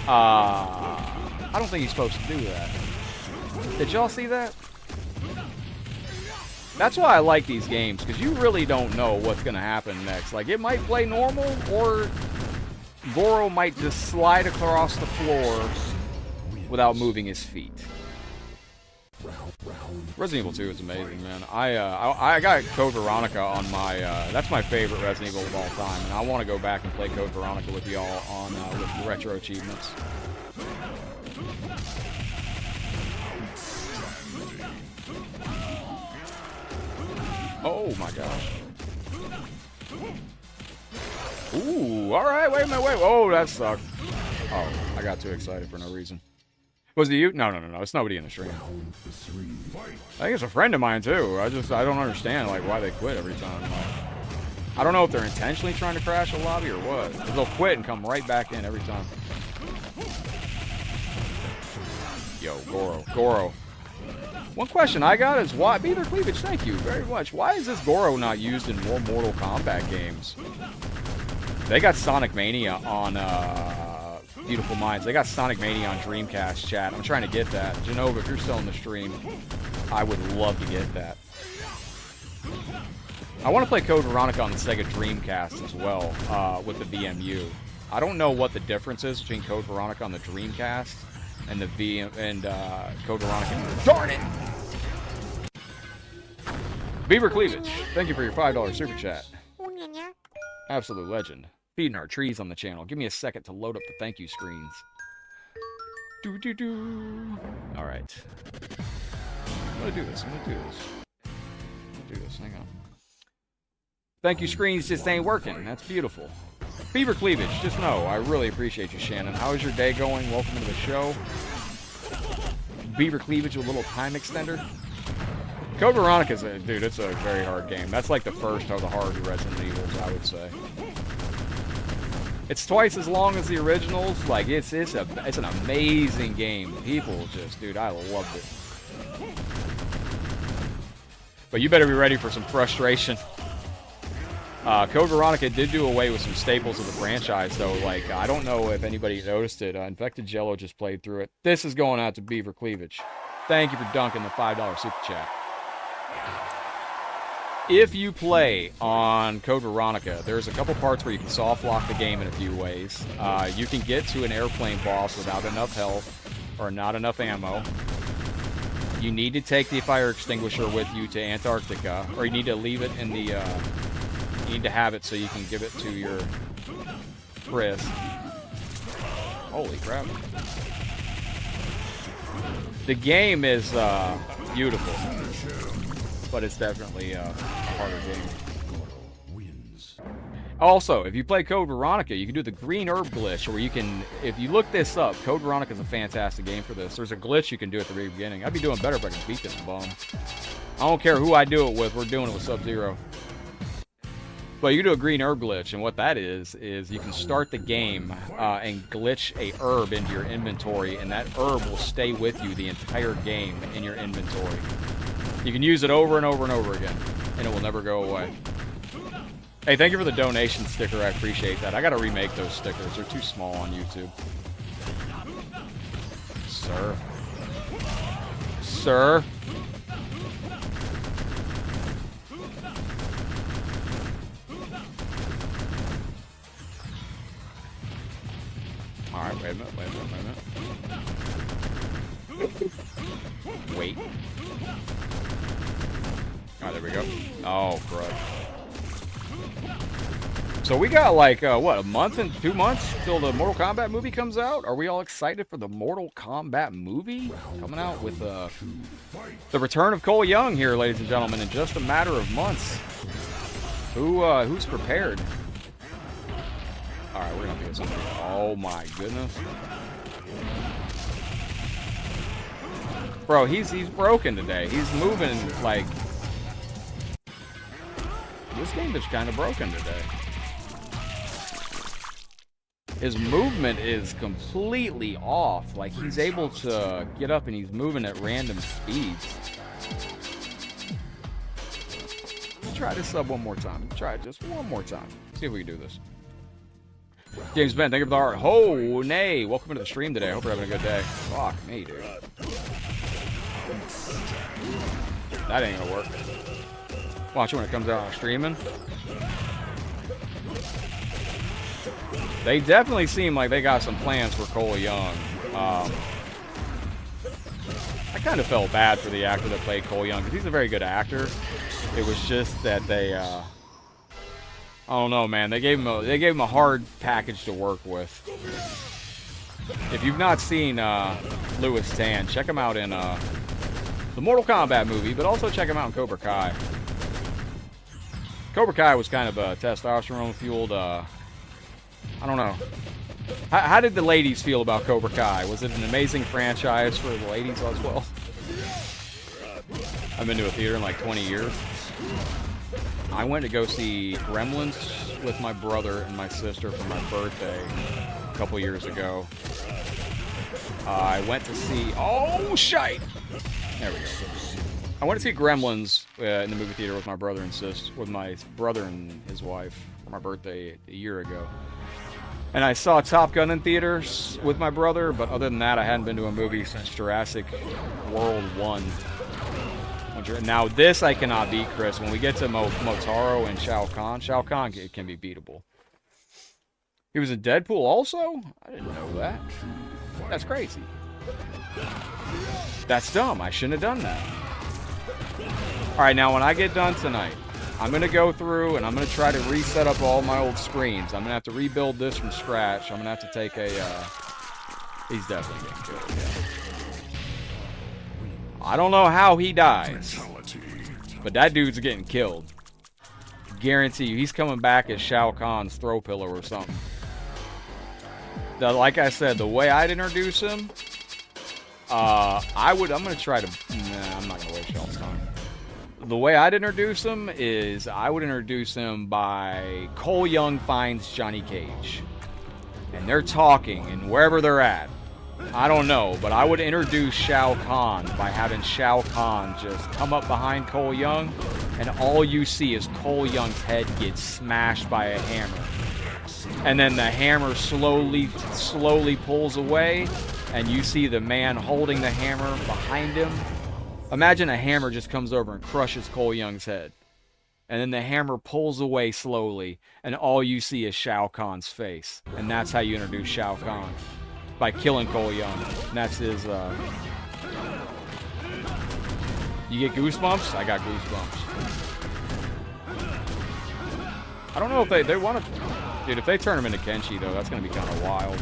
Speaker 1: I don't think he's supposed to do that. Did y'all see that? That's why I like these games, because you really don't know what's going to happen next. Like, it might play normal, or Goro might just slide across the floor without moving his feet. Resident Evil 2 is amazing, man. I got Code Veronica on my... that's my favorite Resident Evil of all time, and I want to go back and play Code Veronica with y'all on with the retro achievements. Oh my gosh. Ooh, alright, wait a minute, wait. Oh, that sucked. Oh, I got too excited for no reason. Was it you? No, it's nobody in the stream. I think it's a friend of mine too. I don't understand like why they quit every time. Like, I don't know if they're intentionally trying to crash a lobby or what. They'll quit and come right back in every time. Yo, Goro. One question I got is why, Beaver Cleavage, thank you very much. Why is this Goro not used in more Mortal Kombat games? They got Sonic Mania on Beautiful Minds. They got Sonic Mania on Dreamcast, chat. I'm trying to get that. Genova, if you're still in the stream, I would love to get that. I want to play Code Veronica on the Sega Dreamcast as well, with the VMU. I don't know what the difference is between Code Veronica on the Dreamcast and the Code Veronica. Darn it! Beaver Cleavage, thank you for your $5 super chat. Absolute legend. Feeding our trees on the channel. Give me a second to load up the thank you screens. All right. I'm gonna do this. Hang on. Thank you screens just ain't working. That's beautiful. Beaver Cleavage, just know, I really appreciate you, Shannon. How is your day going? Welcome to the show. Beaver Cleavage with a little time extender. Code Veronica's dude, it's a very hard game. That's like the first of the hard Resident Evils, I would say. It's twice as long as the originals. Like, it's an amazing game. People just, dude, I loved it. But you better be ready for some frustration. Code Veronica did do away with some staples of the franchise, though. Like, I don't know if anybody noticed it. Infected Jello just played through it. This is going out to Beaver Cleavage. Thank you for dunking the $5 super chat. If you play on Code Veronica, there's a couple parts where you can soft lock the game in a few ways. You can get to an airplane boss without enough health or not enough ammo. You need to take the fire extinguisher with you to Antarctica, or you need to leave it in the, you need to have it so you can give it to your Chris. Holy crap. The game is beautiful, but it's definitely a harder game. Also, if you play Code Veronica, you can do the green herb glitch, where you can, if you look this up, Code Veronica is a fantastic game for this. There's a glitch you can do at the very beginning. I'd be doing better if I could beat this bum. I don't care who I do it with, we're doing it with Sub-Zero. But you can do a green herb glitch, and what that is you can start the game and glitch a herb into your inventory, and that herb will stay with you the entire game in your inventory. You can use it over and over and over again, and it will never go away. Hey, thank you for the donation sticker. I appreciate that. I gotta remake those stickers. They're too small on YouTube. Sir. Sir. Alright, wait a minute. Wait. Oh, there we go. Oh, crud. So we got like, what, a month and 2 months till the Mortal Kombat movie comes out? Are we all excited for the Mortal Kombat movie? Coming out with the return of Cole Young here, ladies and gentlemen, in just a matter of months. Who's prepared? Alright, we're gonna do something. Oh my goodness. Bro, he's broken today. He's moving like... This game is kind of broken today. His movement is completely off. Like, he's able to get up and he's moving at random speeds. Let's try this sub one more time. Try it just one more time. See if we can do this. James Ben, thank you for the heart. Ho, nay. Welcome to the stream today. I hope you're having a good day. Fuck me, dude. That ain't gonna work. Watch it when it comes out on streaming. They definitely seem like they got some plans for Cole Young. I kind of felt bad for the actor that played Cole Young, because he's a very good actor. It was just that they, I don't know, man. They gave him a hard package to work with. If you've not seen Louis Tan, check him out in the Mortal Kombat movie, but also check him out in Cobra Kai. Cobra Kai was kind of a testosterone-fueled, I don't know. How did the ladies feel about Cobra Kai? Was it an amazing franchise for the ladies as well? I've been to a theater in like 20 years. I went to go see Gremlins with my brother and my sister for my birthday a couple years ago. I went to see... Oh, shite! There we go. I went to see Gremlins in the movie theater with my brother and his wife for my birthday a year ago. And I saw Top Gun in theaters with my brother, but other than that, I hadn't been to a movie since Jurassic World 1. Now, this I cannot beat, Chris. When we get to Motaro and Shao Kahn can be beatable. He was in Deadpool also? I didn't know that. That's crazy. That's dumb. I shouldn't have done that. Alright, now when I get done tonight, I'm going to go through and I'm going to try to reset up all my old screens. I'm going to have to rebuild this from scratch. I'm going to have to take a... He's definitely getting killed, yeah. I don't know how he dies, but that dude's getting killed. Guarantee you, he's coming back as Shao Kahn's throw pillar or something. Like I said, the way I'd introduce him, I'm going to try to... Nah, I'm not going to waste y'all's time. The way I'd introduce him is I would introduce him by Cole Young finds Johnny Cage. And they're talking, and wherever they're at, I don't know, but I would introduce Shao Kahn by having Shao Kahn just come up behind Cole Young and all you see is Cole Young's head get smashed by a hammer. And then the hammer slowly pulls away, and you see the man holding the hammer behind him. Imagine a hammer just comes over and crushes Cole Young's head. And then the hammer pulls away slowly, and all you see is Shao Kahn's face. And that's how you introduce Shao Kahn, by killing Cole Young. And that's his, You get goosebumps? I got goosebumps. I don't know if they want to... Dude, if they turn him into Kenshi, though, that's going to be kind of wild.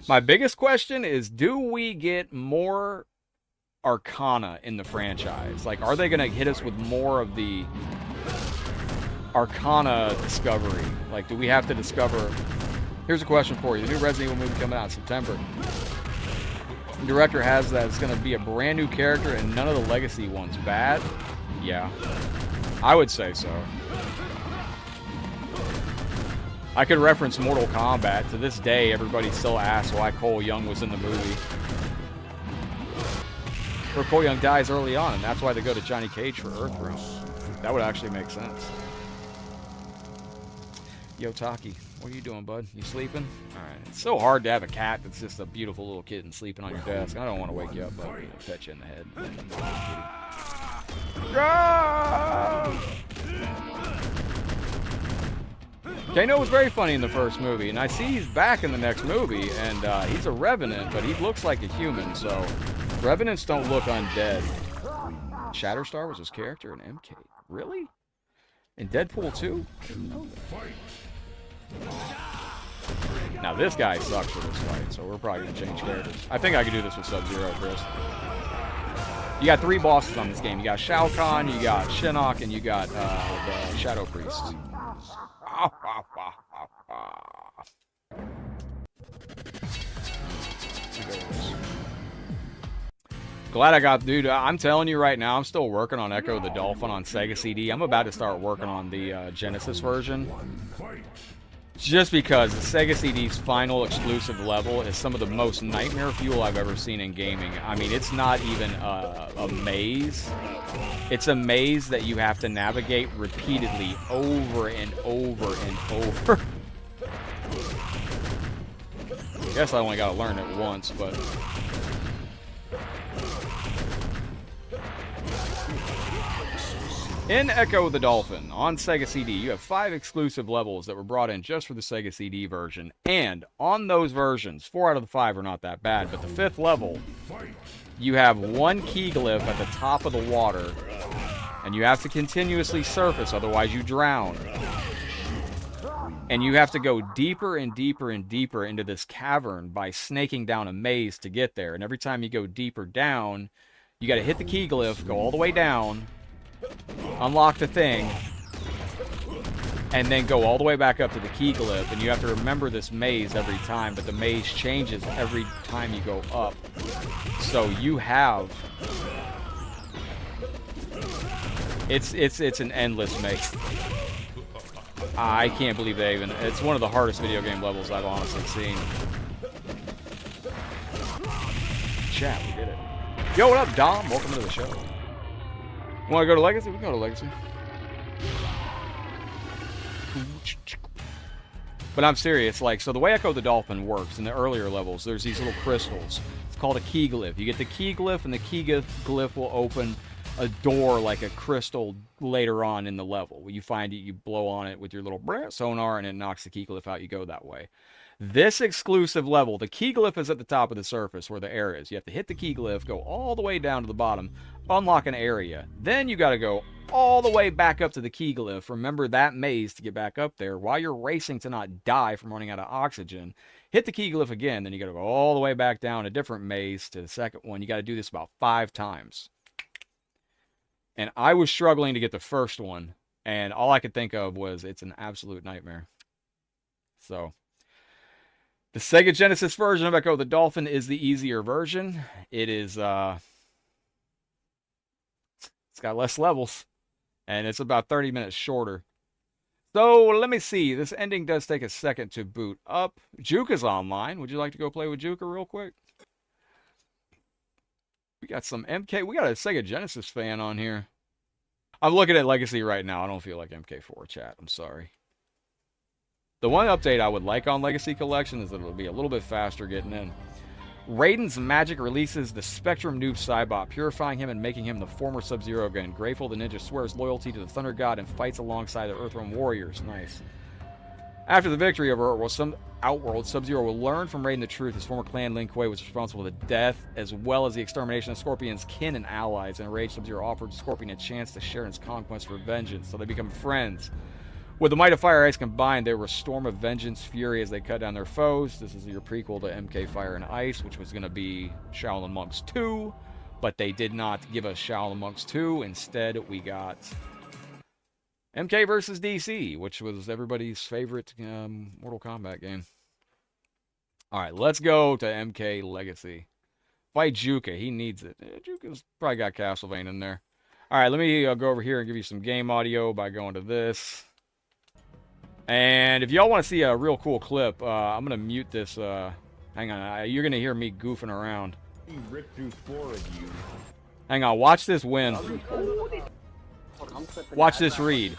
Speaker 1: My biggest question is, do we get more Arcana in the franchise? Like, are they going to hit us with more of the Arcana discovery? Like, do we have to discover... Here's a question for you. The new Resident Evil movie coming out in September. The director has that it's going to be a brand new character and none of the legacy ones. Bad? Yeah. I would say so. I could reference Mortal Kombat. To this day, everybody still asks why Cole Young was in the movie. Or Cole Young dies early on, and that's why they go to Johnny Cage for Earthrealm. That would actually make sense. Yo, Taki, what are you doing, bud? You sleeping? Alright. It's so hard to have a cat that's just a beautiful little kitten sleeping on your desk. I don't want to wake you up, but I'll pet you in the head. Kano was very funny in the first movie, and I see he's back in the next movie, and he's a Revenant, but he looks like a human, so Revenants don't look undead. Shatterstar was his character in MK. Really? In Deadpool 2? I didn't know that. Now this guy sucks for this fight, so we're probably going to change characters. I think I could do this with Sub-Zero, Chris. You got 3 bosses on this game. You got Shao Kahn, you got Shinnok, and you got the Shadow Priest. Glad I got, dude, I'm telling you right now, I'm still working on Echo the Dolphin on Sega CD. I'm about to start working on the Genesis version. Just because the Sega CD's final exclusive level is some of the most nightmare fuel I've ever seen in gaming. I mean, it's not even a maze. It's a maze that you have to navigate repeatedly over and over and over. I guess I only got to learn it once, but... In Echo the Dolphin, on Sega CD, you have 5 exclusive levels that were brought in just for the Sega CD version. And on those versions, 4 out of the 5 are not that bad, but the 5th level, you have 1 key glyph at the top of the water, and you have to continuously surface, otherwise you drown. And you have to go deeper and deeper and deeper into this cavern by snaking down a maze to get there. And every time you go deeper down, you got to hit the key glyph, go all the way down, unlock the thing, and then go all the way back up to the key glyph. And you have to remember this maze every time, but the maze changes every time you go up. So you have... It's an endless maze. I can't believe they even... It's one of the hardest video game levels I've honestly seen. Chat, we did it. Yo, what up, Dom? Welcome to the show. Want to go to Legacy? We can go to Legacy. But I'm serious, like, so the way Echo the Dolphin works in the earlier levels, there's these little crystals. It's called a key glyph. You get the key glyph, and the key glyph will open a door like a crystal later on in the level. When you find it, you blow on it with your little sonar, and it knocks the key glyph out. You go that way. This exclusive level, the key glyph is at the top of the surface where the air is. You have to hit the key glyph, go all the way down to the bottom, unlock an area. Then you got to go all the way back up to the key glyph. Remember that maze to get back up there while you're racing to not die from running out of oxygen. Hit the key glyph again, then you got to go all the way back down a different maze to the second one. You got to do this about 5 times. And I was struggling to get the first one, and all I could think of was it's an absolute nightmare. So... the Sega Genesis version of Echo the Dolphin is the easier version. It is, it's got less levels, and it's about 30 minutes shorter. So, let me see. This ending does take a second to boot up. Juke is online. Would you like to go play with Juke real quick? We got some MK. We got a Sega Genesis fan on here. I'm looking at Legacy right now. I don't feel like MK4 chat. I'm sorry. The one update I would like on Legacy Collection is that it'll be a little bit faster getting in. Raiden's magic releases the Spectrum Noob Cybot, purifying him and making him the former Sub-Zero again. Grateful, the ninja swears loyalty to the Thunder God and fights alongside the Earthrealm warriors. Nice. After the victory over Outworld, Sub-Zero will learn from Raiden the truth. His former clan, Lin Kuei, was responsible for the death as well as the extermination of Scorpion's kin and allies. Enraged, Sub-Zero offered Scorpion a chance to share in his conquest for vengeance, so they become friends. With the might of Fire and Ice combined, they were a storm of vengeance fury as they cut down their foes. This is your prequel to MK Fire and Ice, which was going to be Shaolin Monks 2, but they did not give us Shaolin Monks 2. Instead, we got MK versus DC, which was everybody's favorite Mortal Kombat game. All right, let's go to MK Legacy. Fight Juka. He needs it. Juka's probably got Castlevania in there. All right, let me go over here and give you some game audio by going to this. And if y'all want to see a real cool clip, I'm going to mute this. Hang on. You're going to hear me goofing around.
Speaker 6: He ripped through 4 of you.
Speaker 1: Hang on. Watch this win. Watch this read.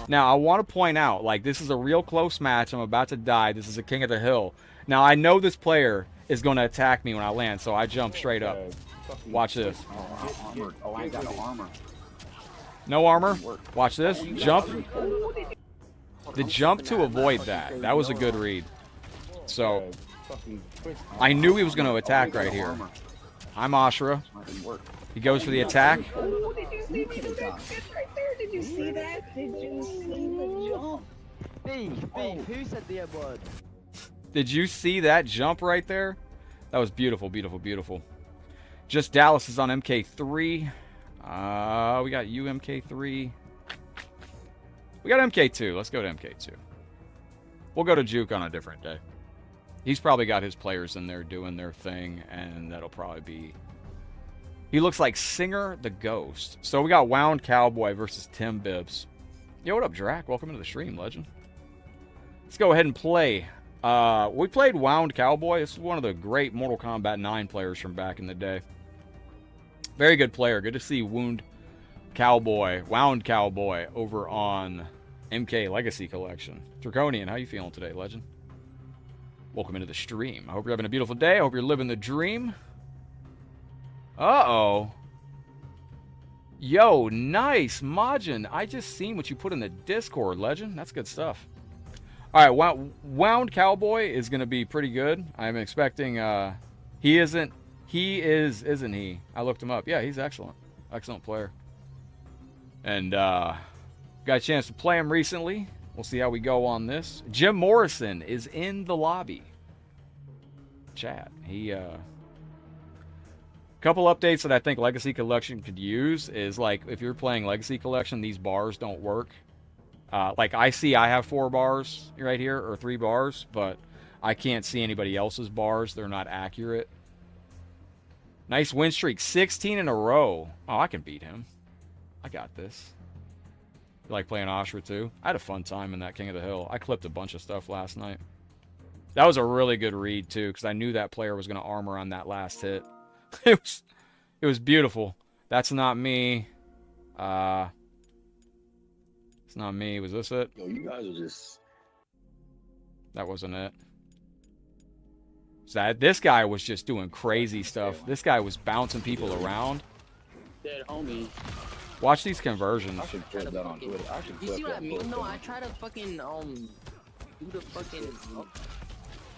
Speaker 1: Now, I want to point out, like, this is a real close match. I'm about to die. This is a King of the Hill. Now, I know this player is going to attack me when I land, so I jump straight up. Watch this.
Speaker 6: Oh, I ain't got no armor.
Speaker 1: No armor. Watch this. Jump. The jump to avoid that. That was a good read. So, I knew he was going to attack right here. I'm Ashura. He goes for the attack.
Speaker 7: Did you see that? Did you see the jump?
Speaker 8: Steve, who said the M word?
Speaker 1: Did you see that jump right there? That was beautiful, beautiful, beautiful. Just Dallas is on MK3. We got UMK3. We got MK2. Let's go to MK2. We'll go to Juke on a different day. He's probably got his players in there doing their thing, and that'll probably be... He looks like Singer the Ghost. So we got Wound Cowboy versus Tim Bibbs. Yo, what up, Drac? Welcome into the stream, legend. Let's go ahead and play. We played Wound Cowboy. This is one of the great Mortal Kombat 9 players from back in the day. Very good player. Good to see Wound Cowboy over on MK Legacy Collection. Draconian, how you feeling today, legend? Welcome into the stream. I hope you're having a beautiful day. I hope you're living the dream. Uh-oh. Yo, nice, Majin. I just seen what you put in the Discord, legend. That's good stuff. All right, Wound Cowboy is going to be pretty good. I'm expecting, he isn't he? I looked him up. Yeah, he's excellent. Excellent player. And, got a chance to play him recently. We'll see how we go on this. Jim Morrison is in the lobby. Chat. He, couple updates that I think Legacy Collection could use is, like, if you're playing Legacy Collection, these bars don't work. Like, I have 4 bars right here, or 3 bars, but I can't see anybody else's bars. They're not accurate. Nice win streak. 16 in a row. Oh, I can beat him. I got this. You like playing Ashra, too? I had a fun time in that King of the Hill. I clipped a bunch of stuff last night. That was a really good read, too, because I knew that player was going to armor on that last hit. It was beautiful. That's not me. It's not me. Was this it?
Speaker 6: Yo, you guys are just...
Speaker 1: That wasn't it. So this guy was just doing crazy stuff. This guy was bouncing people around.
Speaker 7: Dead homie.
Speaker 1: Watch these conversions.
Speaker 6: I should put that on Twitter. I should
Speaker 8: You see what I mean? No, I try to fucking, do the fucking...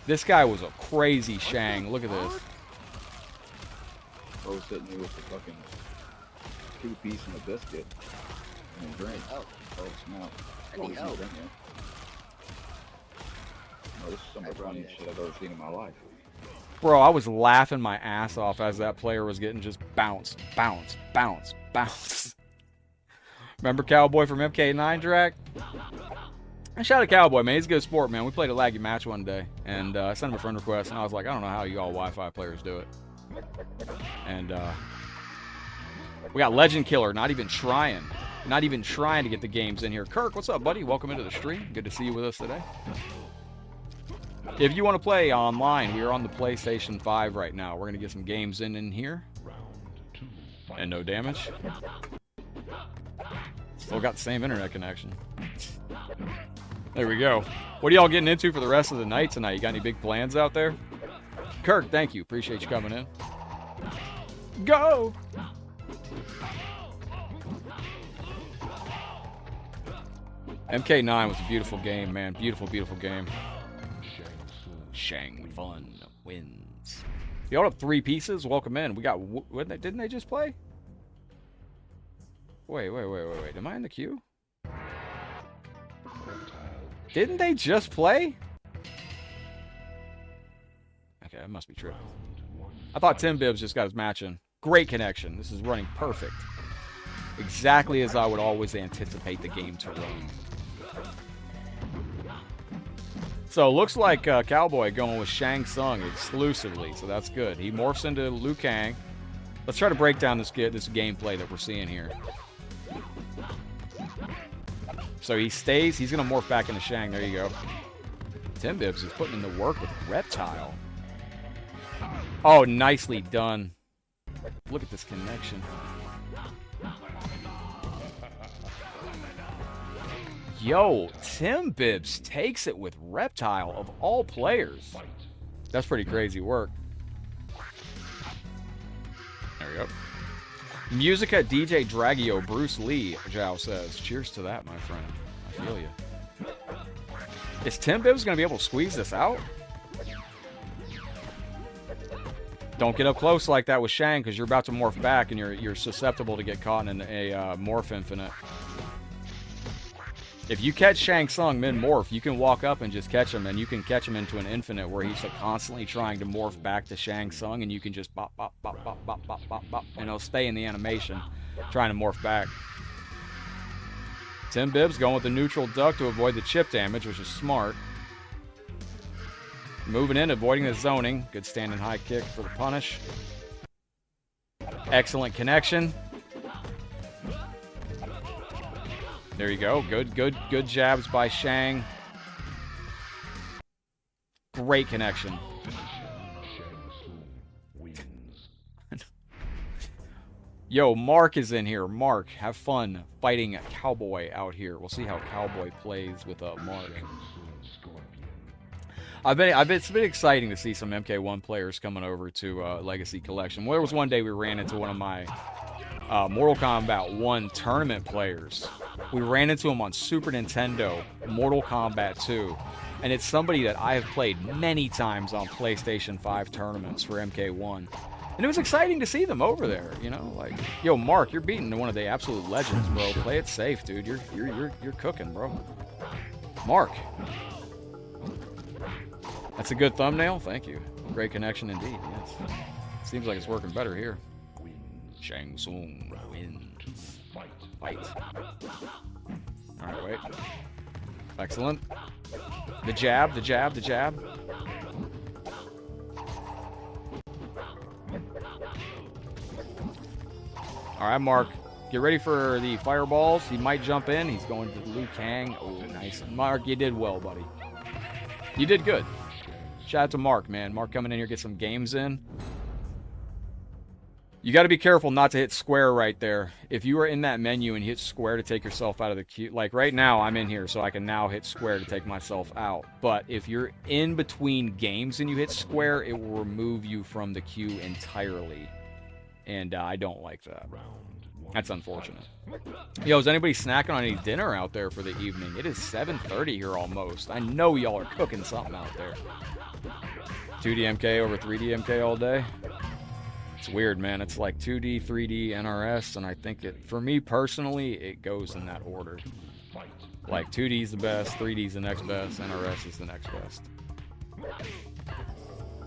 Speaker 1: This guy was a crazy Shang. Look at this.
Speaker 6: Bro sitting here with the fucking 2-piece and a biscuit and a drink. Oh snap.
Speaker 8: I need help.
Speaker 6: No, this is some of the funniest shit I've ever seen in my life.
Speaker 1: Bro, I was laughing my ass off as that player was getting just bounce, bounce, bounce, bounce. Remember Cowboy from MK9, Drac? And shout out to Cowboy, man. He's a good sport, man. We played a laggy match one day, and I sent him a friend request, and I was like, I don't know how you all Wi-Fi players do it. And we got Legend Killer, not even trying to get the games in here. Kirk, what's up, buddy? Welcome into the stream. Good to see you with us today. If you want to play online, we are on the PlayStation 5 right now. We're going to get some games in here. And no damage. Still got the same internet connection. There we go. What are y'all getting into for the rest of the night tonight? You got any big plans out there? Kirk, thank you. Appreciate you coming in. Go! MK9 was a beautiful game, man. Beautiful, beautiful game. Shang Fun wins. Y'all have 3 pieces. Welcome in. We got... Didn't they just play? Wait. Am I in the queue? Didn't they just play? Okay, that must be true. I thought Tim Bibbs just got his match in. Great connection. This is running perfect. Exactly as I would always anticipate the game to run. So, looks like Cowboy going with Shang Tsung exclusively, so that's good. He morphs into Liu Kang. Let's try to break down this gameplay that we're seeing here. So he stays, he's going to morph back into Shang. There you go. Tim Bibbs is putting in the work with Reptile. Oh, nicely done. Look at this connection. Yo, Tim Bibbs takes it with Reptile of all players. That's pretty crazy work. There we go. Musica DJ Dragio Bruce Lee, Zhao says. Cheers to that, my friend. I feel you. Is Tim Bibbs going to be able to squeeze this out? Don't get up close like that with Shang because you're about to morph back and you're susceptible to get caught in a morph infinite. If you catch Shang Tsung mid-morph, you can walk up and just catch him, and you can catch him into an infinite where he's constantly trying to morph back to Shang Tsung, and you can just bop, bop, bop, bop, bop, bop, bop, bop, and he'll stay in the animation trying to morph back. Tim Bibbs going with the neutral duck to avoid the chip damage, which is smart. Moving in, avoiding the zoning. Good standing high kick for the punish. Excellent connection. There you go. Good jabs by Shang. Great connection. Yo, Mark is in here. Mark, have fun fighting a Cowboy out here. We'll see how Cowboy plays with Mark. It's been exciting to see some MK1 players coming over to Legacy Collection. There was one day we ran into one of my Mortal Kombat 1 tournament players. We ran into him on Super Nintendo, Mortal Kombat 2. And it's somebody that I have played many times on PlayStation 5 tournaments for MK1. And it was exciting to see them over there, you know? Like, yo, Mark, you're beating one of the absolute legends, bro. Play it safe, dude. You're cooking, bro. Mark. That's a good thumbnail. Thank you. Great connection indeed, yes. Seems like it's working better here. Shang Tsung wins. Fight. Alright, wait. Excellent. The jab. Alright, Mark. Get ready for the fireballs. He might jump in. He's going to Liu Kang. Oh, nice. Mark, you did well, buddy. You did good. Shout out to Mark, man. Mark coming in here, get some games in. You got to be careful not to hit square right there. If you are in that menu and you hit square to take yourself out of the queue, like right now I'm in here, so I can now hit square to take myself out. But if you're in between games and you hit square, it will remove you from the queue entirely. And I don't like that. That's unfortunate. Yo, is anybody snacking on any dinner out there for the evening? It is 7:30 here almost. I know y'all are cooking something out there. 2D MK over 3D MK all day. It's weird, man. It's like 2D, 3D, NRS, and I think for me personally, it goes in that order. Like 2D's the best, 3D's the next best, NRS is the next best.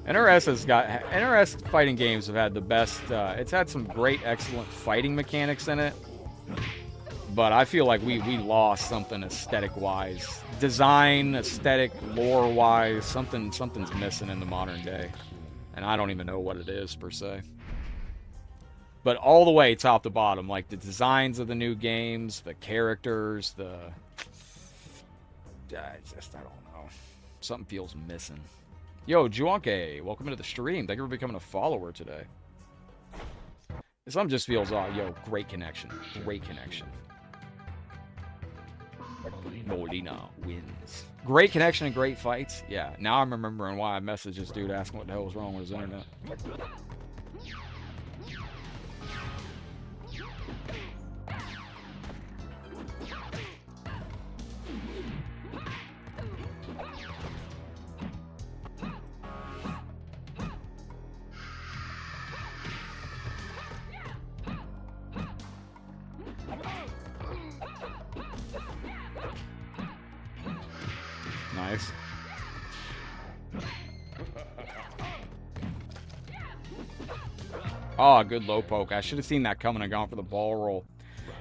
Speaker 1: NRS fighting games have had the best, it's had some great, excellent fighting mechanics in it, but I feel like we lost something aesthetic-wise. Design, aesthetic, lore-wise, something's missing in the modern day, and I don't even know what it is, per se. But all the way top to bottom, like the designs of the new games, the characters, I don't know. Something feels missing. Yo, Juanke, welcome into the stream. Thank you for becoming a follower today. Something just feels off. Yo, great connection. Great connection. Molina wins. Great connection and great fights. Yeah, now I'm remembering why I messaged this dude asking what the hell was wrong with his internet. Nice. Oh, good low poke. I should have seen that coming and gone for the ball roll.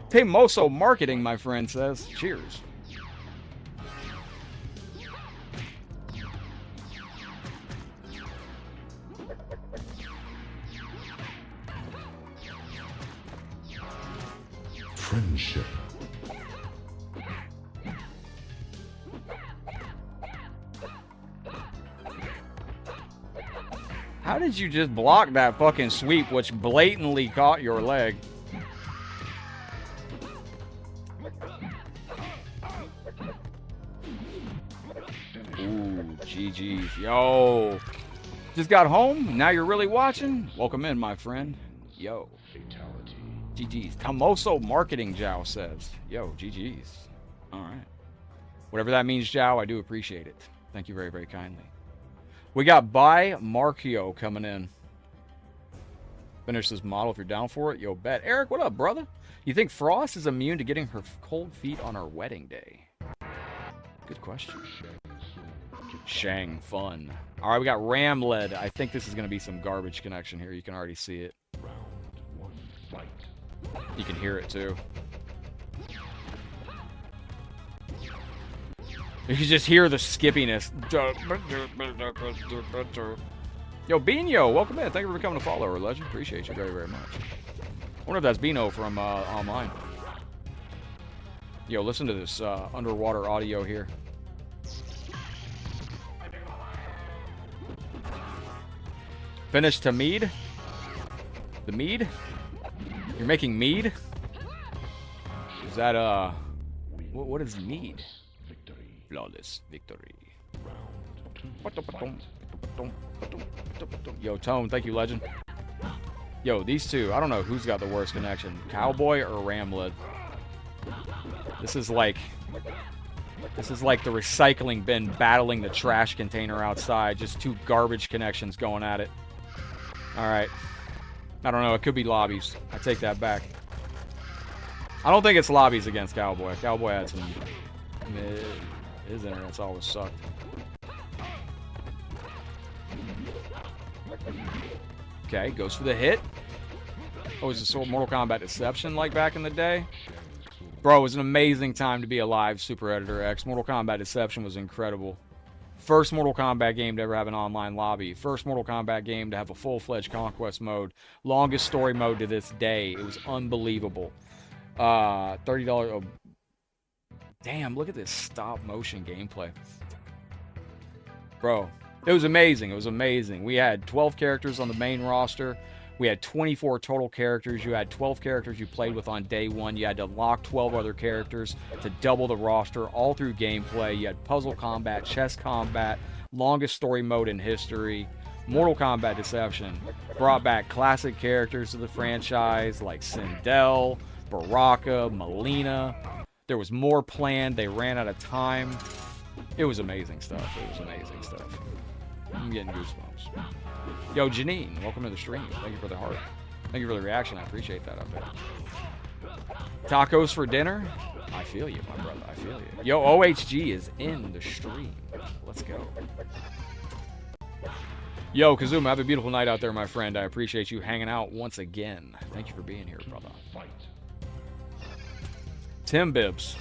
Speaker 1: Temoso Marketing, my friend says. Cheers.
Speaker 5: Friendship.
Speaker 1: How did you just block that fucking sweep, which blatantly caught your leg? Ooh, GG's. Yo. Just got home? Now you're really watching? Welcome in, my friend. Yo. GG's. Tamoso Marketing, Jow says. Yo, GG's. All right. Whatever that means, Jow, I do appreciate it. Thank you very, very kindly. We got By Markio coming in. Finish this model if you're down for it. Yo, bet. Eric, what up, brother? You think Frost is immune to getting her cold feet on her wedding day? Good question. Shang, fun. All right, we got Ramled. I think this is going to be some garbage connection here. You can already see it. You can hear it, too. You can just hear the skippiness. Yo, Bino, welcome in. Thank you for becoming a follower, legend. Appreciate you very, very much. I wonder if that's Bino from online. Yo, listen to this underwater audio here. Finish to mead. The mead? You're making mead? Is that, what is mead? Flawless victory. Yo, Tone, thank you, legend. Yo, these two, I don't know who's got the worst connection. Cowboy or Ramled? This is like the recycling bin battling the trash container outside. Just two garbage connections going at it. Alright. I don't know, it could be lobbies. I take that back. I don't think it's lobbies against Cowboy. Cowboy had some... His internet's always sucked. Okay, goes for the hit. Oh, is this Mortal Kombat Deception like back in the day? Bro, it was an amazing time to be alive, Super Editor X. Mortal Kombat Deception was incredible. First Mortal Kombat game to ever have an online lobby. First Mortal Kombat game to have a full-fledged conquest mode. Longest story mode to this day. It was unbelievable. $30... Oh, damn, look at this stop-motion gameplay. Bro, it was amazing. It was amazing. We had 12 characters on the main roster. We had 24 total characters. You had 12 characters you played with on day one. You had to lock 12 other characters to double the roster all through gameplay. You had puzzle combat, chess combat, longest story mode in history. Mortal Kombat Deception brought back classic characters to the franchise like Sindel, Baraka, Melina. There was more planned. They ran out of time. It was amazing stuff. It was amazing stuff. I'm getting goosebumps. Yo, Janine, welcome to the stream. Thank you for the heart. Thank you for the reaction. I appreciate that up there. Tacos for dinner? I feel you, my brother. I feel you. Yo, OHG is in the stream. Let's go. Yo, Kazuma, have a beautiful night out there, my friend. I appreciate you hanging out once again. Thank you for being here, brother. Tim Bibbs.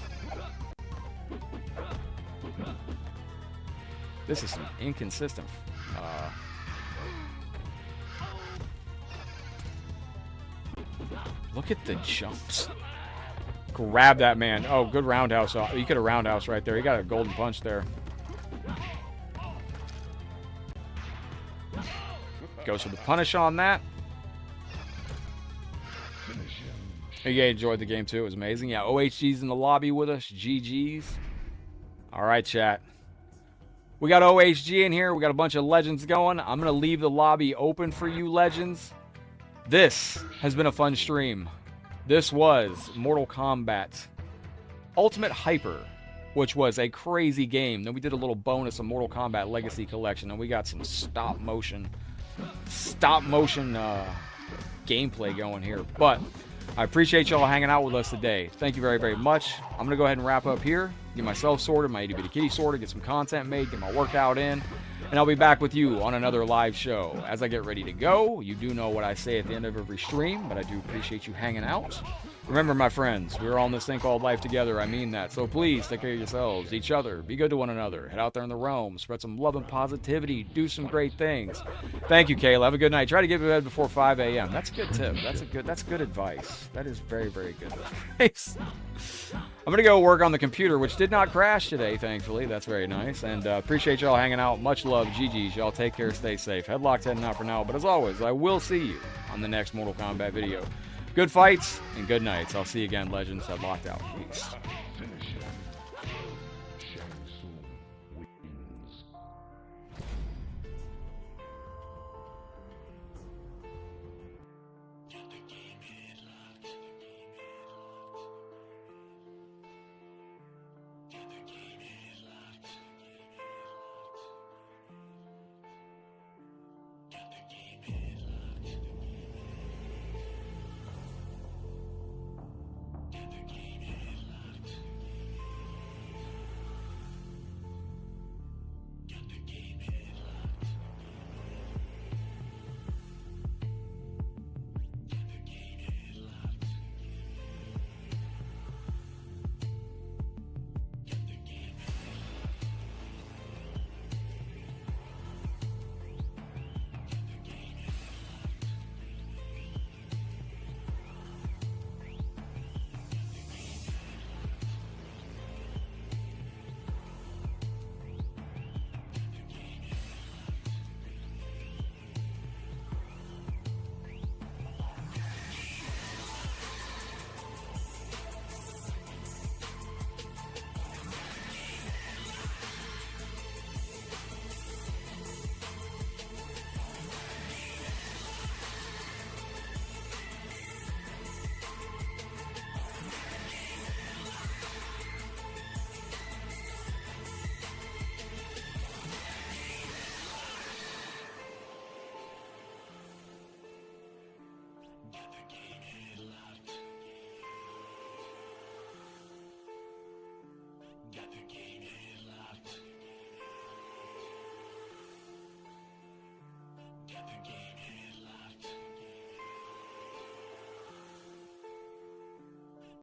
Speaker 1: This is some inconsistent. Look at the jumps. Grab that man. Oh, good roundhouse. You could have roundhouse right there. He got a golden punch there. Goes for the punish on that. You guys enjoyed the game too. It was amazing. Yeah, OHG's in the lobby with us. GG's. All right, chat. We got OHG in here. We got a bunch of legends going. I'm going to leave the lobby open for you legends. This has been a fun stream. This was Mortal Kombat Ultimate Hyper, which was a crazy game. Then we did a little bonus of Mortal Kombat Legacy Collection, and we got some stop motion gameplay going here. But I appreciate y'all hanging out with us today. Thank you very, very much. I'm going to go ahead and wrap up here. Get myself sorted, my itty bitty kitty sorted, get some content made, get my workout in, and I'll be back with you on another live show. As I get ready to go, you do know what I say at the end of every stream, but I do appreciate you hanging out. Remember, my friends, we're all in this thing called life together. I mean that. So please take care of yourselves, each other. Be good to one another. Head out there in the realm. Spread some love and positivity. Do some great things. Thank you, Kayla. Have a good night. Try to get to bed before 5 a.m. That's a good tip. That's good advice. That is very, very good advice. I'm going to go work on the computer, which did not crash today, thankfully. That's very nice. And appreciate y'all hanging out. Much love. GG's. Y'all take care. Stay safe. Headlocked heading out for now. But as always, I will see you on the next Mortal Kombat video. Good fights and good nights. I'll see you again, legends. Headlocked out. Peace.